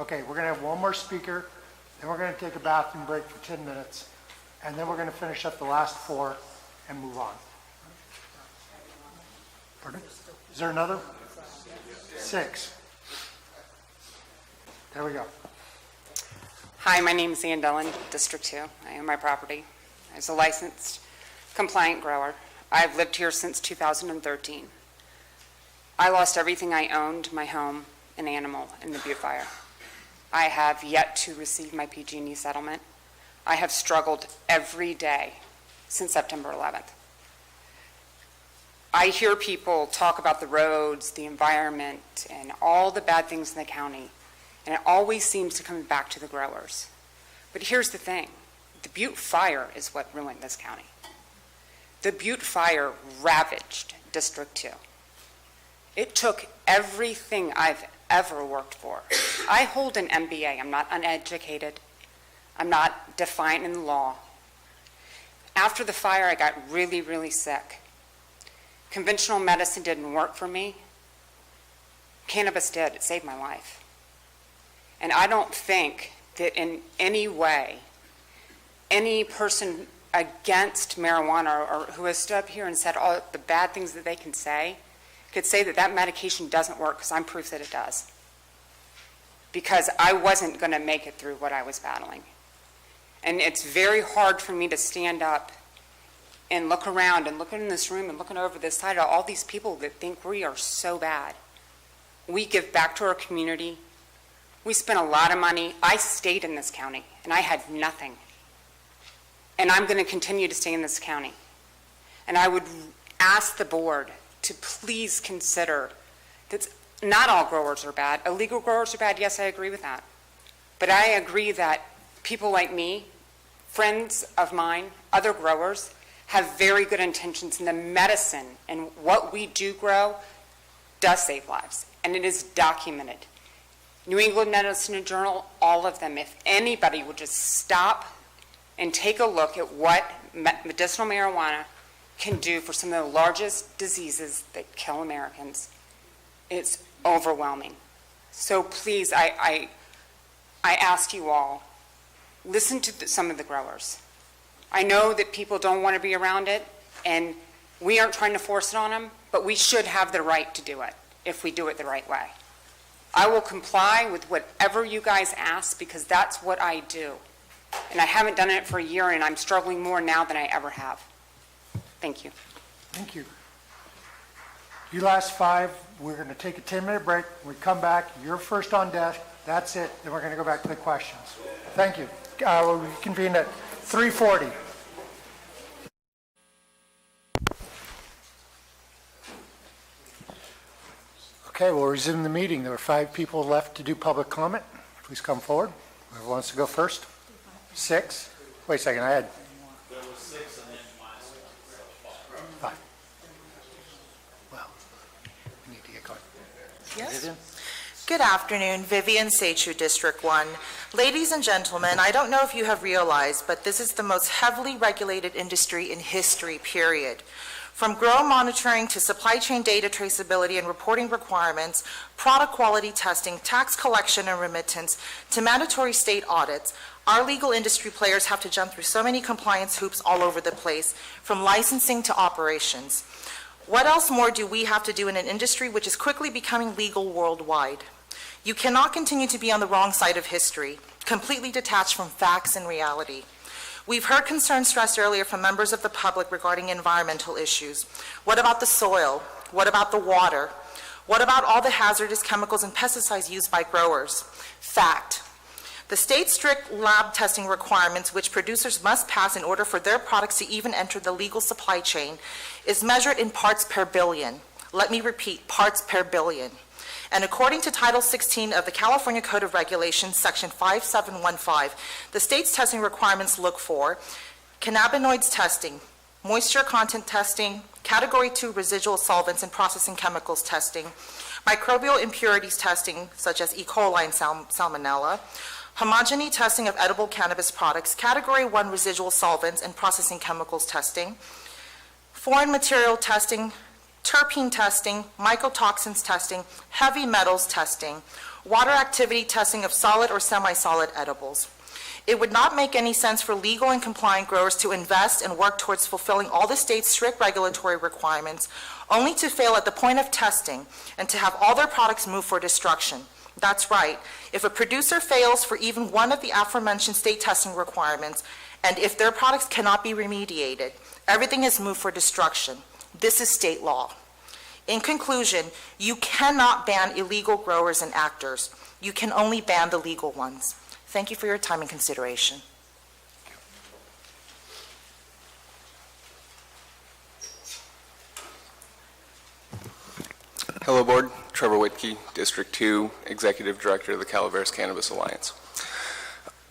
Okay, we're going to have one more speaker, then we're going to take a bathroom break for 10 minutes, and then we're going to finish up the last 4 and move on. Pardon? Is there another? 6. There we go. Hi, my name is Ann Dillon, District 2. I own my property. As a licensed compliant grower, I've lived here since 2013. I lost everything I owned, my home, an animal, in the Butte Fire. I have yet to receive my PG&E settlement. I have struggled every day since September 11th. I hear people talk about the roads, the environment, and all the bad things in the county, and it always seems to come back to the growers. But here's the thing. The Butte Fire is what ruined this county. The Butte Fire ravaged District 2. It took everything I've ever worked for. I hold an MBA. I'm not uneducated. I'm not defiant in the law. After the fire, I got really, really sick. Conventional medicine didn't work for me. Cannabis did. It saved my life. And I don't think that in any way, any person against marijuana or who has stood up here and said all the bad things that they can say, could say that that medication doesn't work, because I'm proof that it does. Because I wasn't going to make it through what I was battling. And it's very hard for me to stand up and look around and look in this room and looking over this side at all these people that think we are so bad. We give back to our community. We spent a lot of money. I stayed in this county, and I had nothing. And I'm going to continue to stay in this county. And I would ask the board to please consider that not all growers are bad. Illegal growers are bad. Yes, I agree with that. But I agree that people like me, friends of mine, other growers, have very good intentions, and the medicine and what we do grow does save lives, and it is documented. New England Medicine Journal, all of them. If anybody would just stop and take a look at what medicinal marijuana can do for some of the largest diseases that kill Americans, it's overwhelming. So please, I ask you all, listen to some of the growers. I know that people don't want to be around it, and we aren't trying to force it on them, but we should have the right to do it if we do it the right way. I will comply with whatever you guys ask, because that's what I do. And I haven't done it for a year, and I'm struggling more now than I ever have. Thank you. Thank you. You last 5, we're going to take a 10-minute break. When we come back, you're first on desk. That's it. Then we're going to go back to the questions. Thank you. We'll reconvene at 3:40. Okay, we'll resume the meeting. There are 5 people left to do public comment. Please come forward. Whoever wants to go first. 6. Wait a second, I had... There was 6 and then minus 5. Well, we need to get going. Yes. Vivian? Good afternoon, Vivian Sechu, District 1. Ladies and gentlemen, I don't know if you have realized, but this is the most heavily regulated industry in history, period. From grower monitoring to supply chain data traceability and reporting requirements, product quality testing, tax collection and remittance, to mandatory state audits, our legal industry players have to jump through so many compliance hoops all over the place, from licensing to operations. What else more do we have to do in an industry which is quickly becoming legal worldwide? You cannot continue to be on the wrong side of history, completely detached from facts and reality. We've heard concerns stressed earlier from members of the public regarding environmental issues. What about the soil? What about the water? What about all the hazardous chemicals and pesticides used by growers? Fact. The state's strict lab testing requirements, which producers must pass in order for their products to even enter the legal supply chain, is measured in parts per billion. Let me repeat, parts per billion. And according to Title 16 of the California Code of Regulations, Section 5715, the state's testing requirements look for cannabinoids testing, moisture content testing, Category 2 residual solvents and processing chemicals testing, microbial impurities testing, such as E. coli and salmonella, homogeny testing of edible cannabis products, Category 1 residual solvents and processing chemicals testing, foreign material testing, terpene testing, mycotoxins testing, heavy metals testing, water activity testing of solid or semi-solid edibles. It would not make any sense for legal and compliant growers to invest and work towards fulfilling all the state's strict regulatory requirements, only to fail at the point of testing and to have all their products move for destruction. That's right. If a producer fails for even one of the aforementioned state testing requirements, and if their products cannot be remediated, everything is moved for destruction. This is state law. In conclusion, you cannot ban illegal growers and actors. You can only ban the legal ones. Thank you for your time and consideration. Hello, Board. Trevor Whitkey, District 2, Executive Director of the Calaveras Cannabis Alliance.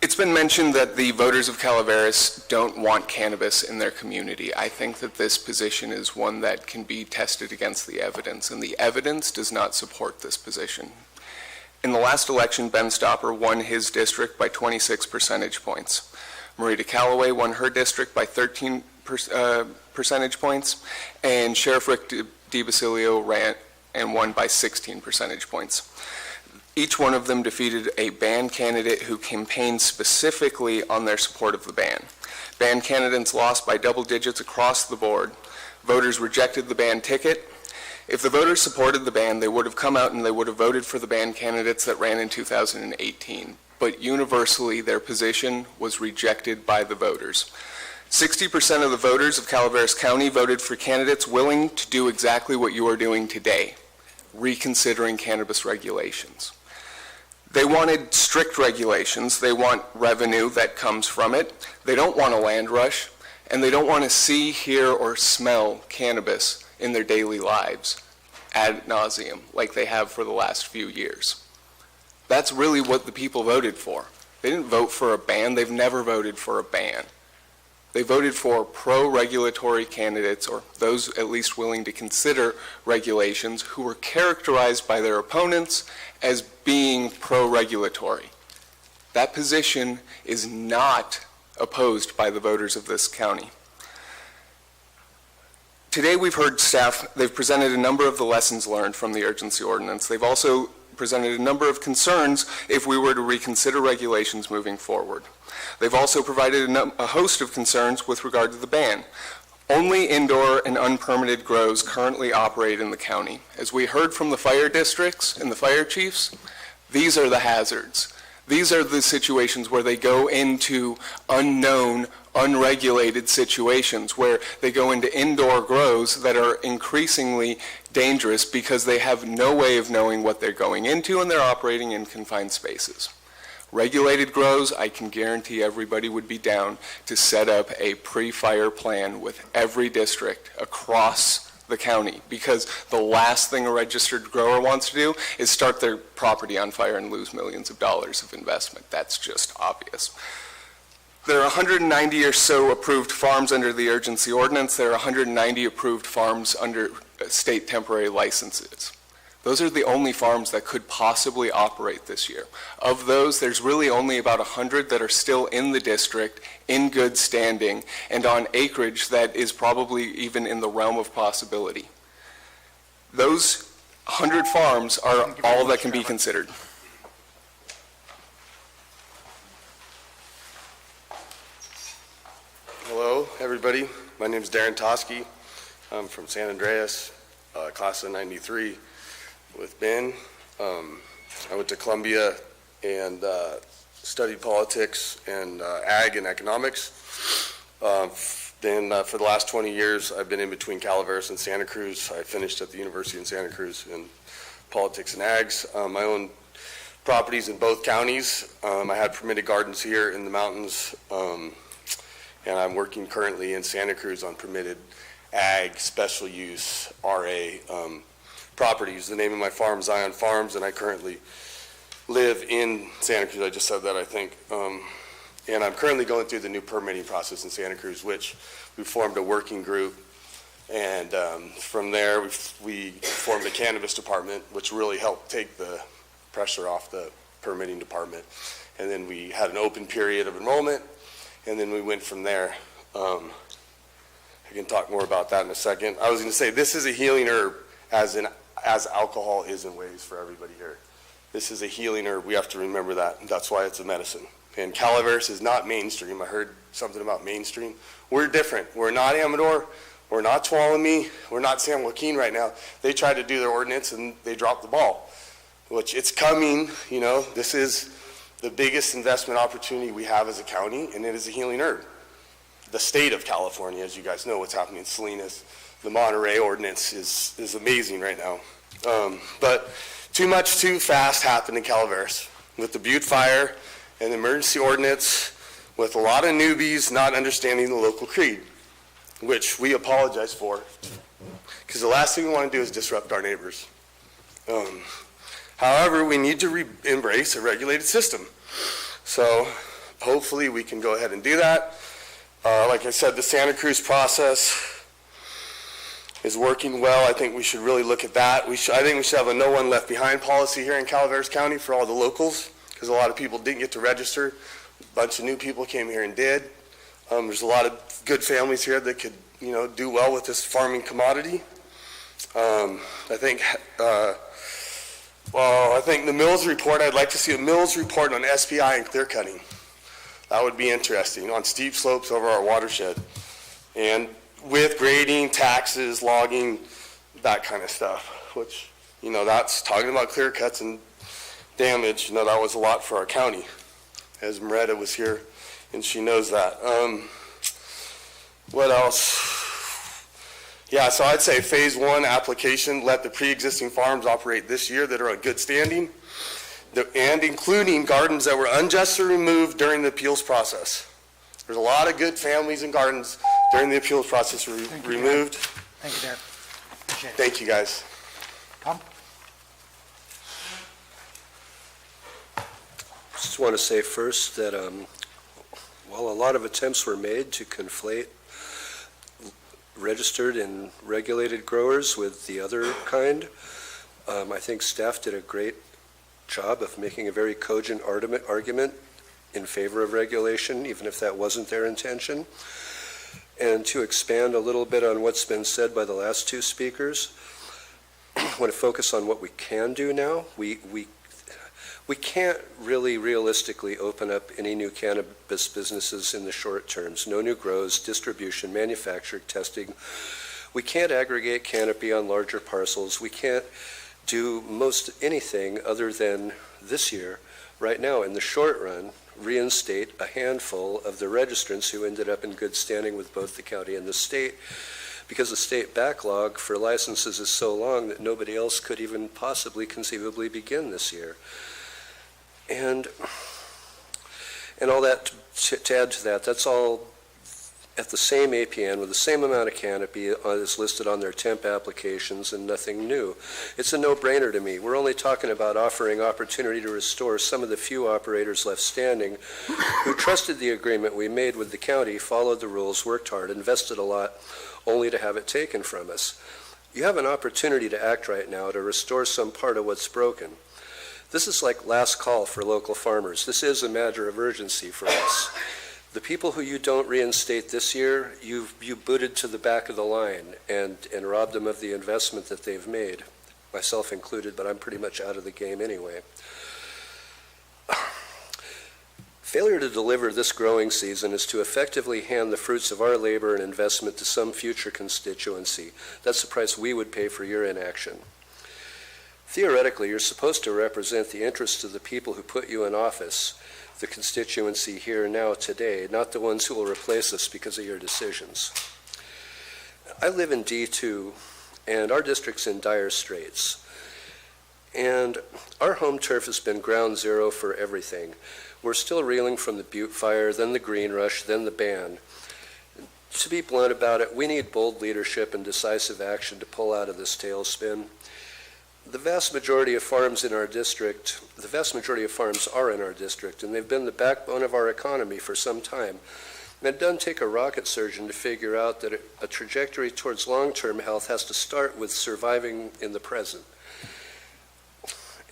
It's been mentioned that the voters of Calaveras don't want cannabis in their community. I think that this position is one that can be tested against the evidence, and the evidence does not support this position. In the last election, Ben Stopper won his district by 26 percentage points. Marita Callaway won her district by 13 percentage points, and Sheriff Rick DiBasilio ran and won by 16 percentage points. Each one of them defeated a ban candidate who campaigned specifically on their support of the ban. Ban candidates lost by double digits across the board. Voters rejected the ban ticket. If the voters supported the ban, they would have come out and they would have voted for the ban candidates that ran in 2018. But universally, their position was rejected by the voters. 60% of the voters of Calaveras County voted for candidates willing to do exactly what you are doing today, reconsidering cannabis regulations. They wanted strict regulations. They want revenue that comes from it. They don't want a land rush, and they don't want to see, hear, or smell cannabis in their daily lives ad nauseum like they have for the last few years. That's really what the people voted for. They didn't vote for a ban. They've never voted for a ban. They voted for pro-regulatory candidates, or those at least willing to consider regulations, who were characterized by their opponents as being pro-regulatory. That position is not opposed by the voters of this county. Today we've heard staff, they've presented a number of the lessons learned from the urgency ordinance. They've also presented a number of concerns if we were to reconsider regulations moving forward. They've also provided a host of concerns with regard to the ban. Only indoor and unpermitted grows currently operate in the county. As we heard from the fire districts and the fire chiefs, these are the hazards. These are the situations where they go into unknown, unregulated situations, where they go into indoor grows that are increasingly dangerous because they have no way of knowing what they're going into and they're operating in confined spaces. Regulated grows, I can guarantee everybody would be down to set up a pre-fire plan with every district across the county, because the last thing a registered grower wants to do is start their property on fire and lose millions of dollars of investment. That's just obvious. There are 190 or so approved farms under the urgency ordinance. There are 190 approved farms under state temporary licenses. Those are the only farms that could possibly operate this year. Of those, there's really only about 100 that are still in the district, in good standing, and on acreage that is probably even in the realm of possibility. Those 100 farms are all that can be considered. Hello, everybody. My name is Darren Toski. I'm from San Andreas, class of 93 with Ben. I went to Columbia and studied politics and ag and economics. Then for the last 20 years, I've been in between Calaveras and Santa Cruz. I finished at the University in Santa Cruz in politics and ags. I own properties in both counties. I had permitted gardens here in the mountains, and I'm working currently in Santa Cruz on permitted ag, special use, RA properties. The name of my farm is Zion Farms, and I currently live in Santa Cruz. I just said that, I think. And I'm currently going through the new permitting process in Santa Cruz, which we formed a working group. And from there, we formed a cannabis department, which really helped take the pressure off the permitting department. And then we had an open period of enrollment, and then we went from there. I can talk more about that in a second. I was going to say, this is a healing herb, as alcohol is in ways for everybody here. This is a healing herb. We have to remember that. That's why it's a medicine. And Calaveras is not mainstream. I heard something about mainstream. We're different. We're not Amador. We're not Tuolumne. We're not San Joaquin right now. They tried to do their ordinance and they dropped the ball, which it's coming. You know, this is the biggest investment opportunity we have as a county, and it is a healing herb. The state of California, as you guys know, what's happening in Salinas, the Monterey ordinance is amazing right now. But too much too fast happened in Calaveras with the Butte fire and the emergency ordinance, with a lot of newbies not understanding the local creed, which we apologize for, because the last thing we want to do is disrupt our neighbors. However, we need to embrace a regulated system. So hopefully we can go ahead and do that. Like I said, the Santa Cruz process is working well. I think we should really look at that. I think we should have a no one left behind policy here in Calaveras County for all the locals, because a lot of people didn't get to register. A bunch of new people came here and did. There's a lot of good families here that could, you know, do well with this farming commodity. I think the Mills report, I'd like to see a Mills report on SPI and clear cutting. That would be interesting, on steep slopes over our watershed. And with grading, taxes, logging, that kind of stuff, which, you know, that's talking about clear cuts and damage. You know, that was a lot for our county, as Meretta was here, and she knows that. What else? Yeah, so I'd say phase one application, let the pre-existing farms operate this year that are on good standing, and including gardens that were unjustly removed during the appeals process. There's a lot of good families and gardens during the appeals process removed. Thank you, Darren. Appreciate it. Thank you, guys. Tom? Just want to say first that while a lot of attempts were made to conflate registered and regulated growers with the other kind, I think staff did a great job of making a very cogent argument in favor of regulation, even if that wasn't their intention. And to expand a little bit on what's been said by the last two speakers, I want to focus on what we can do now. We can't really realistically open up any new cannabis businesses in the short terms. No new grows, distribution, manufacturing, testing. We can't aggregate canopy on larger parcels. We can't do most anything other than this year, right now, in the short run, reinstate a handful of the registrants who ended up in good standing with both the county and the state, because the state backlog for licenses is so long that nobody else could even possibly conceivably begin this year. And all that, to add to that, that's all at the same APN with the same amount of canopy as listed on their temp applications and nothing new. It's a no-brainer to me. We're only talking about offering opportunity to restore some of the few operators left standing who trusted the agreement we made with the county, followed the rules, worked hard, invested a lot, only to have it taken from us. You have an opportunity to act right now to restore some part of what's broken. This is like last call for local farmers. This is a matter of urgency for us. The people who you don't reinstate this year, you booted to the back of the line and robbed them of the investment that they've made, myself included, but I'm pretty much out of the game anyway. Failure to deliver this growing season is to effectively hand the fruits of our labor and investment to some future constituency. That's the price we would pay for your inaction. Theoretically, you're supposed to represent the interests of the people who put you in office, the constituency here now today, not the ones who will replace us because of your decisions. I live in D2, and our district's in dire straits. And our home turf has been ground zero for everything. We're still reeling from the Butte fire, then the Green Rush, then the ban. To be blunt about it, we need bold leadership and decisive action to pull out of this tailspin. The vast majority of farms are in our district, and they've been the backbone of our economy for some time. And it doesn't take a rocket surgeon to figure out that a trajectory towards long-term health has to start with surviving in the present.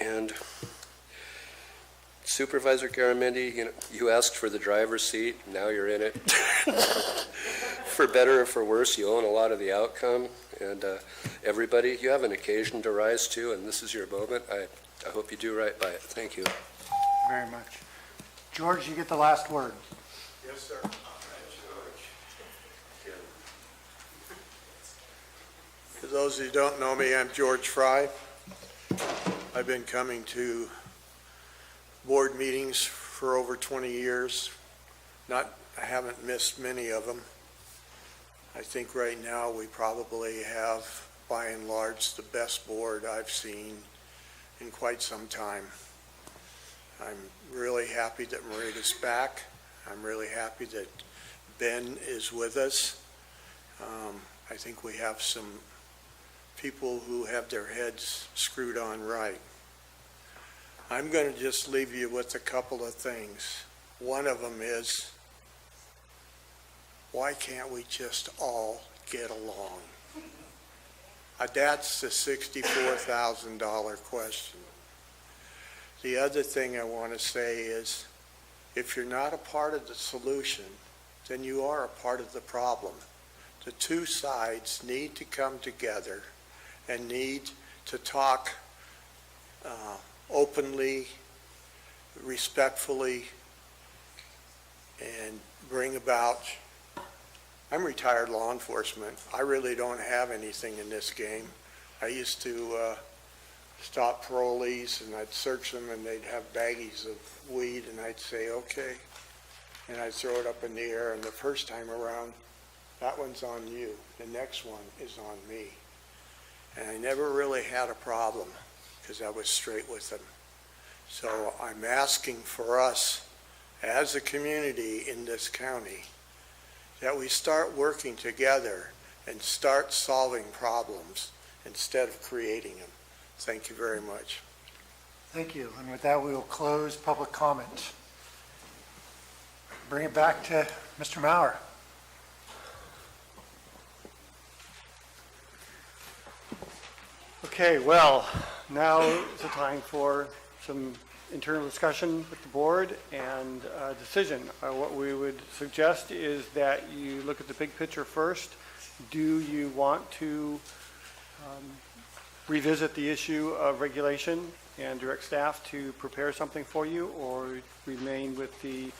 And Supervisor Garamendi, you asked for the driver's seat, now you're in it. For better or for worse, you own a lot of the outcome. And everybody, you have an occasion to rise to, and this is your moment. I hope you do right by it. Thank you. Very much. George, you get the last word. Yes, sir. For those who don't know me, I'm George Fry. I've been coming to board meetings for over 20 years. I haven't missed many of them. I think right now we probably have, by and large, the best board I've seen in quite some time. I'm really happy that Marita's back. I'm really happy that Ben is with us. I think we have some people who have their heads screwed on right. I'm going to just leave you with a couple of things. One of them is, why can't we just all get along? That's the $64,000 question. The other thing I want to say is, if you're not a part of the solution, then you are a part of the problem. The two sides need to come together and need to talk openly, respectfully, and bring about. I'm retired law enforcement. I really don't have anything in this game. I used to stop parolees, and I'd search them, and they'd have baggies of weed, and I'd say, okay, and I'd throw it up in the air, and the first time around, that one's on you. The next one is on me. And I never really had a problem because I was straight with them. So I'm asking for us as a community in this county that we start working together and start solving problems instead of creating them. Thank you very much. Thank you. And with that, we will close public comment. Bring it back to Mr. Maurer. Okay, well, now is the time for some internal discussion with the board and a decision. What we would suggest is that you look at the big picture first. Do you want to revisit the issue of regulation and direct staff to prepare something for you, or remain with the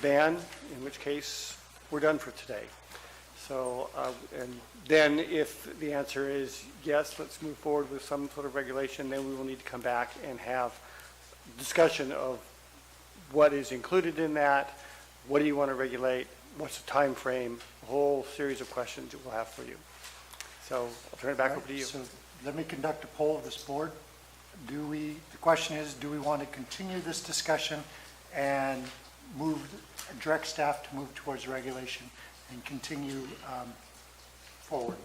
ban, in which case we're done for today? So, and then if the answer is yes, let's move forward with some sort of regulation, then we will need to come back and have discussion of what is included in that, what do you want to regulate, what's the time frame, a whole series of questions that we'll have for you. So I'll turn it back over to you. So let me conduct a poll of this board. The question is, do we want to continue this discussion and direct staff to move towards regulation and continue forward?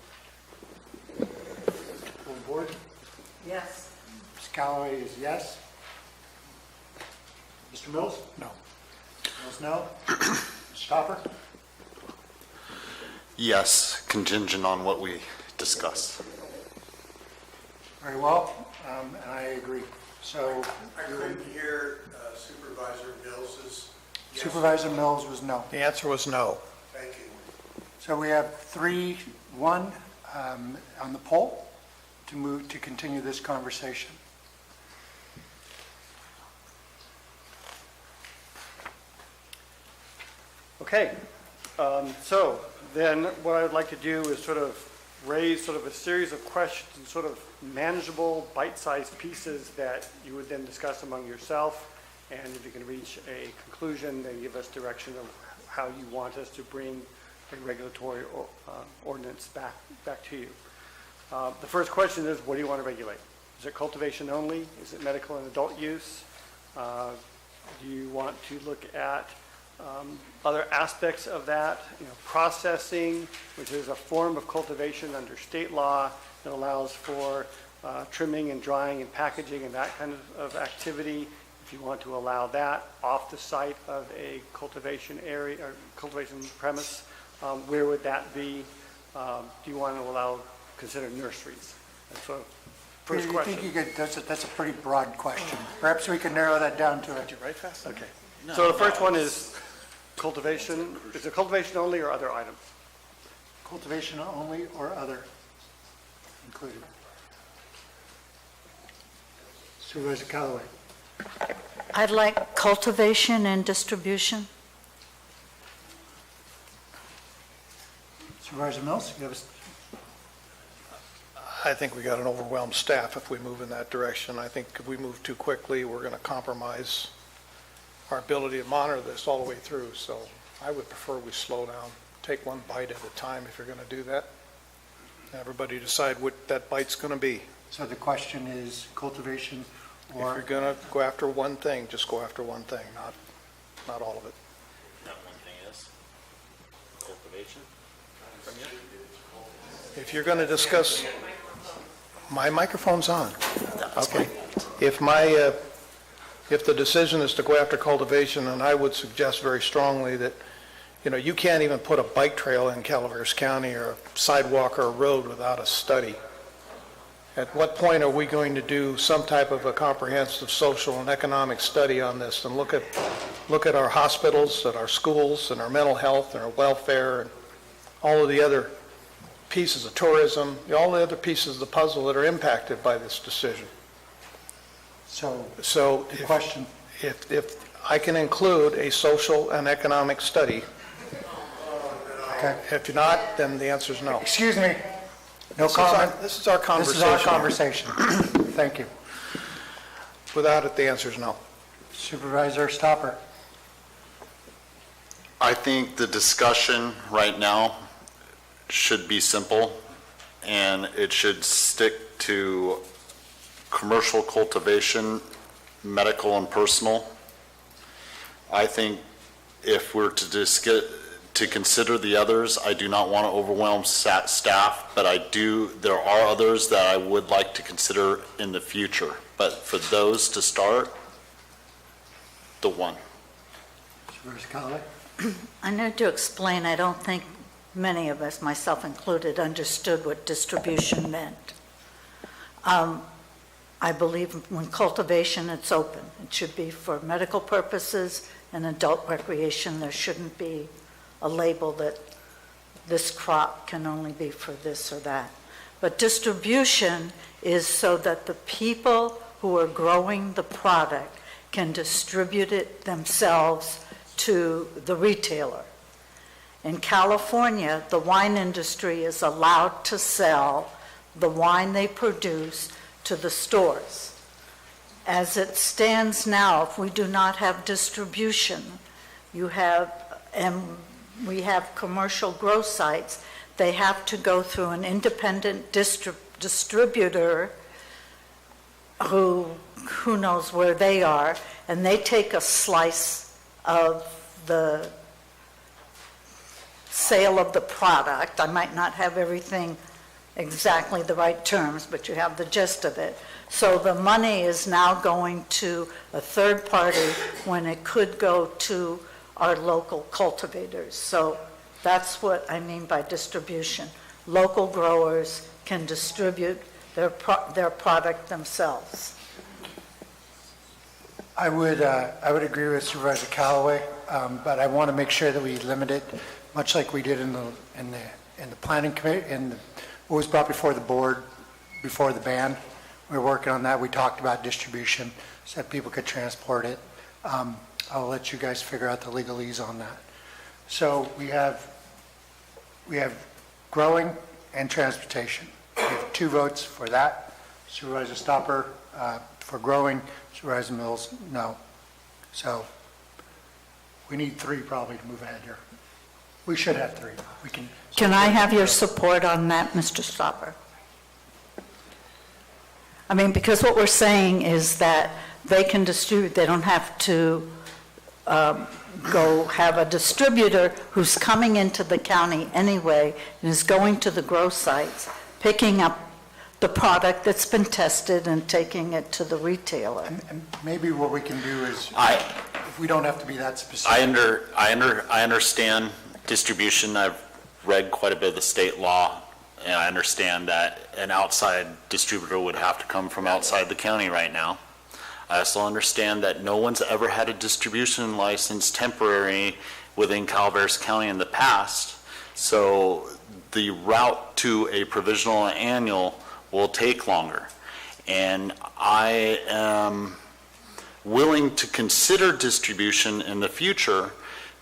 Full board? Yes. Ms. Callaway is yes. Mr. Mills? No. Mills, no. Mr. Stopper? Yes, contingent on what we discuss. Very well, and I agree. So I couldn't hear Supervisor Mills's. Yes. Supervisor Mills was no. The answer was no. Thank you. So we have 3-1 on the poll to continue this conversation. Okay, so then what I would like to do is sort of raise sort of a series of questions, sort of manageable, bite-sized pieces that you would then discuss among yourself. And if you can reach a conclusion, then give us direction of how you want us to bring a regulatory ordinance back to you. The first question is, what do you want to regulate? Is it cultivation only? Is it medical and adult use? Do you want to look at other aspects of that, processing, which is a form of cultivation under state law that allows for trimming and drying and packaging and that kind of activity. If you want to allow that off the site of a cultivation area or cultivation premise, where would that be? Do you want to consider nurseries? And so, first question. I think that's a pretty broad question. Perhaps we can narrow that down to it. Did you write fast? Okay. So the first one is cultivation. Is it cultivation only or other items? Cultivation only or other included. Supervisor Callaway. I'd like cultivation and distribution. Supervisor Mills, you have I think we got an overwhelmed staff if we move in that direction. I think if we move too quickly, we're going to compromise our ability to monitor this all the way through. So I would prefer we slow down, take one bite at a time if you're going to do that. Everybody decide what that bite's going to be. So the question is cultivation or... If you're going to go after one thing, just go after one thing, not all of it. That one thing is cultivation. If you're going to discuss, my microphone's on. Okay. If the decision is to go after cultivation, and I would suggest very strongly that, you can't even put a bike trail in Calaveras County or a sidewalk or a road without a study. At what point are we going to do some type of a comprehensive social and economic study on this and look at our hospitals, at our schools, and our mental health and our welfare and all of the other pieces of tourism, all the other pieces of the puzzle that are impacted by this decision? So the question, if I can include a social and economic study, okay. If not, then the answer is no. Excuse me. No comment. This is our conversation. This is our conversation. Thank you. Without it, the answer is no. Supervisor Stopper. I think the discussion right now should be simple, and it should stick to commercial cultivation, medical and personal. I think if we're to consider the others, I do not want to overwhelm staff, but there are others that I would like to consider in the future. But for those to start, the one. Supervisor Callaway. I need to explain, I don't think many of us, myself included, understood what distribution meant. I believe when cultivation, it's open. It should be for medical purposes and adult recreation. There shouldn't be a label that this crop can only be for this or that. But distribution is so that the people who are growing the product can distribute it themselves to the retailer. In California, the wine industry is allowed to sell the wine they produce to the stores. As it stands now, if we do not have distribution, we have commercial grow sites, they have to go through an independent distributor who knows where they are, and they take a slice of the sale of the product. I might not have everything exactly the right terms, but you have the gist of it. So the money is now going to a third party when it could go to our local cultivators. So that's what I mean by distribution. Local growers can distribute their product themselves. I would agree with Supervisor Callaway, but I want to make sure that we limit it, much like we did in the planning committee, and what was brought before the board, before the ban. We were working on that. We talked about distribution, so that people could transport it. I'll let you guys figure out the legalese on that. So we have growing and transportation. We have 2 votes for that. Supervisor Stopper for growing, Supervisor Mills, no. So we need 3 probably to move ahead here. We should have 3. We can. Can I have your support on that, Mr. Stopper? I mean, because what we're saying is that they can distribute, they don't have to go have a distributor who's coming into the county anyway and is going to the grow sites, picking up the product that's been tested and taking it to the retailer. And maybe what we can do is, if we don't have to be that specific. I understand distribution. I've read quite a bit of the state law, and I understand that an outside distributor would have to come from outside the county right now. I also understand that no one's ever had a distribution license temporary within Calaveras County in the past, so the route to a provisional and annual will take longer. And I am willing to consider distribution in the future,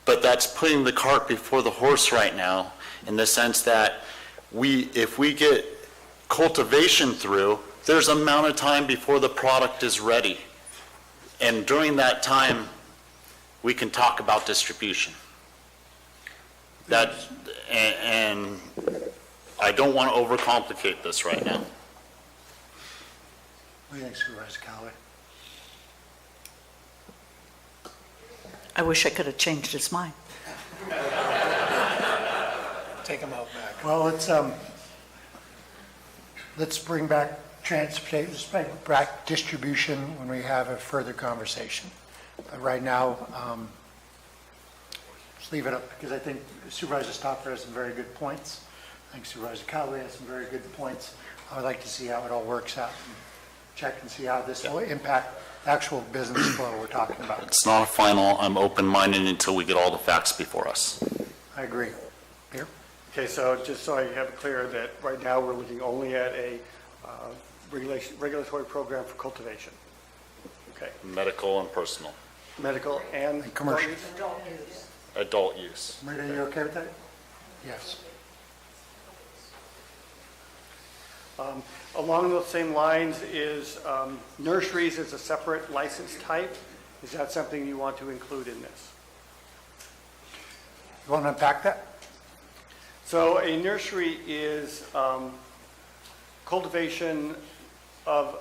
but that's putting the cart before the horse right now, in the sense that if we get cultivation through, there's an amount of time before the product is ready. And during that time, we can talk about distribution. And I don't want to overcomplicate this right now. What do you think, Supervisor Callaway? I wish I could have changed his mind. Take them out back. Well, let's bring back transportation, let's bring back distribution when we have a further conversation. But right now, let's leave it up, because I think Supervisor Stopper has some very good points. I think Supervisor Callaway has some very good points. I would like to see how it all works out, and check and see how this will impact the actual business flow we're talking about. It's not a final. I'm open-minded until we get all the facts before us. I agree. Here? Okay, so just so I have it clear that right now we're looking only at a regulatory program for cultivation. Okay. Medical and personal. Medical and commercial. Adult use. Rita, are you okay with that? Yes. Along those same lines is nurseries is a separate license type. Is that something you want to include in this? You want to unpack that? So a nursery is cultivation of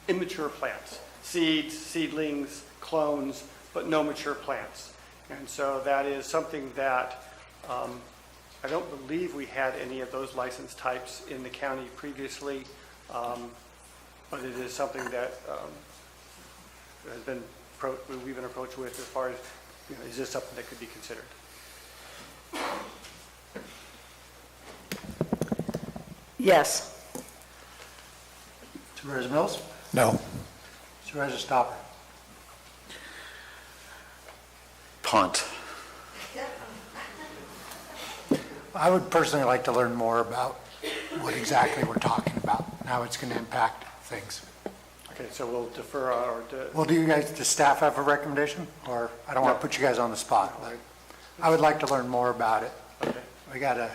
immature plants, seeds, seedlings, clones, but no mature plants. And so that is something that I don't believe we had any of those license types in the county previously, but it is something that we've been approached with as far as, is this something that could be considered? Yes. Supervisor Mills? No. Supervisor Stopper? Punt. I would personally like to learn more about what exactly we're talking about, and how it's going to impact things. Okay, so we'll defer or... Well, does staff have a recommendation? Or, I don't want to put you guys on the spot. I would like to learn more about it. Okay. We got to...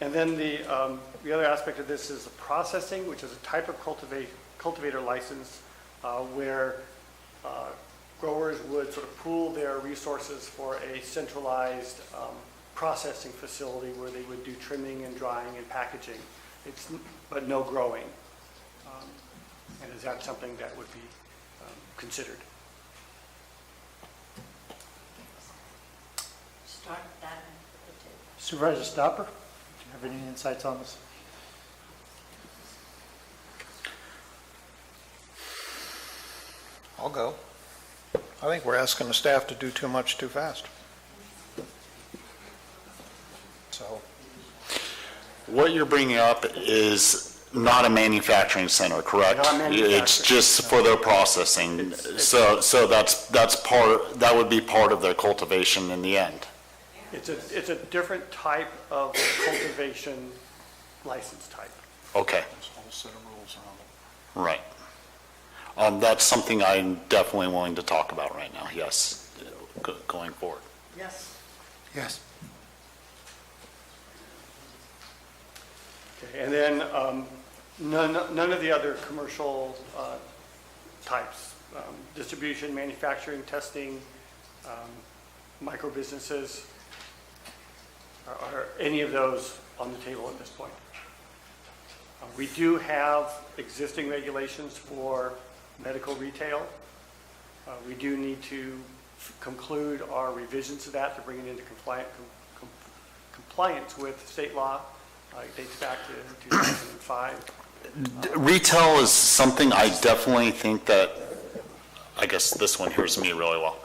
And then the other aspect of this is the processing, which is a type of cultivator license where growers would sort of pool their resources for a centralized processing facility where they would do trimming and drying and packaging, but no growing. And is that something that would be considered? Start that. Supervisor Stopper, do you have any insights on this? I'll go. I think we're asking the staff to do too much too fast. So, What you're bringing up is not a manufacturing center, correct? Not manufacturing. It's just for their processing. So that's part, that would be part of their cultivation in the end. It's a different type of cultivation license type. Okay, There's a whole set of rules around it. right. That's something I'm definitely willing to talk about right now, yes, going forward. Yes. Yes. Okay, and then none of the other commercial types, distribution, manufacturing, testing, micro businesses, are any of those on the table at this point? We do have existing regulations for medical retail. We do need to conclude our revisions to that to bring it into compliance with state law. It dates back to 2005. Retail is something I definitely think that, I guess this one hears me really well,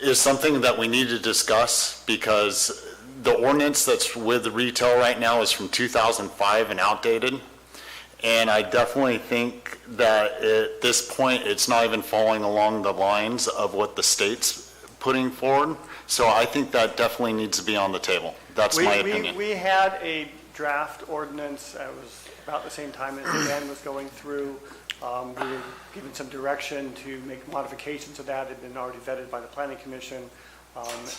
is something that we need to discuss, because the ordinance that's with retail right now is from 2005 and outdated. And I definitely think that at this point, it's not even following along the lines of what the state's putting forward. So I think that definitely needs to be on the table. That's my opinion. We had a draft ordinance, it was about the same time as the ban was going through. We were given some direction to make modifications to that. It had been already vetted by the Planning Commission,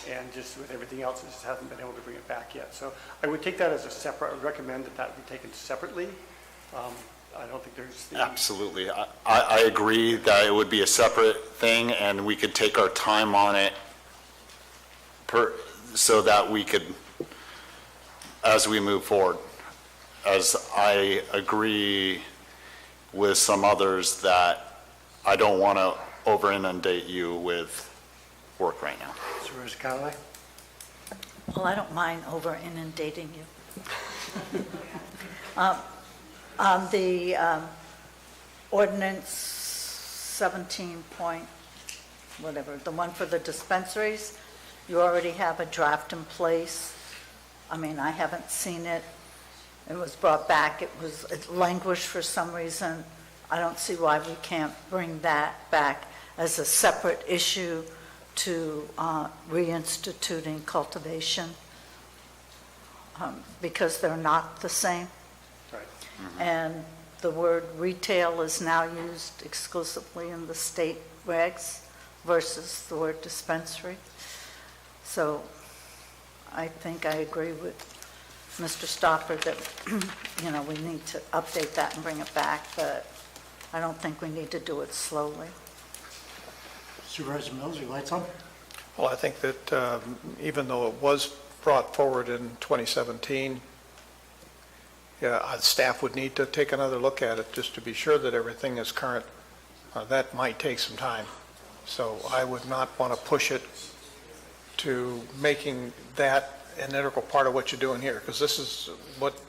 and just with everything else, it just hasn't been able to bring it back yet. So I would take that as a separate, I would recommend that that be taken separately. I don't think there's the... Absolutely. I agree that it would be a separate thing, and we could take our time on it so that we could, as we move forward, as I agree with some others that I don't want to over inundate you with work right now. Supervisor Callaway? Well, I don't mind over inundating you. On the ordinance 17 point, whatever, the one for the dispensaries, you already have a draft in place. I mean, I haven't seen it. It was brought back. It languished for some reason. I don't see why we can't bring that back as a separate issue to reinstituting cultivation, because they're not the same. Right. And the word retail is now used exclusively in the state regs versus the word dispensary. So I think I agree with Mr. Stopper that, we need to update that and bring it back, but I don't think we need to do it slowly. Supervisor Mills, your lights on? Well, I think that even though it was brought forward in 2017, staff would need to take another look at it just to be sure that everything is current. That might take some time. So I would not want to push it to making that an integral part of what you're doing here, because this is what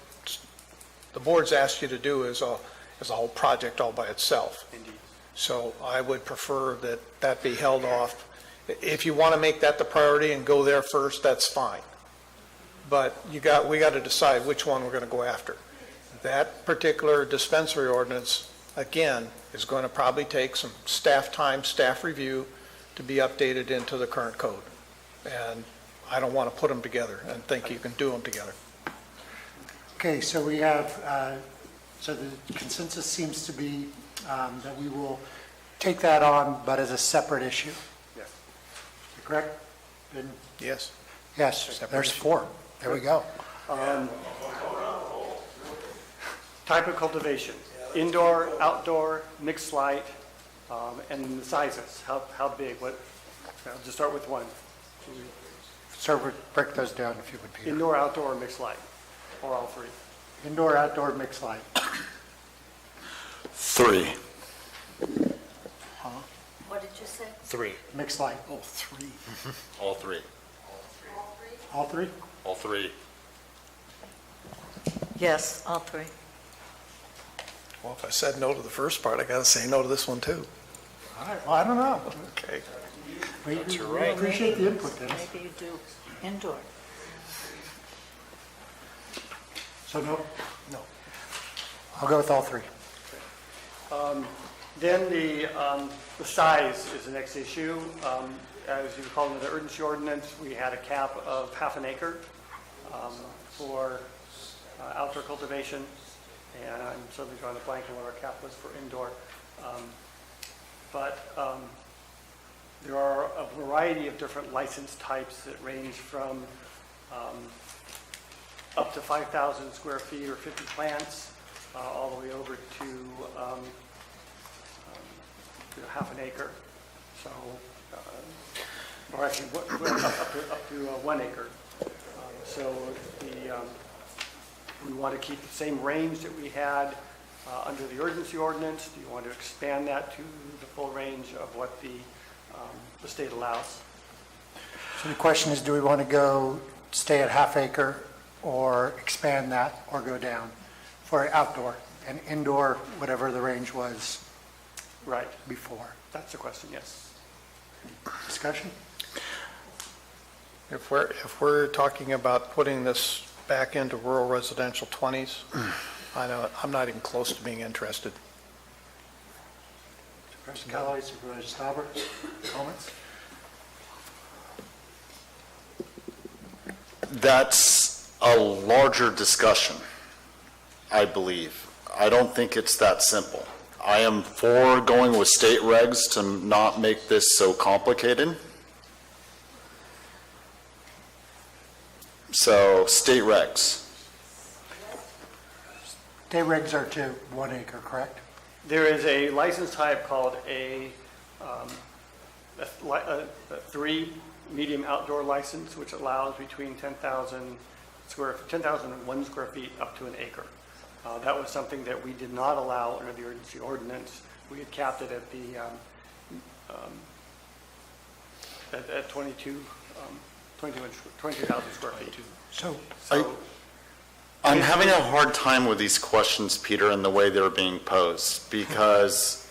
the board's asked you to do as a whole project all by itself. Indeed. So I would prefer that that be held off. If you want to make that the priority and go there first, that's fine. But we got to decide which one we're going to go after. That particular dispensary ordinance, again, is going to probably take some staff time, staff review to be updated into the current code. And I don't want to put them together and think you can do them together. Okay, so we have, so the consensus seems to be that we will take that on, but as a separate issue. Yes. Correct? Yes. Yes, there's 4. There we go. Type of cultivation, indoor, outdoor, mixed light, and the sizes, how big, I'll just start with one. Sir, break those down if you would, Peter. Indoor, outdoor, mixed light, or all three. Indoor, outdoor, mixed light. 3. What did you say? 3. Mixed light. Oh, 3. All 3. All 3? All 3. Yes, all 3. Well, if I said no to the first part, I got to say no to this one too. All right, well, I don't know. Okay. We appreciate the input, Dennis. Maybe you do indoor. So no? No. I'll go with all three. Then the size is the next issue. As you recall in the urgency ordinance, we had a cap of half an acre for outdoor cultivation, and I'm suddenly drawing a blank on what our cap was for indoor. But there are a variety of different license types that range from up to 5,000 square feet or 50 plants, all the way over to half an acre. So, or actually, up to 1 acre. So we want to keep the same range that we had under the urgency ordinance. Do you want to expand that to the full range of what the state allows? So the question is, do we want to stay at half acre or expand that or go down for outdoor and indoor, whatever the range was right before? That's the question, yes. Discussion? If we're talking about putting this back into rural residential 20s, I'm not even close to being interested. Supervisor Callaway, Supervisor Stauber, comments? That's a larger discussion, I believe. I don't think it's that simple. I am for going with state regs to not make this so complicated. So, state regs. State regs are to 1 acre, correct? There is a license type called a 3 medium outdoor license, which allows between 10,001 square feet up to an acre. That was something that we did not allow under the urgency ordinance. We had capped it at the at 22,000 square feet. So I'm having a hard time with these questions, Peter, and the way they're being posed, because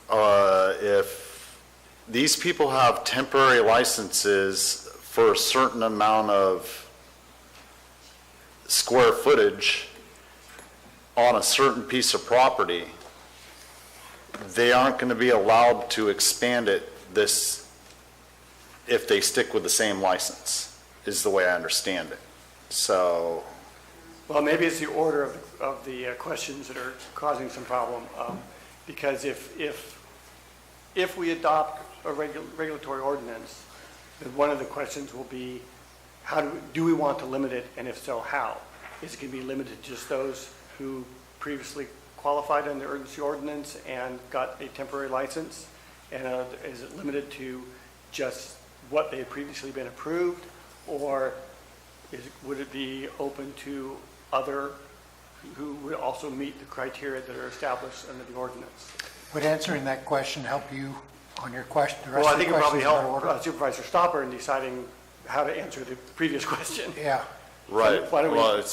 if these people have temporary licenses for a certain amount of square footage on a certain piece of property, they aren't going to be allowed to expand it if they stick with the same license, is the way I understand it. So, well, maybe it's the order of the questions that are causing some problem, because if we adopt a regulatory ordinance, then one of the questions will be, do we want to limit it, and if so, how? Is it going to be limited to just those who previously qualified under the urgency ordinance and got a temporary license? And is it limited to just what they had previously been approved, or would it be open to other who would also meet the criteria that are established under the ordinance? Would answering that question help you on your question? Well, I think it would probably help Supervisor Stopper in deciding how to answer the previous question. Yeah. right. Why don't we- Well,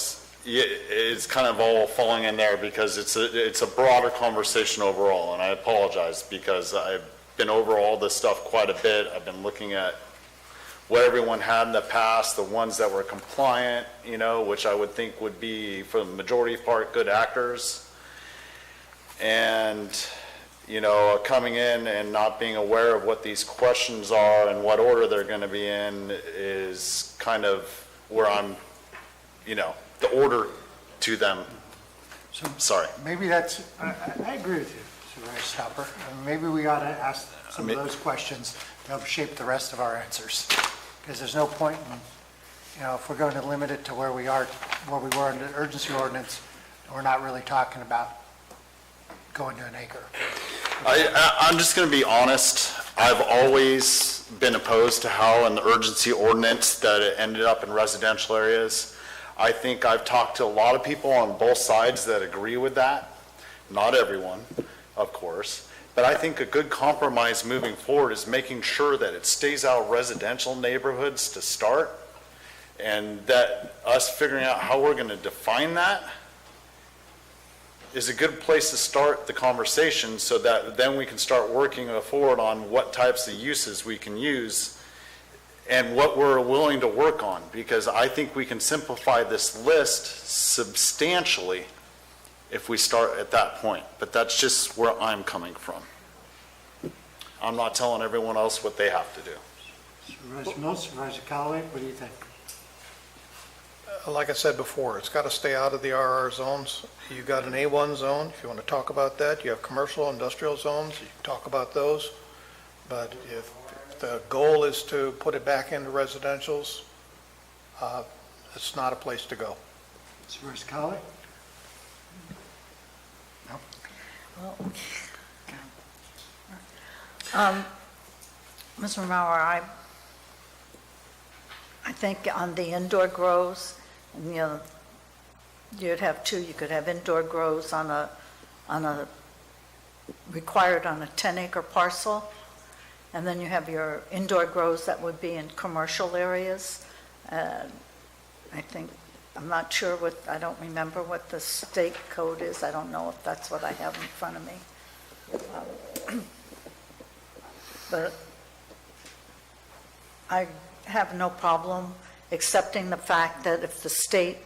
it's kind of all falling in there because it's a broader conversation overall, and I apologize because I've been over all this stuff quite a bit. I've been looking at what everyone had in the past, the ones that were compliant, which I would think would be, for the majority part, good actors. And, coming in and not being aware of what these questions are and what order they're going to be in is kind of where I'm, the order to them. So Sorry. maybe that's, I agree with you, Supervisor Stopper. Maybe we ought to ask some of those questions to help shape the rest of our answers. Because there's no point in, if we're going to limit it to where we were under the urgency ordinance, we're not really talking about going to an acre. I'm just going to be honest. I've always been opposed to how in the urgency ordinance that it ended up in residential areas. I think I've talked to a lot of people on both sides that agree with that. Not everyone, of course. But I think a good compromise moving forward is making sure that it stays out of residential neighborhoods to start, and that us figuring out how we're going to define that is a good place to start the conversation, so that then we can start working forward on what types of uses we can use and what we're willing to work on, because I think we can simplify this list substantially if we start at that point. But that's just where I'm coming from. I'm not telling everyone else what they have to do. Supervisor Mills, Supervisor Callaway, what do you think? Like I said before, it's got to stay out of the RR zones. You've got an A1 zone, if you want to talk about that. You have commercial, industrial zones, you can talk about those. But if the goal is to put it back into residentials, it's not a place to go. Supervisor Callaway? Mr. Mauer, I think on the indoor grows, you know, you'd have two. You could have indoor grows on a required on a 10-acre parcel, and then you have your indoor grows that would be in commercial areas. I think, I'm not sure I don't remember what the state code is. I don't know if that's what I have in front of me. But I have no problem accepting the fact that if the state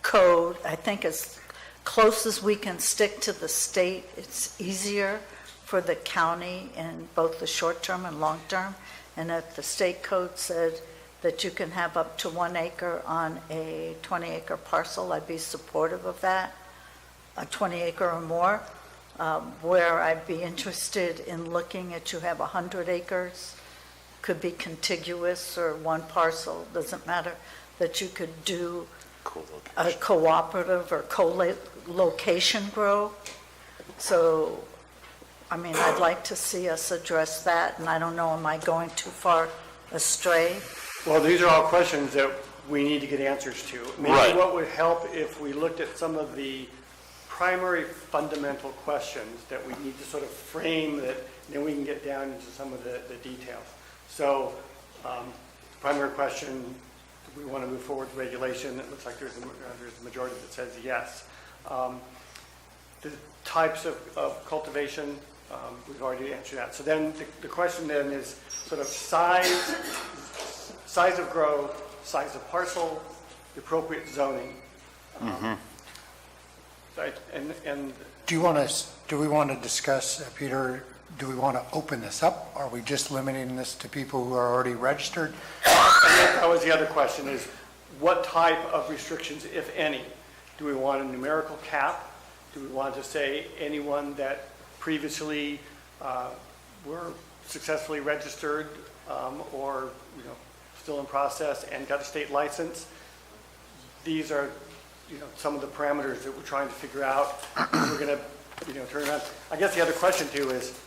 code, I think as close as we can stick to the state, it's easier for the county in both the short-term and long-term. And if the state code said that you can have up to 1 acre on a 20-acre parcel, I'd be supportive of that, a 20-acre or more. Where I'd be interested in looking at, you have 100 acres, could be contiguous or one parcel, doesn't matter, that you could do a cooperative or co-location grow. So, I mean, I'd like to see us address that, and I don't know, am I going too far astray? Well, these are all questions that we need to get answers to. Maybe Right. what would help if we looked at some of the primary fundamental questions that we need to sort of frame that, then we can get down into some of the details. So, primary question, do we want to move forward with regulation? It looks like there's a majority that says yes. The types of cultivation, we've already answered that. So then the question then is sort of size of grow, size of parcel, the appropriate zoning. Right, and Do we want to discuss, Peter, do we want to open this up? Are we just limiting this to people who are already registered? that was the other question, is what type of restrictions, if any? Do we want a numerical cap? Do we want to say anyone that previously were successfully registered or, you know, still in process and got a state license? These are, you know, some of the parameters that we're trying to figure out. We're going to, you know, turn around. I guess the other question too is,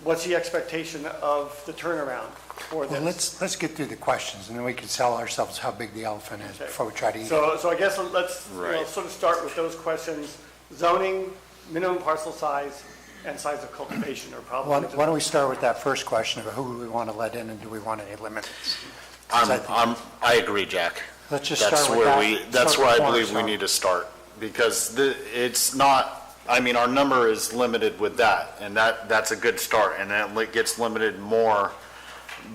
what's the expectation of the turnaround for this? Well, let's get through the questions, and then we can sell ourselves how big the elephant is before we try to eat it. So I guess let's you know, sort of start with those questions. Zoning, minimum parcel size, and size of cultivation are probably. Why don't we start with that first question of who do we want to let in and do we want any limits? I agree, Jack. Let's just start with that. That's where I believe we need to start, because it's not, I mean, our number is limited with that, and that's a good start, and then it gets limited more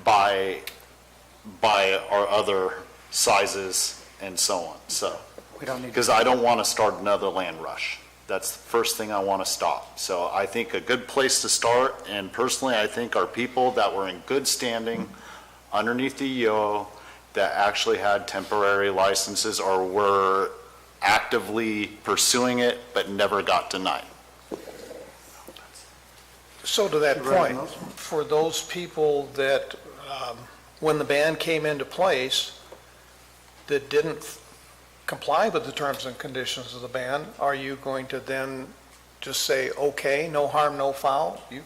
by our other sizes and so on, so. We don't need. Because I don't want to start another land rush. That's the first thing I want to stop. So I think a good place to start, and personally, I think are people that were in good standing underneath the EO that actually had temporary licenses or were actively pursuing it but never got denied. So to that point, for those people that, when the ban came into place, that didn't comply with the terms and conditions of the ban, are you going to then just say, okay, no harm, no foul, you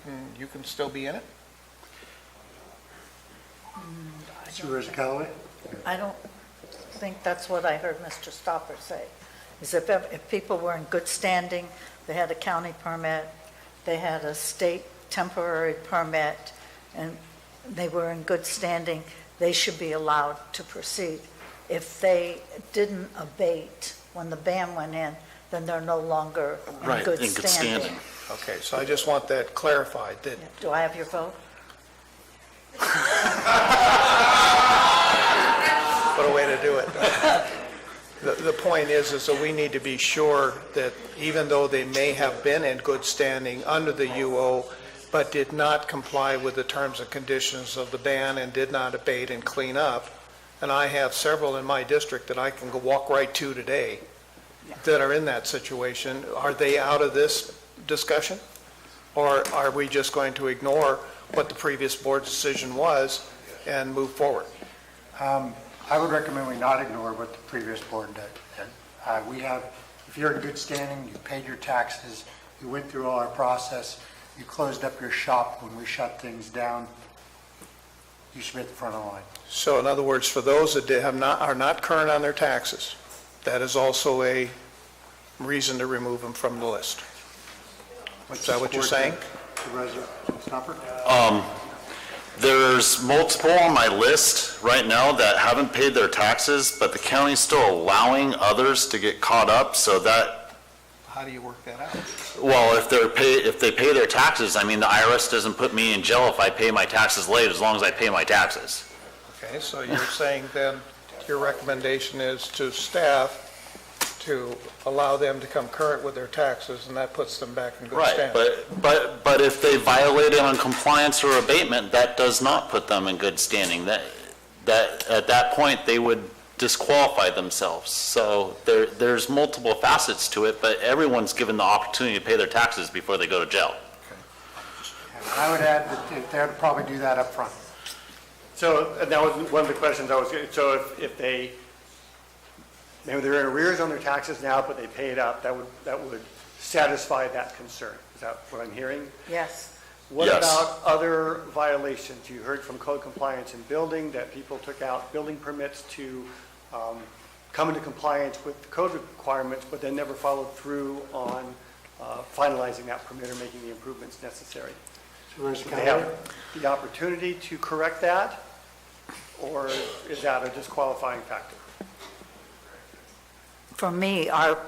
can still be in it? Supervisor Callaway? I don't think that's what I heard Mr. Stopper say, is if people were in good standing, they had a county permit, they had a state temporary permit, and they were in good standing, they should be allowed to proceed. If they didn't abate when the ban went in, then they're no longer in good standing. Okay, so I just want that clarified, that Do I have your vote? The point is that we need to be sure that even though they may have been in good standing under the UO, but did not comply with the terms and conditions of the ban and did not abate and clean up, and I have several in my district that I can go walk right to today that are in that situation, are they out of this discussion? Or are we just going to ignore what the previous board decision was and move forward? I would recommend we not ignore what the previous board did. We have, if you're in good standing, you paid your taxes, you went through all our process, you closed up your shop when we shut things down, you should be at the front of the line. So in other words, for those that are not current on their taxes, that is also a reason to remove them from the list. Is that what you're saying? Supervisor Stopper? There's multiple on my list right now that haven't paid their taxes, but the county's still allowing others to get caught up, so that, How do you work that out? well, if they pay their taxes, I mean, the IRS doesn't put me in jail if I pay my taxes late, as long as I pay my taxes. Okay, so you're saying then your recommendation is to staff to allow them to come current with their taxes, and that puts them back in good Right, standing. but if they violated on compliance or abatement, that does not put them in good standing. That at that point, they would disqualify themselves. So there's multiple facets to it, but everyone's given the opportunity to pay their taxes before they go to jail. And I would add that they would probably do that up front. So that was one of the questions I was, so if they, maybe they're in arrears on their taxes now, but they pay it up, that would satisfy that concern. Is that what I'm hearing? Yes. What Yes. about other violations? You heard from code compliance in building that people took out building permits to come into compliance with the code requirements, but then never followed through on finalizing that permit or making the improvements necessary. Supervisor Do they have Callaway? the opportunity to correct that, or is that a disqualifying factor? For me, our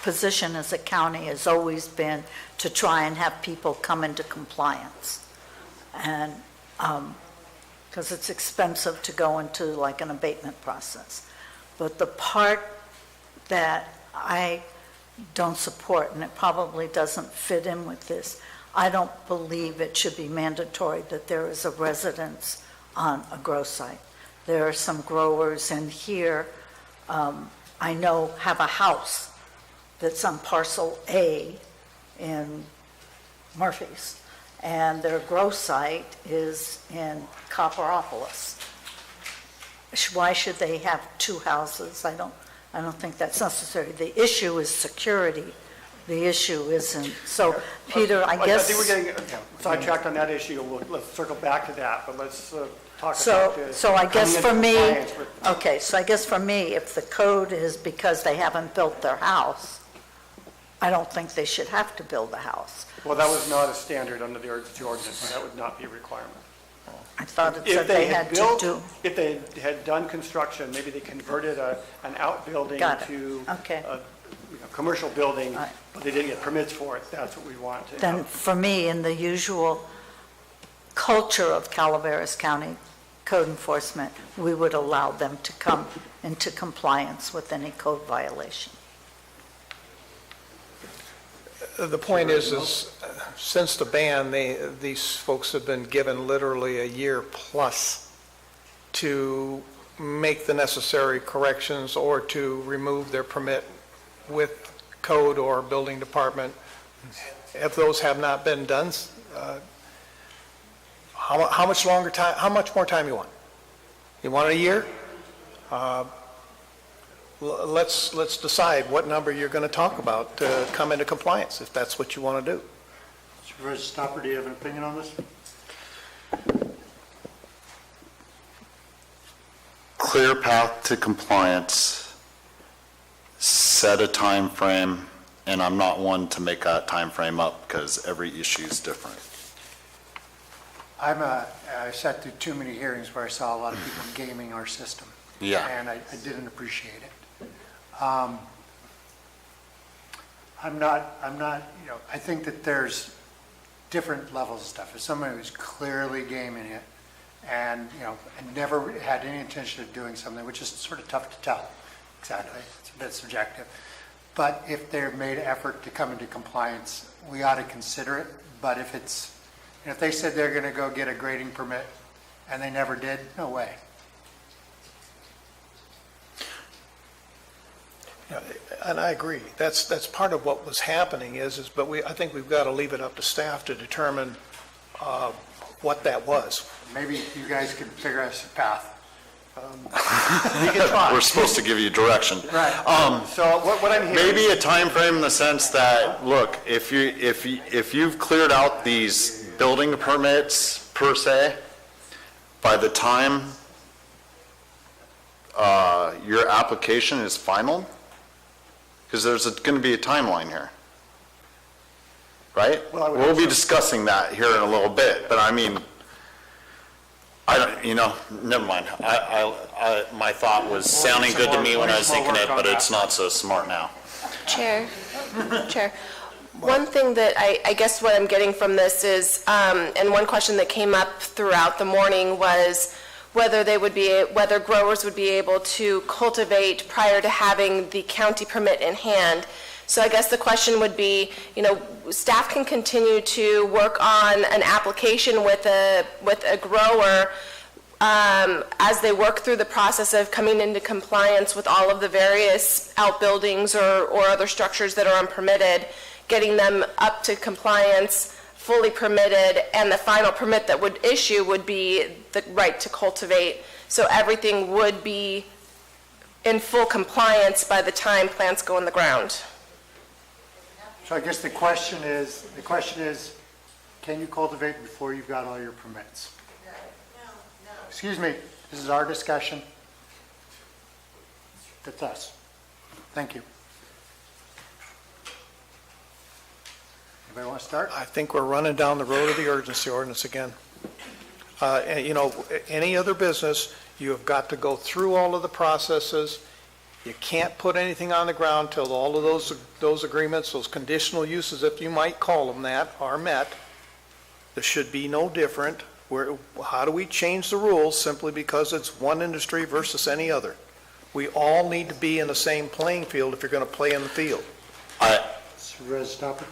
position as a county has always been to try and have people come into compliance. And, because it's expensive to go into like an abatement process. But the part that I don't support, and it probably doesn't fit in with this, I don't believe it should be mandatory that there is a residence on a grow site. There are some growers in here, I know, have a house that's on parcel A in Murphy's, and their grow site is in Copperopolis. Why should they have two houses? I don't think that's necessary. The issue is security. The issue isn't. So, Peter, I guess. I think we're getting sidetracked on that issue. Let's circle back to that, but let's talk So, about the. so I guess for coming me, into compliance with- okay, so I guess for me, if the code is because they haven't built their house, I don't think they should have to build a house. Well, that was not a standard under the urgency ordinance, so that would not be a requirement. I thought it If said they had to built- do. If they had done construction, maybe they converted an outbuilding Got it. to Okay. a commercial building, All right. but they didn't get permits for it, that's what we want to Then have. for me, in the usual culture of Calaveras County code enforcement, we would allow them to come into compliance with any code violation. The point is since the ban, these folks have been given literally a year plus to make the necessary corrections or to remove their permit with code or building department. If those have not been done, how much longer time, how much more time you want? You want a year? Let's decide what number you're going to talk about to come into compliance, if that's what you want to do. Supervisor Stopper, do you have an opinion on this? Clear path to compliance, set a time frame, and I'm not one to make a time frame up because every issue is different. I sat through too many hearings where I saw a lot of people gaming our system. Yeah. And I didn't appreciate it. I'm not, I think that there's different levels of stuff. If somebody who's clearly gaming it and, and never had any intention of doing something, which is sort of tough to tell. exactly, it's a bit subjective. But if they've made an effort to come into compliance, we ought to consider it. But if they said they're going to go get a grading permit and they never did, no way. Yeah, and I agree. That's part of what was happening but I think we've got to leave it up to staff to determine what that was. Maybe you guys can figure us a path. We can try. We're supposed to give you direction. Right. So what I'm hearing. Maybe a time frame in the sense that, look, if you've cleared out these building permits per se, by the time your application is final, because there's going to be a timeline here, right? Well, I would We'll be hope so. discussing that here in a little bit, but I mean, I don't, never mind. My thought was sounding good to me when I was thinking it, but it's not so smart now. Chair, one thing that I guess what I'm getting from this is, and one question that came up throughout the morning was whether growers would be able to cultivate prior to having the county permit in hand. So I guess the question would be, staff can continue to work on an application with a grower as they work through the process of coming into compliance with all of the various outbuildings or other structures that are unpermitted, getting them up to compliance, fully permitted, and the final permit that would issue would be the right to cultivate. So everything would be in full compliance by the time plants go in the ground. So I guess the question is, can you cultivate before you've got all your permits? No. Excuse me, this is our discussion. That's us. Thank you. Anybody want to start? I think we're running down the road of the urgency ordinance again. Any other business, you have got to go through all of the processes. You can't put anything on the ground till all of those agreements, those conditional uses, if you might call them that, are met. This should be no different. How do we change the rules simply because it's one industry versus any other? We all need to be in the same playing field if you're going to play in the field. Supervisor Stopper?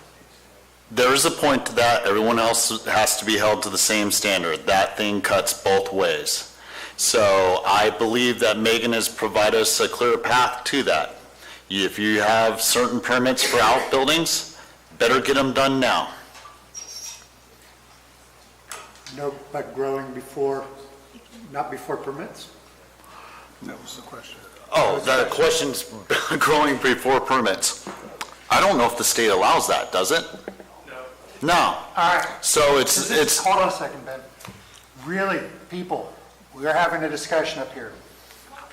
There is a point to that. Everyone else has to be held to the same standard. That thing cuts both ways. So I believe that Megan has provided us a clear path to that. If you have certain permits for outbuildings, better get them done now. No, but growing not before permits? That was the question. Oh, the question's growing before permits. I don't know if the state allows that, does it? No. All right. So it's. Hold on a second, Ben. Really, people, we are having a discussion up here.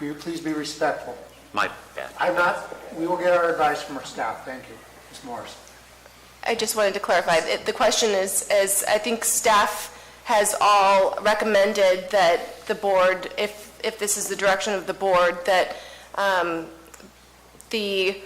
Will you please be respectful? My bad. We will get our advice from our staff. Thank you. Ms. Morris. I just wanted to clarify. The question is I think staff has all recommended that the board, if this is the direction of the board, that the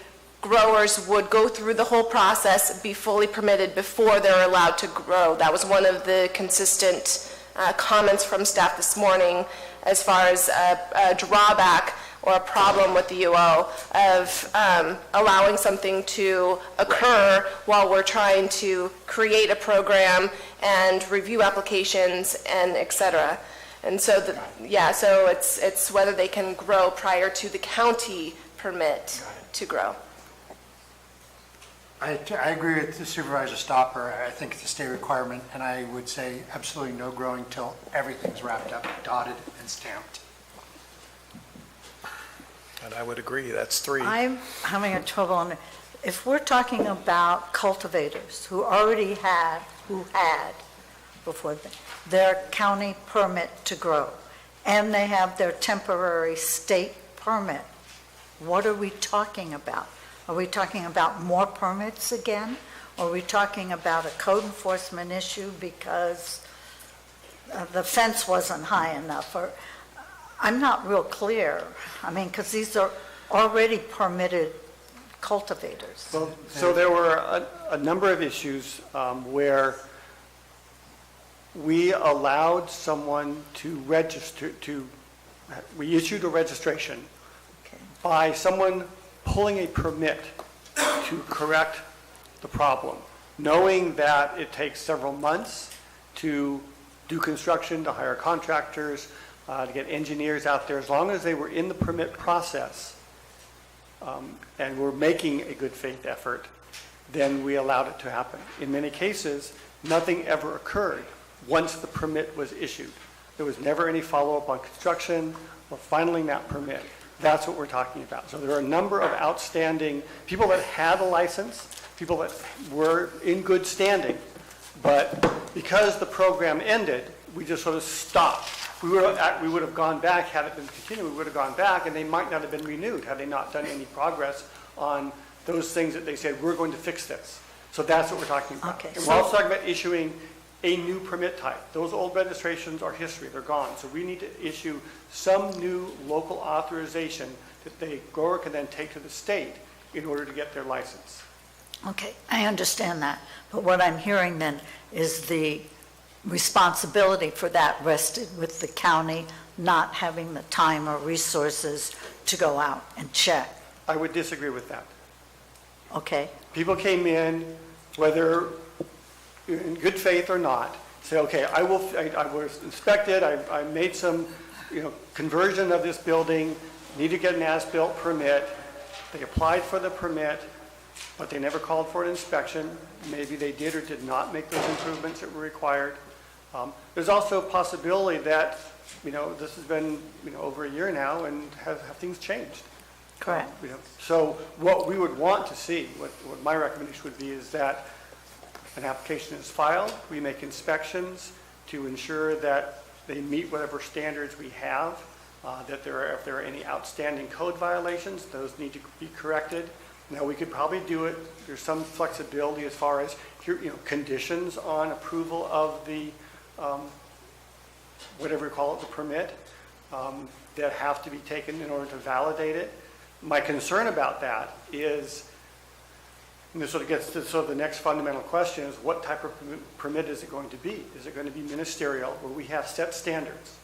growers would go through the whole process, be fully permitted before they're allowed to grow. That was one of the consistent comments from staff this morning as far as a drawback or a problem with the UO of allowing something to occur while we're trying to create a program and review applications and et cetera. And so, so it's whether they can grow prior to the county permit to grow. I agree with the Supervisor Stopper. I think it's a state requirement, and I would say absolutely no growing till everything's wrapped up, dotted, and stamped. And I would agree, that's 3. I'm having a trouble on it. If we're talking about cultivators who had before their county permit to grow, and they have their temporary state permit, what are we talking about? Are we talking about more permits again? Or are we talking about a code enforcement issue because the fence wasn't high enough? Or I'm not real clear. I mean, because these are already permitted cultivators. So there were a number of issues where we allowed someone to register, we issued a registration by someone pulling a permit to correct the problem, knowing that it takes several months to do construction, to hire contractors, to get engineers out there, as long as they were in the permit process and were making a good faith effort, then we allowed it to happen. In many cases, nothing ever occurred once the permit was issued. There was never any follow-up on construction or finaling that permit. That's what we're talking about. So there are a number of outstanding people that had a license, people that were in good standing, but because the program ended, we just sort of stopped. We would have gone back, had it been continued, we would have gone back, and they might not have been renewed had they not done any progress on those things that they said, we're going to fix this. So that's what we're talking about. Okay, And we're also talking about issuing a new permit type. Those old registrations are history, they're gone. So we need to issue some new local authorization that the grower can then take to the state in order to get their license. Okay, I understand that. But what I'm hearing then is the responsibility for that rested with the county not having the time or resources to go out and check. I would disagree with that. Okay, People came in, whether in good faith or not, say, okay, I was inspected, I made some, conversion of this building, need to get an as-built permit. They applied for the permit, but they never called for an inspection. Maybe they did or did not make those improvements that were required. There's also a possibility that, this has been, over a year now, and have things changed? correct. So what we would want to see, what my recommendation would be, is that an application is filed, we make inspections to ensure that they meet whatever standards we have, that if there are any outstanding code violations, those need to be corrected. Now, we could probably do it, there's some flexibility as far as, conditions on approval of the, whatever you call it, the permit, that have to be taken in order to validate it. My concern about that is, and this sort of gets to the next fundamental question, is what type of permit is it going to be? Is it going to be ministerial, where we have set standards?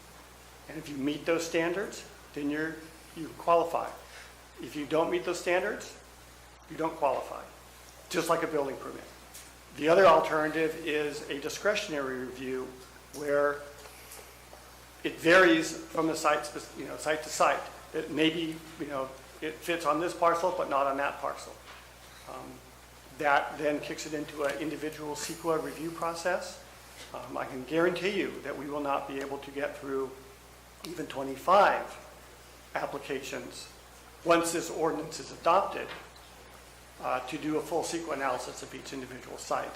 And if you meet those standards, then you qualify. If you don't meet those standards, you don't qualify, just like a building permit. The other alternative is a discretionary review where it varies from the site, site to site. That maybe, it fits on this parcel, but not on that parcel. That then kicks it into an individual CEQA review process. I can guarantee you that we will not be able to get through even 25 applications once this ordinance is adopted to do a full CEQA analysis of each individual site.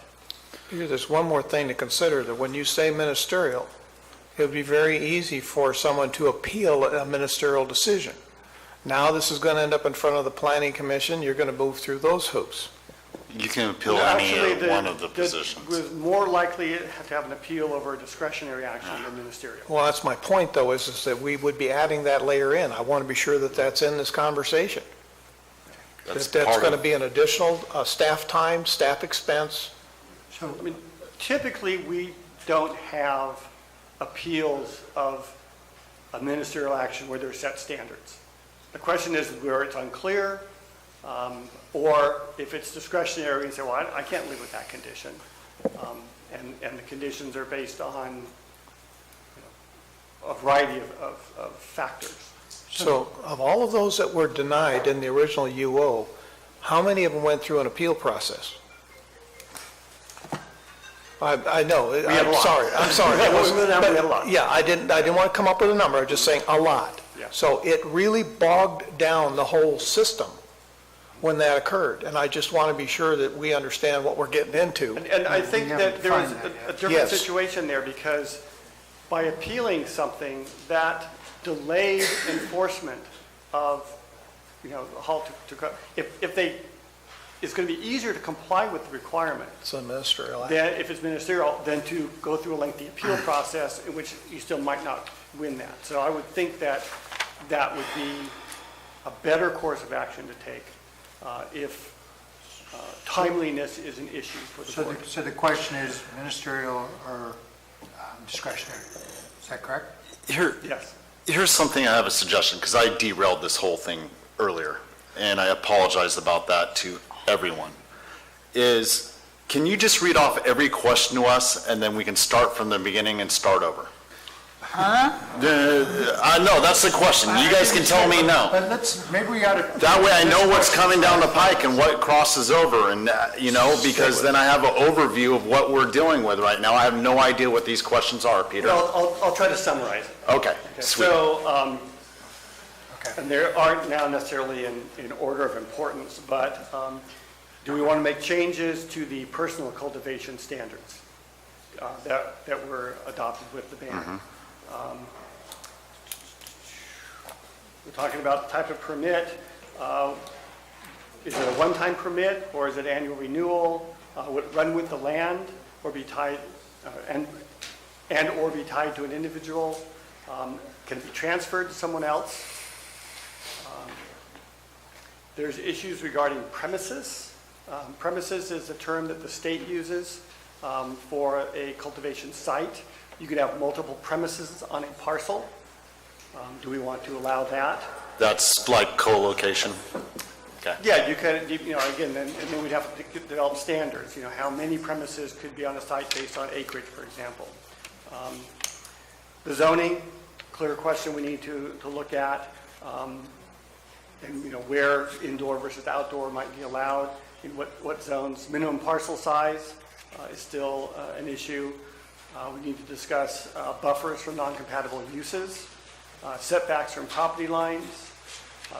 There's one more thing to consider, that when you say ministerial, it would be very easy for someone to appeal a ministerial decision. Now this is going to end up in front of the planning commission, you're going to move through those hoops. You can appeal any one of the positions. Was more likely to have an appeal over a discretionary action than ministerial. Well, that's my point, though, is that we would be adding that layer in. I want to be sure that that's in this conversation. That's going to be an additional staff time, staff expense. So, typically, we don't have appeals of a ministerial action where there's set standards. The question is where it's unclear, or if it's discretionary and say, well, I can't live with that condition. And the conditions are based on a variety of factors. So of all of those that were denied in the original UO, how many of them went through an appeal process? I know, I'm sorry. We had a lot. Yeah, I didn't want to come up with a number, I'm just saying a lot. Yeah. So it really bogged down the whole system when that occurred, and I just want to be sure that we understand what we're getting into. And I think that there was a different Yes. situation there, because by appealing something, that delayed enforcement of, halt to if they, it's going to be easier to comply with the requirement. It's a ministerial act. Then, if it's ministerial, than to go through a lengthy appeal process in which you still might not win that. So I would think that that would be a better course of action to take if timeliness is an issue for the board. So the question is ministerial or discretionary? Is that correct? Yes. Here's something, I have a suggestion, because I derailed this whole thing earlier, and I apologize about that to everyone, is can you just read off every question to us, and then we can start from the beginning and start over? I know, that's the question. You guys can tell me no. But maybe we ought to. That way I know what's coming down the pike and what crosses over, and, because then I have an overview of what we're dealing with right now. I have no idea what these questions are, Peter. Well, I'll try to summarize it. Okay, sweet. So, and there aren't now necessarily in order of importance, but do we want to make changes to the personal cultivation standards that were adopted with the ban? We're talking about the type of permit. Is it a one-time permit, or is it annual renewal? Would it run with the land, or be tied, or be tied to an individual? Can it be transferred to someone else? There's issues regarding premises. Premises is a term that the state uses for a cultivation site. You could have multiple premises on a parcel. Do we want to allow that? That's like co-location? Okay. Yeah, you could, again, and then we'd have to develop standards, how many premises could be on a site based on acreage, for example. The zoning, clear question we need to look at, and, where indoor versus outdoor might be allowed, in what zones. Minimum parcel size is still an issue. We need to discuss buffers for non-compatible uses, setbacks from property lines,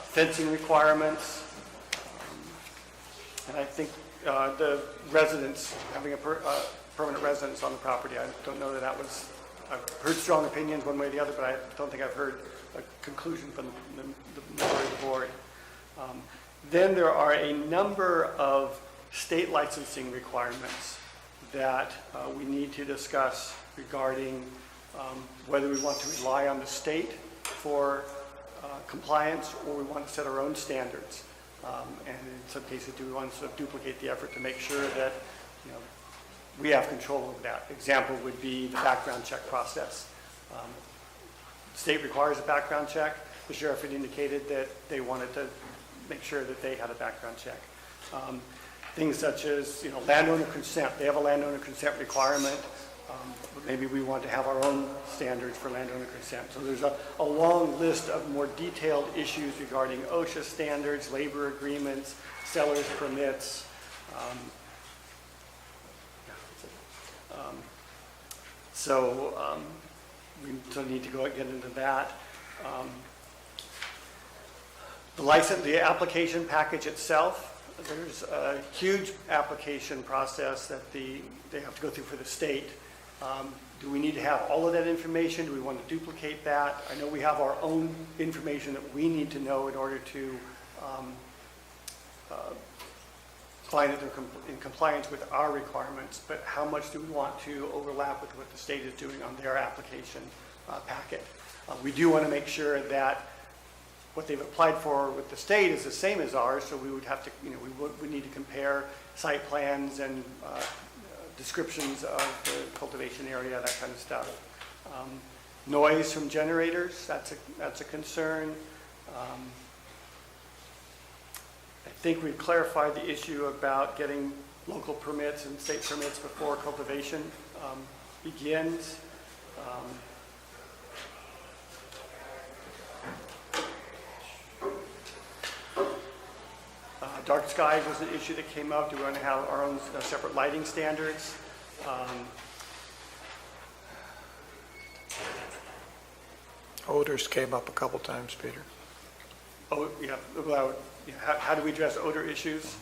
fencing requirements, and I think the residents, having a permanent residence on the property, I don't know that was, I've heard strong opinions one way or the other, but I don't think I've heard a conclusion from the majority of the board. Then there are a number of state licensing requirements that we need to discuss regarding whether we want to rely on the state for compliance or we want to set our own standards. And in some cases, do we want to sort of duplicate the effort to make sure that we have control over that? Example would be the background check process. The state requires a background check. The sheriff had indicated that they wanted to make sure that they had a background check. Things such as, landowner consent. They have a landowner consent requirement. Maybe we want to have our own standards for landowner consent. So there's a long list of more detailed issues regarding OSHA standards, labor agreements, seller's permits. We still need to get into that. The application package itself, there's a huge application process that they have to go through for the state. Do we need to have all of that information? Do we want to duplicate that? I know we have our own information that we need to know in order to find that they're in compliance with our requirements, but how much do we want to overlap with what the state is doing on their application packet? We do want to make sure that what they've applied for with the state is the same as ours, so we would have to, we need to compare site plans and descriptions of the cultivation area, that kind of stuff. Noise from generators, that's a concern. I think we've clarified the issue about getting local permits and state permits before cultivation begins. Dark skies was an issue that came up. Do we want to have our own separate lighting standards? Odors came up a couple times, Peter. Oh, yeah. Well, how do we address odor issues?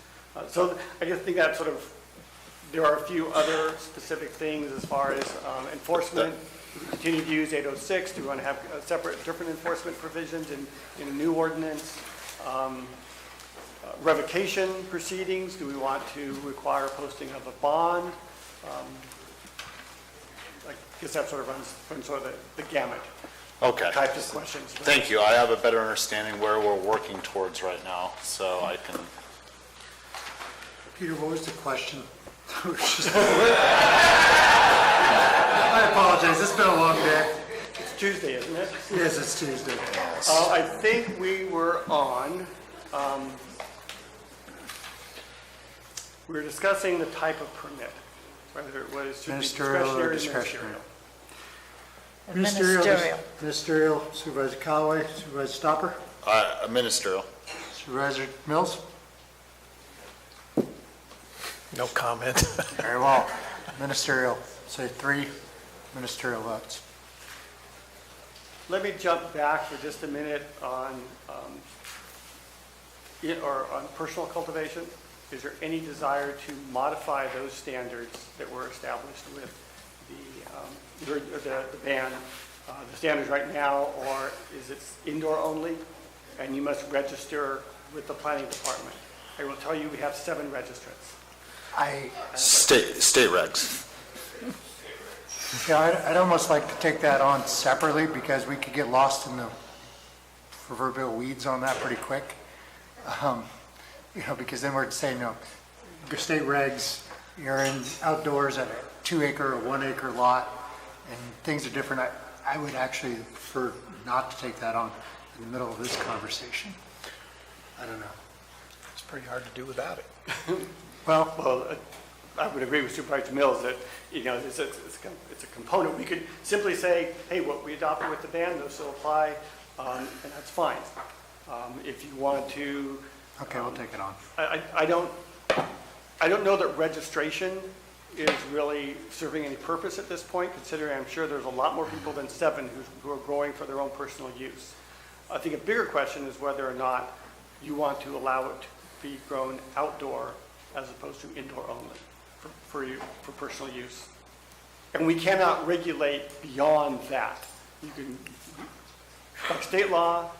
So I guess I think that there are a few other specific things as far as enforcement. Do we continue to use 806? Do we want to have different enforcement provisions in a new ordinance? Revocation proceedings, do we want to require posting of a bond? I guess that sort of runs sort of the gamut. Okay. Types of questions. Thank you. I have a better understanding where we're working towards right now, so I can. Peter, what was the question? I apologize. It's been a long day. It's Tuesday, isn't it? Yes, it's Tuesday. I think we were on we're discussing the type of permit, whether it was should be Ministerial or discretionary or discretionary? ministerial. Ministerial, Supervisor Callaway, Supervisor Stopper, Ministerial. Supervisor Mills? No comment. Very well. Ministerial, say 3 ministerial votes. Let me jump back for just a minute on, on personal cultivation. Is there any desire to modify those standards that were established with the ban, the standards right now, or is it indoor only, and you must register with the planning department? I will tell you, we have 7 registrants. State regs. Yeah, I'd almost like to take that on separately because we could get lost in the proverbial weeds on that pretty quick. Because then we're saying, state regs, you're in outdoors at a 2-acre or 1-acre lot, and things are different. I would actually prefer not to take that on in the middle of this conversation. I don't know. It's pretty hard to do without it. Well, I would agree with Supervisor Mills that, it's a component. We could simply say, hey, what we adopted with the ban, those still apply, and that's fine. If you want to... Okay, we'll take it on. I don't know that registration is really serving any purpose at this point, considering I'm sure there's a lot more people than 7 who are growing for their own personal use. I think a bigger question is whether or not you want to allow it to be grown outdoor as opposed to indoor only for personal use. And we cannot regulate beyond that. You can, by state law,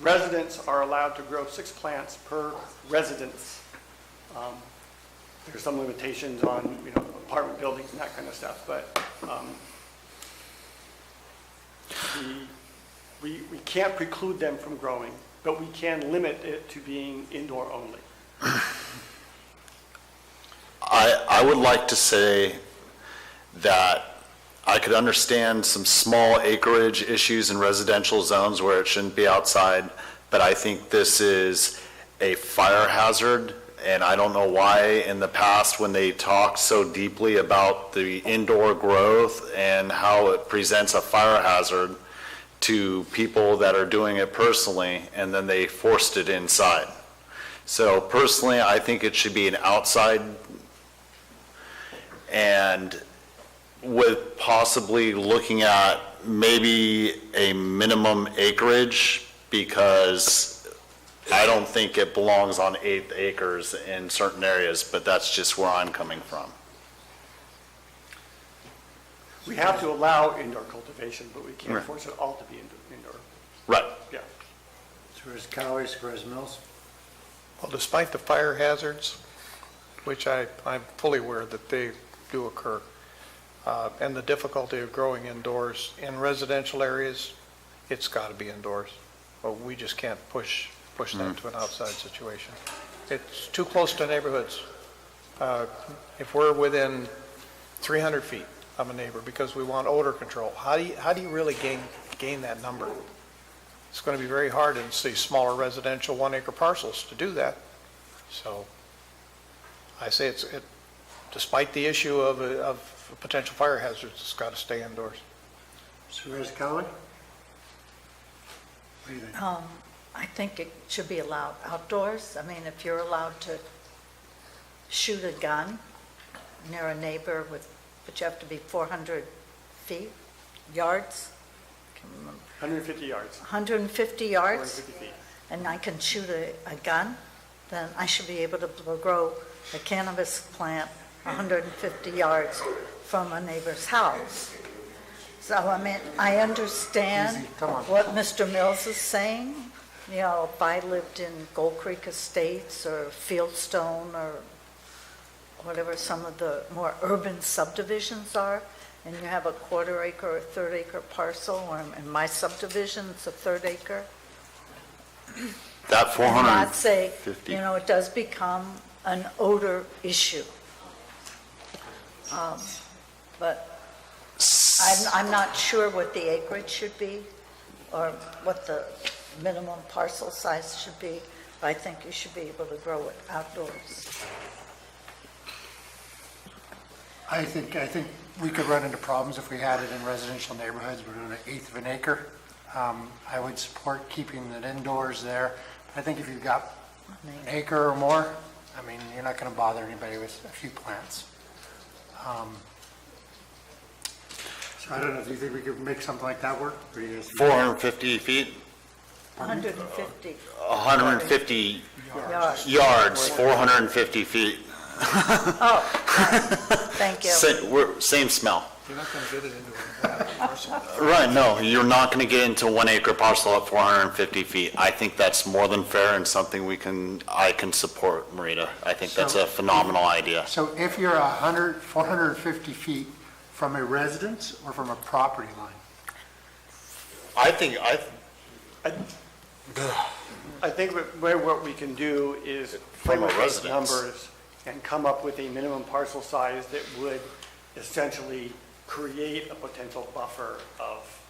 residents are allowed to grow 6 plants per residence. There's some limitations on, apartment buildings and that kind of stuff, but we can't preclude them from growing, but we can limit it to being indoor only. I would like to say that I could understand some small acreage issues in residential zones where it shouldn't be outside, but I think this is a fire hazard, and I don't know why in the past when they talked so deeply about the indoor growth and how it presents a fire hazard to people that are doing it personally, and then they forced it inside. So personally, I think it should be an outside, and with possibly looking at maybe a minimum acreage, because I don't think it belongs on 8 acres in certain areas, but that's just where I'm coming from. We have to allow indoor cultivation, but we can't force it all to be indoor. Right. Yeah. Supervisor Callaway, Supervisor Mills? Well, despite the fire hazards, which I'm fully aware that they do occur, and the difficulty of growing indoors in residential areas, it's got to be indoors. But we just can't push that to an outside situation. It's too close to neighborhoods. If we're within 300 feet of a neighbor because we want odor control, how do you really gain that number? It's going to be very hard in these smaller residential 1-acre parcels to do that. So I say despite the issue of potential fire hazards, it's got to stay indoors. Supervisor Callaway? What do you think? I think it should be allowed outdoors. I mean, if you're allowed to shoot a gun near a neighbor but you have to be 400 feet, yards? I can't remember. 150 yards. 150 yards? 450 feet. And I can shoot a gun, then I should be able to grow a cannabis plant 150 yards from a neighbor's house. So, I mean, I understand what Mr. Mills is saying. If I lived in Gold Creek Estates or Fieldstone or whatever some of the more urban subdivisions are, and you have a 1/4 acre or 1/3 acre parcel, or in my subdivision, it's a 1/3 acre. That 450. I'd say, it does become an odor issue. But I'm not sure what the acreage should be, or what the minimum parcel size should be, but I think you should be able to grow it outdoors. I think we could run into problems if we had it in residential neighborhoods. We're doing 1/8 of an acre. I would support keeping it indoors there. I think if you've got an acre or more, I mean, you're not going to bother anybody with a few plants. So I don't know, do you think we could make something like that work? Or do you guys- 450 feet, 150 150 yards. yards, 450 feet. Oh, thank you. Same smell. You're not going to get it into a parcel. Right, no, you're not going to get into 1 acre parcel at 450 feet. I think that's more than fair and something I can support, Marita. I think that's a phenomenal idea. So if you're 450 feet from a residence or from a property line? I think, I think what we can do is From a play with those residence. numbers and come up with a minimum parcel size that would essentially create a potential buffer of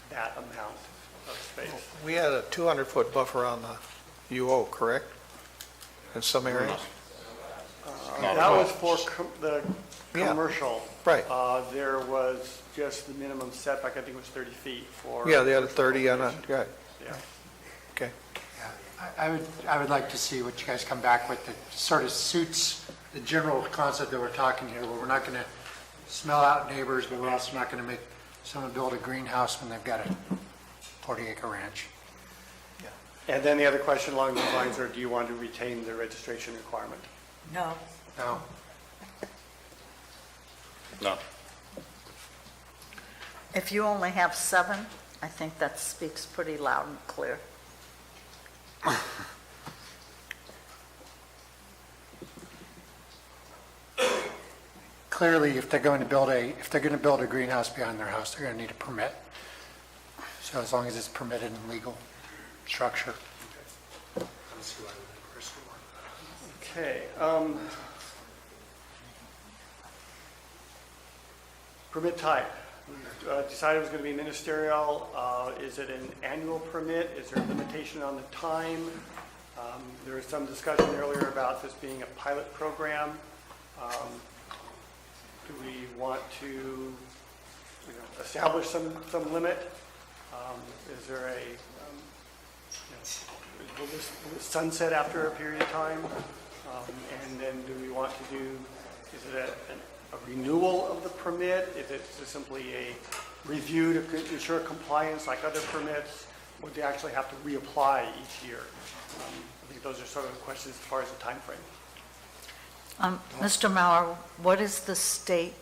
that amount of space. We had a 200-foot buffer on the UO, correct? In some areas? That was for the Yeah. commercial. Right. There was just the minimum setback, I think it was 30 feet for. Yeah, they had a 30 on a, right, Yeah. okay. I would like to see what you guys come back with that sort of suits the general concept that we're talking here, where we're not going to smell out neighbors, but we're also not going to make someone build a greenhouse when they've got a 40-acre ranch. And then the other question along those lines are, do you want to retain the registration requirement? No. No. no. If you only have 7, I think that speaks pretty loud and clear. Clearly, if they're going to build a greenhouse behind their house, they're going to need a permit. So as long as it's permitted and legal structure. Okay. Permit type. We decided it was going to be ministerial. Is it an annual permit? Is there a limitation on the time? There was some discussion earlier about this being a pilot program. Do we want to establish some limit? Is there a, will this sunset after a period of time? And then do we want to do, is it a renewal of the permit? Is it simply a review to ensure compliance like other permits? Would they actually have to reapply each year? I think those are sort of the questions as far as the time frame. Mr. Mauer, what does the state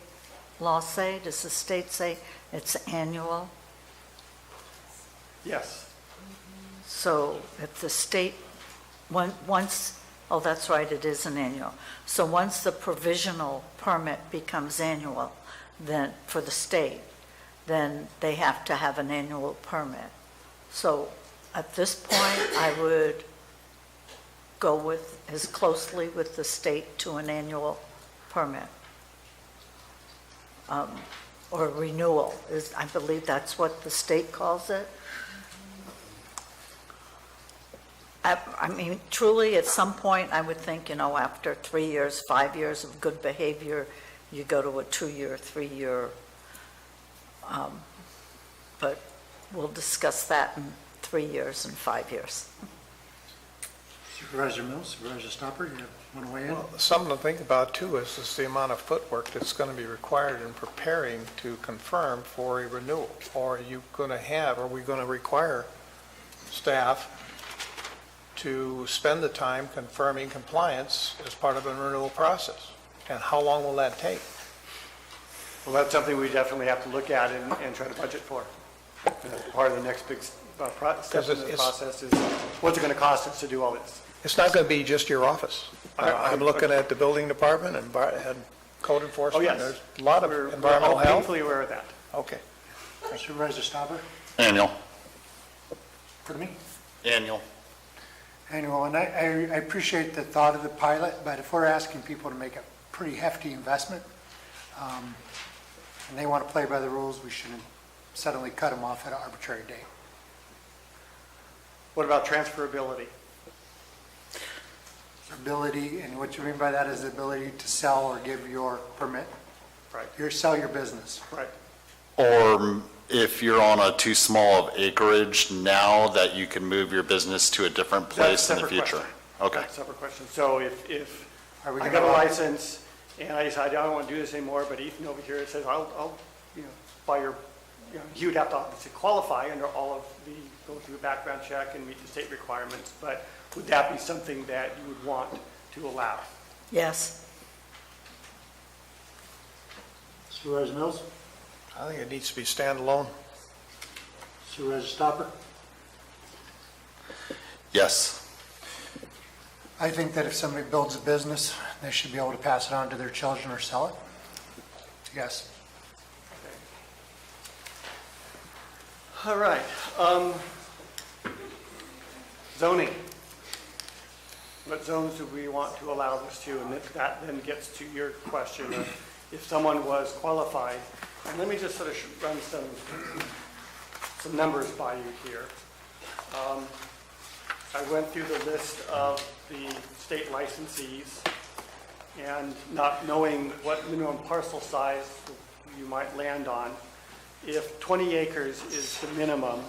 law say? Does the state say it's annual? Yes. So if the state, once, oh, that's right, it is an annual. So once the provisional permit becomes annual, then, for the state, then they have to have an annual permit. So at this point, I would go with, as closely with the state to an annual permit. Or renewal, I believe that's what the state calls it. I mean, truly, at some point, I would think, after 3 years, 5 years of good behavior, you go to a 2-year, 3-year, but we'll discuss that in 3 years and 5 years. Supervisor Mills, Supervisor Stopper, you want to weigh in? Well, something to think about too is the amount of footwork that's going to be required in preparing to confirm for a renewal. Or are you going to have, are we going to require staff to spend the time confirming compliance as part of a renewal process? And how long will that take? Well, that's something we definitely have to look at and try to budget for. Part of the next big step in the process is what's it going to cost us to do all this? It's not going to be just your office. I'm looking at the building department and code enforcement. Oh, yes. There's a lot of We're environmental health. painfully aware of that. Okay. Supervisor Stopper? Annual. Pardon me? Annual. Annual, and I appreciate the thought of the pilot, but if we're asking people to make a pretty hefty investment, and they want to play by the rules, we shouldn't suddenly cut them off at an arbitrary date. What about transferability? Ability, and what you mean by that is the ability to sell or give your permit? Right. Sell your business? Right. Or if you're on a too small of acreage now that you can move your business to a different place in the future? Okay. That's a separate question. So if Are we I gonna got a allow- license and I decide I don't want to do this anymore, but Ethan over here says, I'll buy your, he would have to obviously qualify under all of the, go through a background check and meet the state requirements, but would that be something that you would want to allow? Yes. Supervisor Mills? I think it needs to be standalone. Supervisor Stopper? Yes. I think that if somebody builds a business, they should be able to pass it on to their children or sell it. Yes. All right. Zoning. What zones do we want to allow this to? And that then gets to your question of if someone was qualified. And let me just sort of run some numbers by you here. I went through the list of the state licensees and not knowing what minimum parcel size you might land on. If 20 acres is the minimum,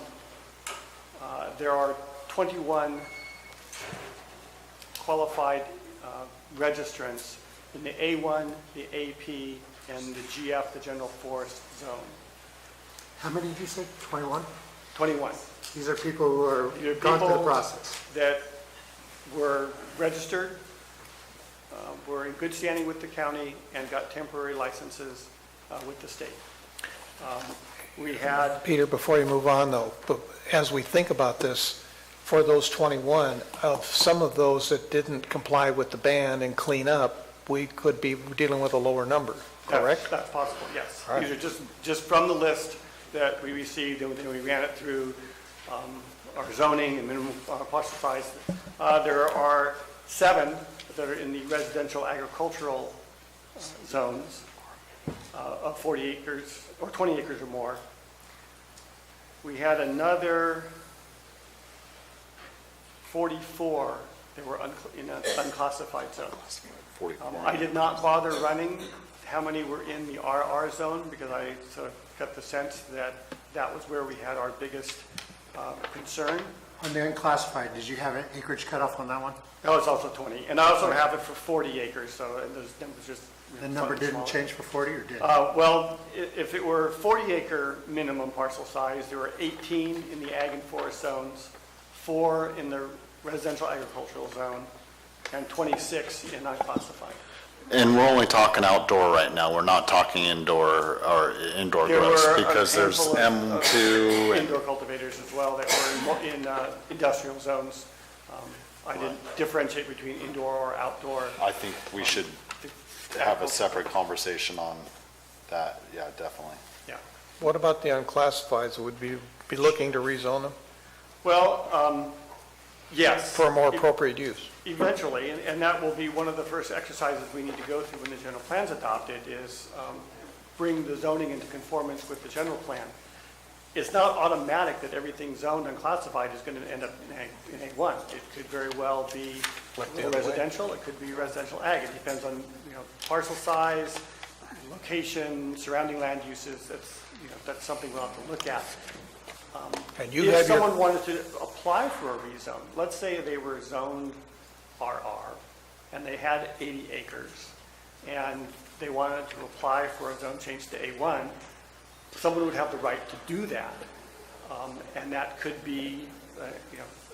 there are 21 qualified registrants in the A1, the AP, and the GF, the General Forest Zone. How many did you say? 21? 21. These are people who are gone through the process. That were registered, were in good standing with the county, and got temporary licenses with the state. We had... Peter, before you move on though, but as we think about this, for those 21, of some of those that didn't comply with the ban and clean up, we could be dealing with a lower number, correct? That's possible, yes. All right. These are just from the list that we received, and then we ran it through our zoning and minimum parcel size. There are 7 that are in the residential agricultural zones of 40 acres or 20 acres or more. We had another 44 that were in an unclassified zone. I did not bother running how many were in the RR zone because I sort of got the sense that that was where we had our biggest concern. On the unclassified, did you have an acreage cutoff on that one? No, it's also 20. And I also have it for 40 acres, so those numbers just... The number didn't smaller. change for 40 or did? Well, if it were 40 acre minimum parcel size, there were 18 in the ag and forest zones, 4 in the residential agricultural zone, and 26 in unclassified. And we're only talking outdoor right now. We're not talking indoor or indoor grows because there's M2 and... Indoor cultivators as well that were in industrial zones. I didn't differentiate between indoor or outdoor. I think we should have a separate conversation on that. Yeah, definitely. Yeah. What about the unclassifieds? Would we be looking to rezone them Well, yes. for a more appropriate use? Eventually, and that will be one of the first exercises we need to go through when the general plan's adopted is bring the zoning into conformance with the general plan. It's not automatic that everything zoned and classified is going to end up in A1. It could very well be residential, it could be residential ag. It depends on, parcel size, location, surrounding land uses. That's something we'll have to look at. And you if have someone wanted to apply for a rezone, let's say they were zoned RR and they had 80 acres and they wanted to apply for a zone change to A1, someone would have the right to do that. And that could be,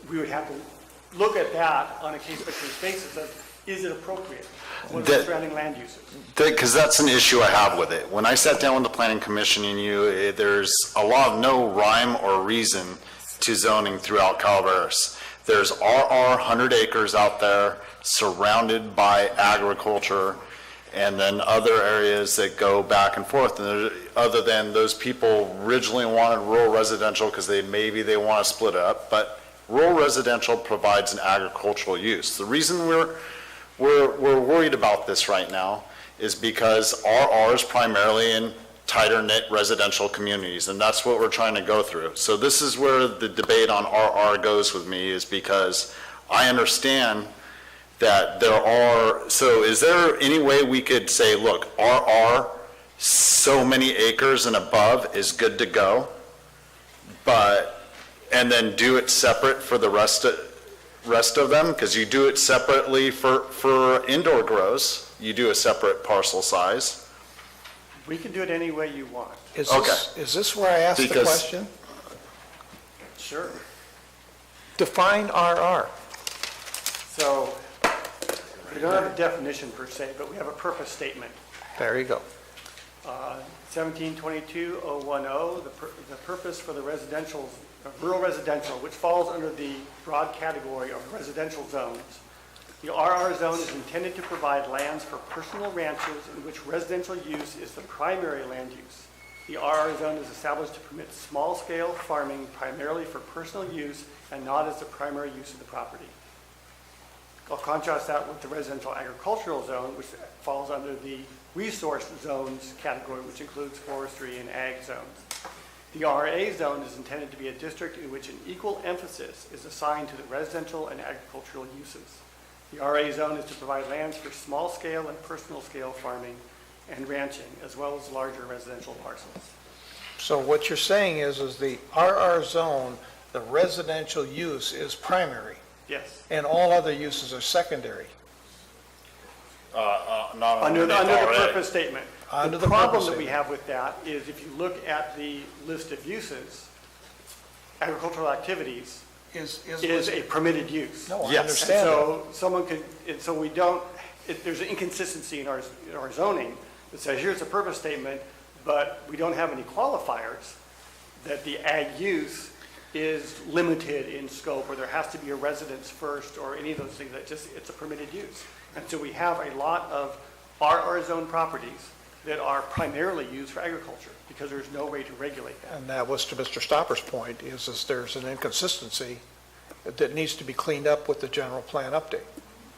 we would have to look at that on a case-by-case basis of, is it appropriate? What are the surrounding land uses? Because that's an issue I have with it. When I sat down with the planning commission and there's a lot of no rhyme or reason to zoning throughout Calaveras. There's RR 100 acres out there surrounded by agriculture and then other areas that go back and forth. And other than those people originally wanted rural residential because maybe they want to split it up, but rural residential provides an agricultural use. The reason we're worried about this right now is because RR is primarily in tighter knit residential communities, and that's what we're trying to go through. So this is where the debate on RR goes with me, is because I understand that there are, so is there any way we could say, look, RR, so many acres and above is good to go, but, and then do it separate for the rest of them? Because you do it separately for indoor grows, you do a separate parcel size. We can do it any way you want. Is this where I asked the question? Sure. Define RR. So, we don't have a definition per se, but we have a purpose statement. There you go. 1722-010, the purpose for the rural residential, which falls under the broad category of residential zones. The RR zone is intended to provide lands for personal ranches in which residential use is the primary land use. The RR zone is established to permit small-scale farming primarily for personal use and not as the primary use of the property. I'll contrast that with the residential agricultural zone, which falls under the resource zones category, which includes forestry and ag zones. The RA zone is intended to be a district in which an equal emphasis is assigned to the residential and agricultural uses. The RA zone is to provide lands for small-scale and personal-scale farming and ranching, as well as larger residential parcels. So what you're saying is the RR zone, the residential use is primary, Yes. and all other uses are secondary. Not Under the RA. purpose statement. Under The the problem purpose that we statement. have with that is if you look at the list of uses, agricultural activities is a permitted use. No, I Yes. understand that. So so we don't, there's an inconsistency in our zoning that says, here's a purpose statement, but we don't have any qualifiers that the ag use is limited in scope, or there has to be a residence first, or any of those things, it's a permitted use. And so we have a lot of RR zone properties that are primarily used for agriculture, because there's no way to regulate that. And that was to Mr. Stopper's point, is there's an inconsistency that needs to be cleaned up with the general plan update,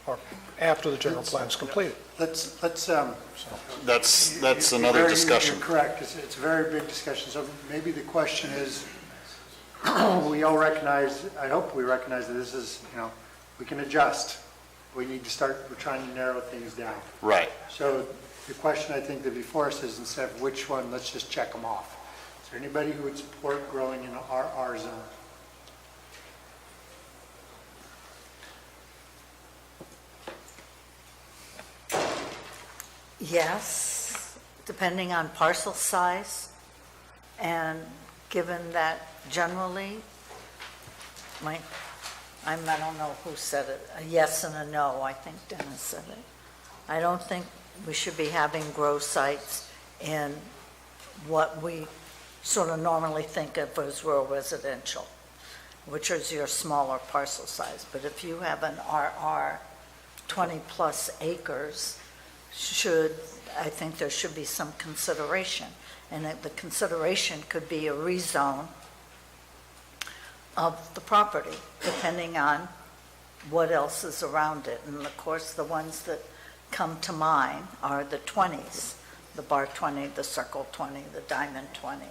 or after the general plan's completed. Let's, That's another discussion. You're correct, it's a very big discussion, so maybe the question is, we all recognize, I hope we recognize that this is, we can adjust. We need to we're trying to narrow things down. Right. So the question I think that before us is, instead of which one, let's just check them off. Is there anybody who would support growing in an RR zone? Yes, depending on parcel size, and given that generally, I don't know who said it, a yes and a no, I think Dennis said it. I don't think we should be having grow sites in what we sort of normally think of as rural residential, which is your smaller parcel size. But if you have an RR 20-plus acres, I think there should be some consideration. And the consideration could be a rezone of the property, depending on what else is around it. And of course, the ones that come to mind are the 20s, the bar 20, the circle 20, the diamond 20,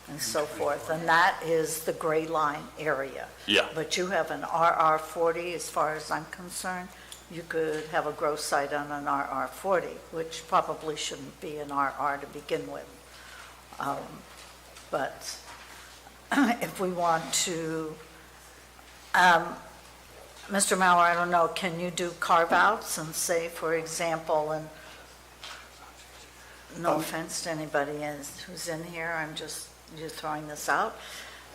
and so forth. And that is the gray line area. Yeah. But you have an RR 40, as far as I'm concerned, you could have a grow site on an RR 40, which probably shouldn't be an RR to begin with. But if we want to, Mr. Mauer, I don't know, can you do carve-outs and say, for example, and no offense to anybody who's in here, I'm just throwing this out.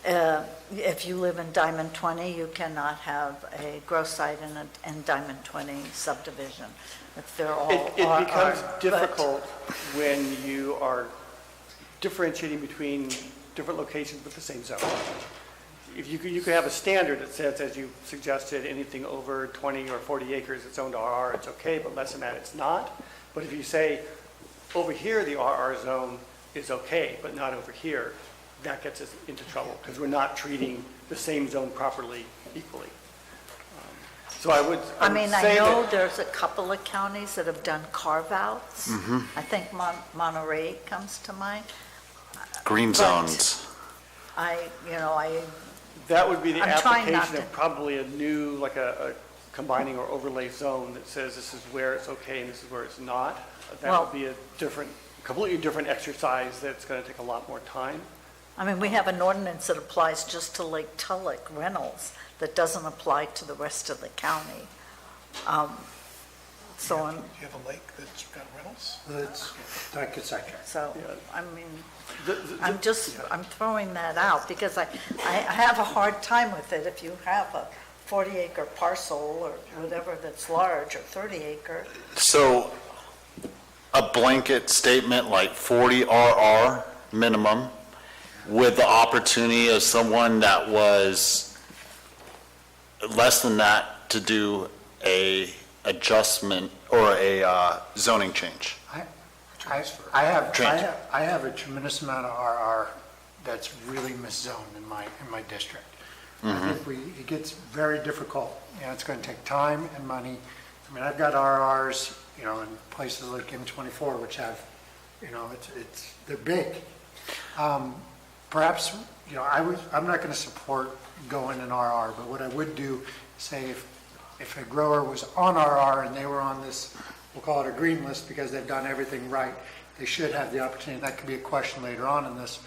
If you live in Diamond 20, you cannot have a grow site in Diamond 20 subdivision. If they're all It becomes difficult when you are differentiating between different locations with the same zone. If you could have a standard that says, as you suggested, anything over 20 or 40 acres it's zoned RR, it's okay, but less than that, it's not. But if you say, over here, the RR zone is okay, but not over here, that gets us into trouble, because we're not treating the same zone properly equally. So I would I mean, I say know that, there's a couple of counties that have done carve-outs. Mm-hmm. I think Monterey comes to mind. Green But zones. I that would be the I'm trying not application of to- probably a new, like a combining or overlay zone that says this is where it's okay and this is where it's not. That Well- would be a completely different exercise that's going to take a lot more time. I mean, we have an ordinance that applies just to Lake Tulloch rentals that doesn't apply to the rest of the county. So I'm, You have a lake that's got rentals? so, I mean, I'm throwing that out because I have a hard time with it if you have a 40-acre parcel or whatever that's large or 30-acre. So a blanket statement like 40 RR minimum with the opportunity of someone that was less than that to do a adjustment or a zoning change. I have Transfer. I have a tremendous amount of RR that's really miszoned in my district. I think it gets very difficult, it's going to take time and money. I mean, I've got RRs, in places like M24, which have, they're big. Perhaps, I'm not going to support going in RR, but what I would do, say if a grower was on RR and they were on this, we'll call it a green list because they've done everything right, they should have the opportunity, that could be a question later on in this,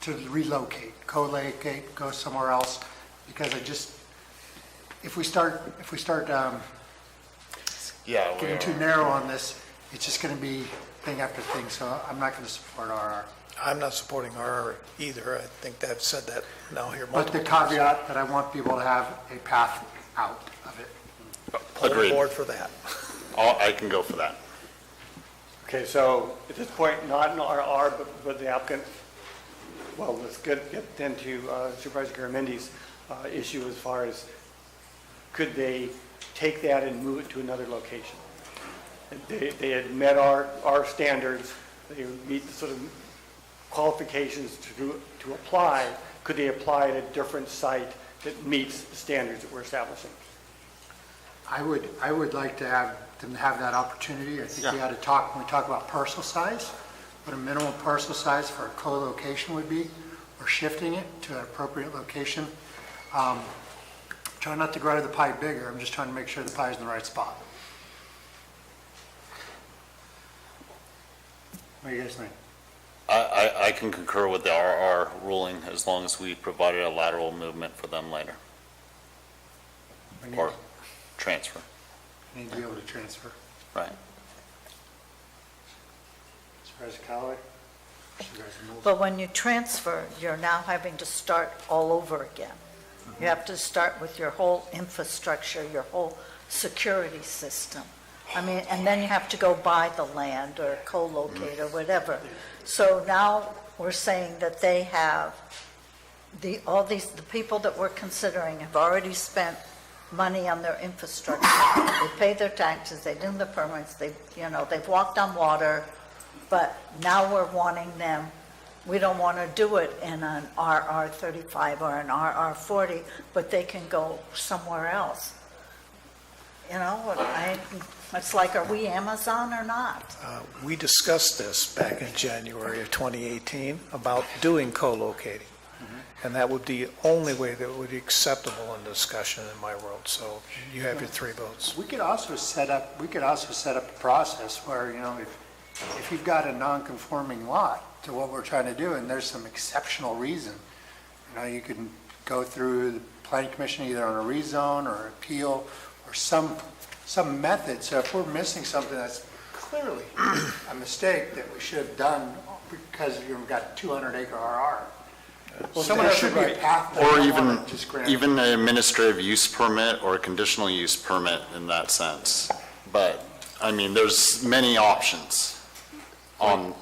to relocate, co-locate, go somewhere else, because if we start getting too narrow on this, it's just going to be thing after thing, so I'm not going to support RR. I'm not supporting RR either. I think I've said that now here But the multiple times. caveat that I want people to have a path out of it. Pull Agreed. board for that. I can go for that. Okay, so at this point, not an RR, but the applicant, well, let's get into Supervisor Garamendi's issue as far as could they take that and move it to another location? They had met our standards, they meet the sort of qualifications to apply. Could they apply at a different site that meets the standards that we're establishing? I would like to have them have that opportunity. I think we ought to talk, when we talk about parcel size, what a minimum parcel size for a co-location would be, or shifting it to an appropriate location. Try not to grow the pie bigger, I'm just trying to make sure the pie is in the right spot. What do you guys think? I can concur with the RR ruling as long as we provided a lateral movement for them later, or transfer. Need to be able to transfer. Right. Supervisor Callaway? Supervisor Mills? But when you transfer, you're now having to start all over again. You have to start with your whole infrastructure, your whole security system. I mean, and then you have to go buy the land or co-locate or whatever. So now we're saying that they have, the people that we're considering have already spent money on their infrastructure. They paid their taxes, they did the permits, they've walked on water, but now we're wanting them, we don't want to do it in an RR 35 or an RR 40, but they can go somewhere else. It's like, are we Amazon or not? We discussed this back in January of 2018 about doing co-locating. And that would be the only way that would be acceptable in discussion in my world. So you have your 3 votes. We could also set up a process where, if you've got a non-conforming lot to what we're trying to do, and there's some exceptional reason, you can go through the planning commission either on a rezone or appeal or some method. So if we're missing something that's clearly a mistake that we should have done because you've got a 200-acre RR, Someone there has to should be a write. path there. Or I don't wanna just grant it. even an administrative use permit or a conditional use permit in that sense. But, I mean, there's many options on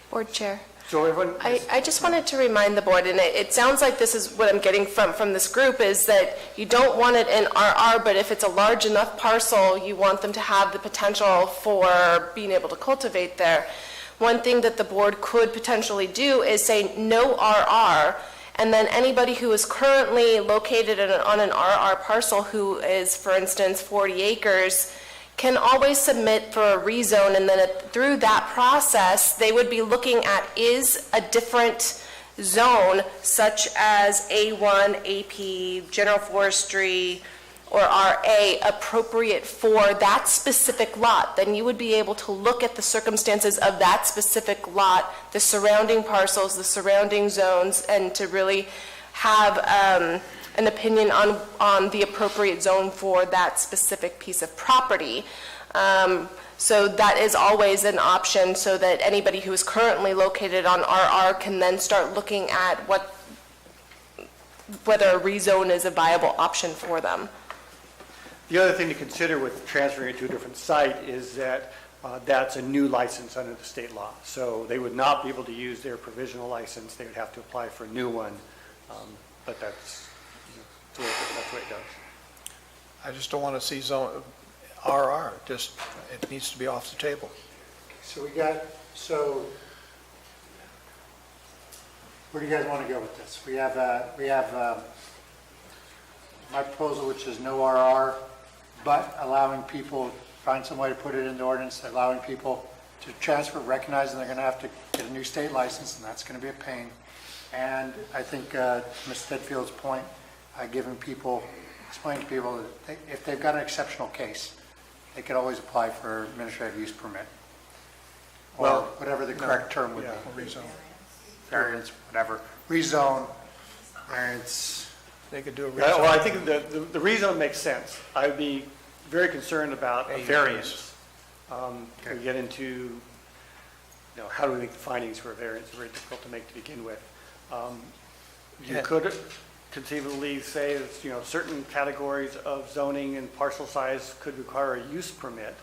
Board Chair. So everyone, I just wanted to remind the board, and it sounds like this is what I'm getting from this group, is that you don't want it in RR, but if it's a large enough parcel, you want them to have the potential for being able to cultivate there. One thing that the board could potentially do is say no RR, And then anybody who is currently located on an RR parcel who is, for instance, 40 acres, can always submit for a rezone, and then through that process, they would be looking at, is a different zone, such as A1, AP, General Forestry, or RA, appropriate for that specific lot? Then you would be able to look at the circumstances of that specific lot, the surrounding parcels, the surrounding zones, and to really have an opinion on the appropriate zone for that specific piece of property. So that is always an option, so that anybody who is currently located on RR can then start looking at whether a rezone is a viable option for them. The other thing to consider with transferring it to a different site is that that's a new license under the state law. So they would not be able to use their provisional license. They would have to apply for a new one. But that's the way it goes. I just don't want to see zone, RR, just, it needs to be off the table. So where do you guys want to go with this? We have my proposal, which is no RR, but allowing people, find some way to put it in the ordinance, allowing people to transfer, recognizing they're going to have to get a new state license, and that's going to be a pain. And I think Ms. Tedfield's point, explaining to people that if they've got an exceptional case, they could always apply for administrative use permit, or whatever the correct term would be. Rezone. Variance, whatever. Rezone, variance. They could do a rezone. Well, I think the rezone makes sense. I would be very concerned about a variance. We get into, how do we make the findings for a variance? It's very difficult to make to begin with. You could conceivably say that, certain categories of zoning and parcel size could require a use permit,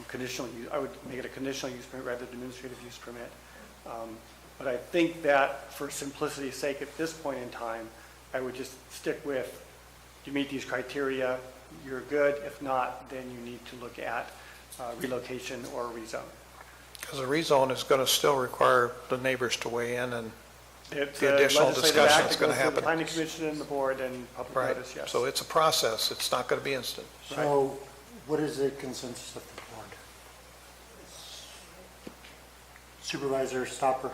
conditional use. I would make it a conditional use permit rather than administrative use permit. But I think that for simplicity's sake at this point in time, I would just stick with, you meet these criteria, you're good. If not, then you need to look at relocation or rezone. Because a rezone is going to still require the neighbors to weigh in, and the additional discussion is going to happen. The planning commission and the board and public notice, yes. So it's a process. It's not going to be instant. So what is the consensus of the board? Supervisor Stopper?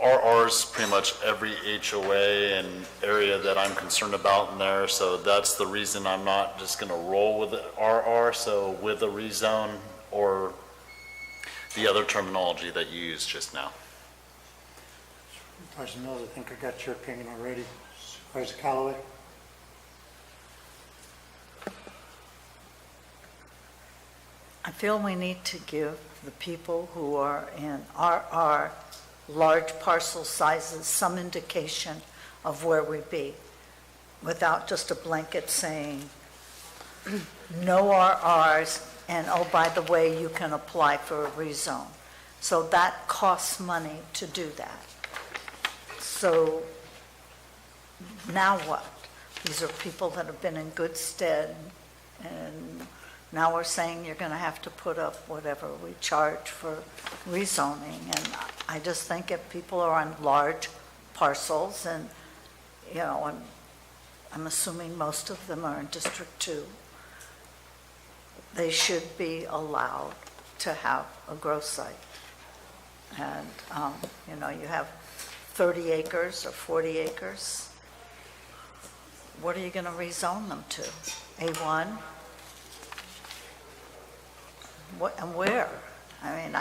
RR's pretty much every HOA and area that I'm concerned about in there, so that's the reason I'm not just gonna roll with RR, so with a rezone or the other terminology that you used just now. Supervisor Mills, I think I got your opinion already. Supervisor Callaway? I feel we need to give the people who are in RR large parcel sizes some indication of where we be, without just a blanket saying, no RRs, and oh, by the way, you can apply for a rezone. So that costs money to do that. So now what? These are people that have been in good stead, and now we're saying you're going to have to put up whatever we charge for rezoning. And I just think if people are on large parcels, and, I'm assuming most of them are in District 2, they should be allowed to have a grow site. And, you have 30 acres or 40 acres. What are you going to rezone them to? A1? What, and where? I mean,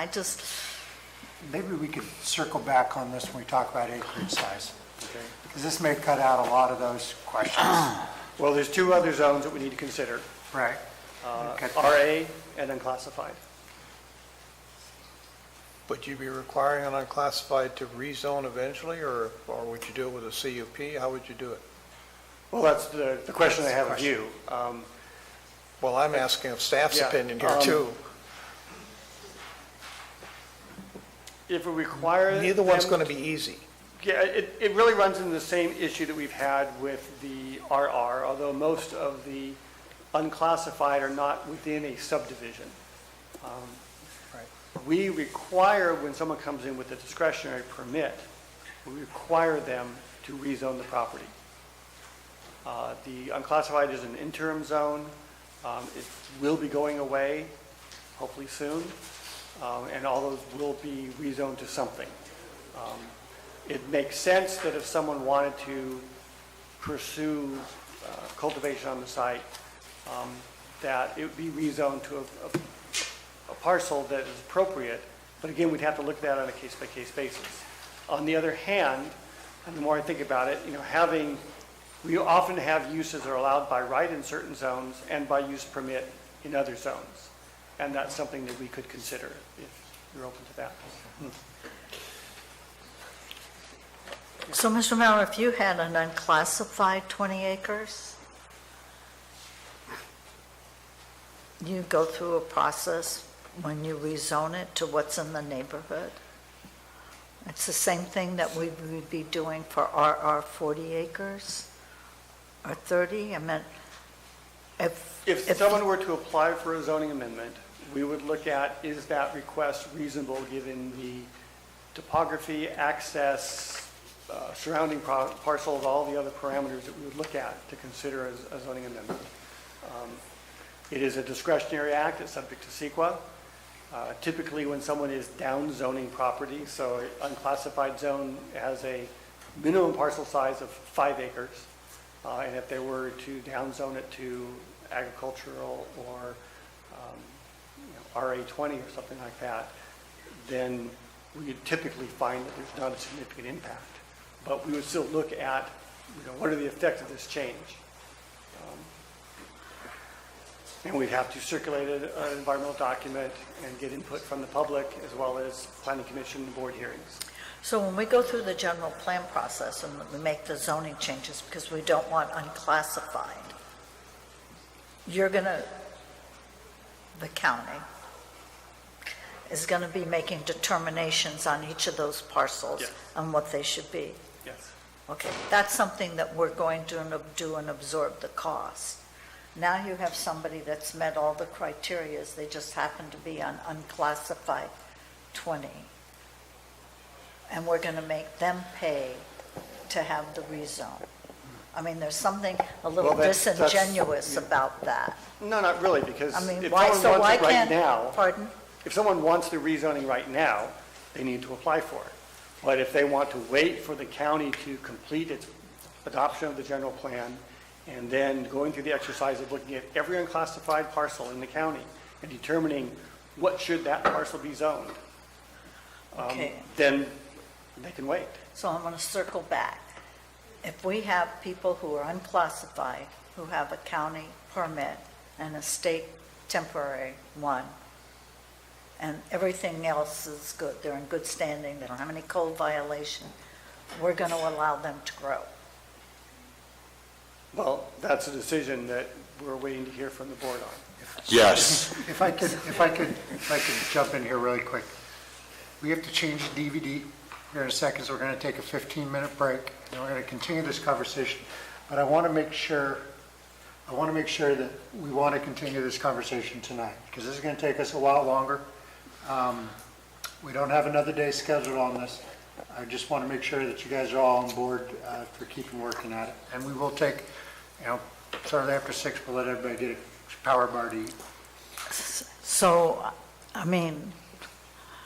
Maybe we could circle back on this when we talk about acreage size. Because this may cut out a lot of those questions. Well, there's two other zones that we need to consider. Right. RA and unclassified. Would you be requiring an unclassified to rezone eventually, or would you do it with a CUP? How would you do it? Well, that's the question I have of you. Well, I'm asking of staff's opinion here, too. If we require Neither one's them- going to be easy. Yeah, it really runs into the same issue that we've had with the RR, although most of the unclassified are not within a subdivision. We require, when someone comes in with a discretionary permit, we require them to rezone the property. The unclassified is an interim zone. It will be going away, hopefully soon, and all those will be rezoned to something. It makes sense that if someone wanted to pursue cultivation on the site, that it would be rezoned to a parcel that is appropriate, but again, we'd have to look at that on a case-by-case basis. On the other hand, and the more I think about it, we often have uses that are allowed by right in certain zones and by use permit in other zones. And that's something that we could consider if you're open to that. So, Mr. Mauer, if you had an unclassified 20 acres, you go through a process when you rezone it to what's in the neighborhood? It's the same thing that we would be doing for RR 40 acres or 30? I mean, If someone were to apply for a zoning amendment, we would look at, is that request reasonable given the topography, access, surrounding parcels, all the other parameters that we would look at to consider as a zoning amendment. It is a discretionary act, it's subject to CEQA. Typically, when someone is down zoning property, so an unclassified zone has a minimum parcel size of 5 acres, and if they were to down zone it to agricultural or RA20 or something like that, then we would typically find that there's not a significant impact. But we would still look at, what are the effects of this change? And we'd have to circulate an environmental document and get input from the public as well as planning commission and board hearings. So when we go through the general plan process and we make the zoning changes because we don't want unclassified, the county is going to be making determinations on each of those parcels Yes. on what they should be. Yes. Okay, that's something that we're going to do and absorb the cost. Now you have somebody that's met all the criterias, they just happen to be on unclassified 20. And we're going to make them pay to have the rezone. I mean, there's something a little Well, that's- disingenuous about that. No, not really, because I mean, if why- someone so wants why it right can't- now, Pardon? if someone wants the rezoning right now, they need to apply for it. But if they want to wait for the county to complete its adoption of the general plan and then going through the exercise of looking at every unclassified parcel in the county and determining what should that parcel be zoned, Okay. then they can wait. So I'm going to circle back. If we have people who are unclassified, who have a county permit and a state temporary one, and everything else is good, they're in good standing, they don't have any code violation, we're going to allow them to grow. Well, that's a decision that we're waiting to hear from the board on. Yes. If I could jump in here really quick. We have to change the DVD here in a second, so we're going to take a 15-minute break, and we're going to continue this conversation. But I want to make sure that we want to continue this conversation tonight, because this is going to take us a while longer. We don't have another day scheduled on this. I just want to make sure that you guys are all on board for keeping working at it. And we will take, shortly after 6, we'll let everybody get a power bar to eat. So, I mean,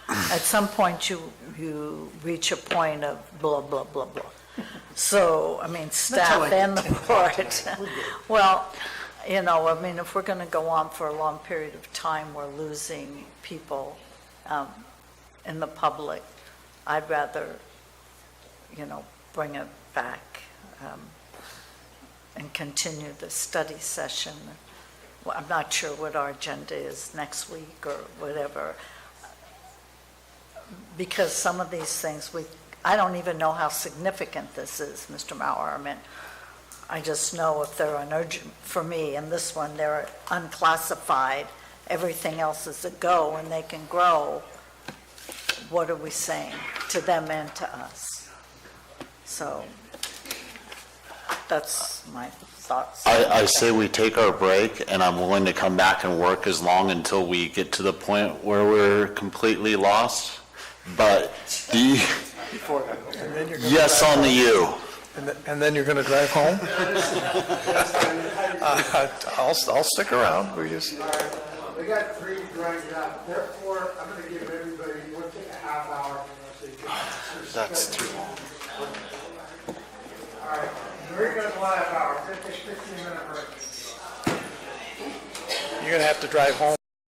at some point you reach a point of blah, blah, blah, blah. So, I mean, staff and the board. Well, I mean, if we're going to go on for a long period of time, we're losing people in the public. I'd rather, bring it back and continue the study session. Well, I'm not sure what our agenda is next week or whatever, because some of these things, I don't even know how significant this is, Mr. Mauer. I mean, I just know if they're an urgent, for me, and this one, they're unclassified, everything else is a go, and they can grow. What are we saying to them and to us? So that's my thoughts? I say we take our break, and I'm willing to come back and work as long until we get to the point where we're completely lost. But Before that. And then you're gonna yes drive on the home. U. And then you're going to drive home? I'll stick around. We just. We got 3 drawings out, therefore, I'm going to give everybody, we'll take a half hour. That's too long. All right, we're going to go a half hour, 15-minute break. You're going to have to drive home.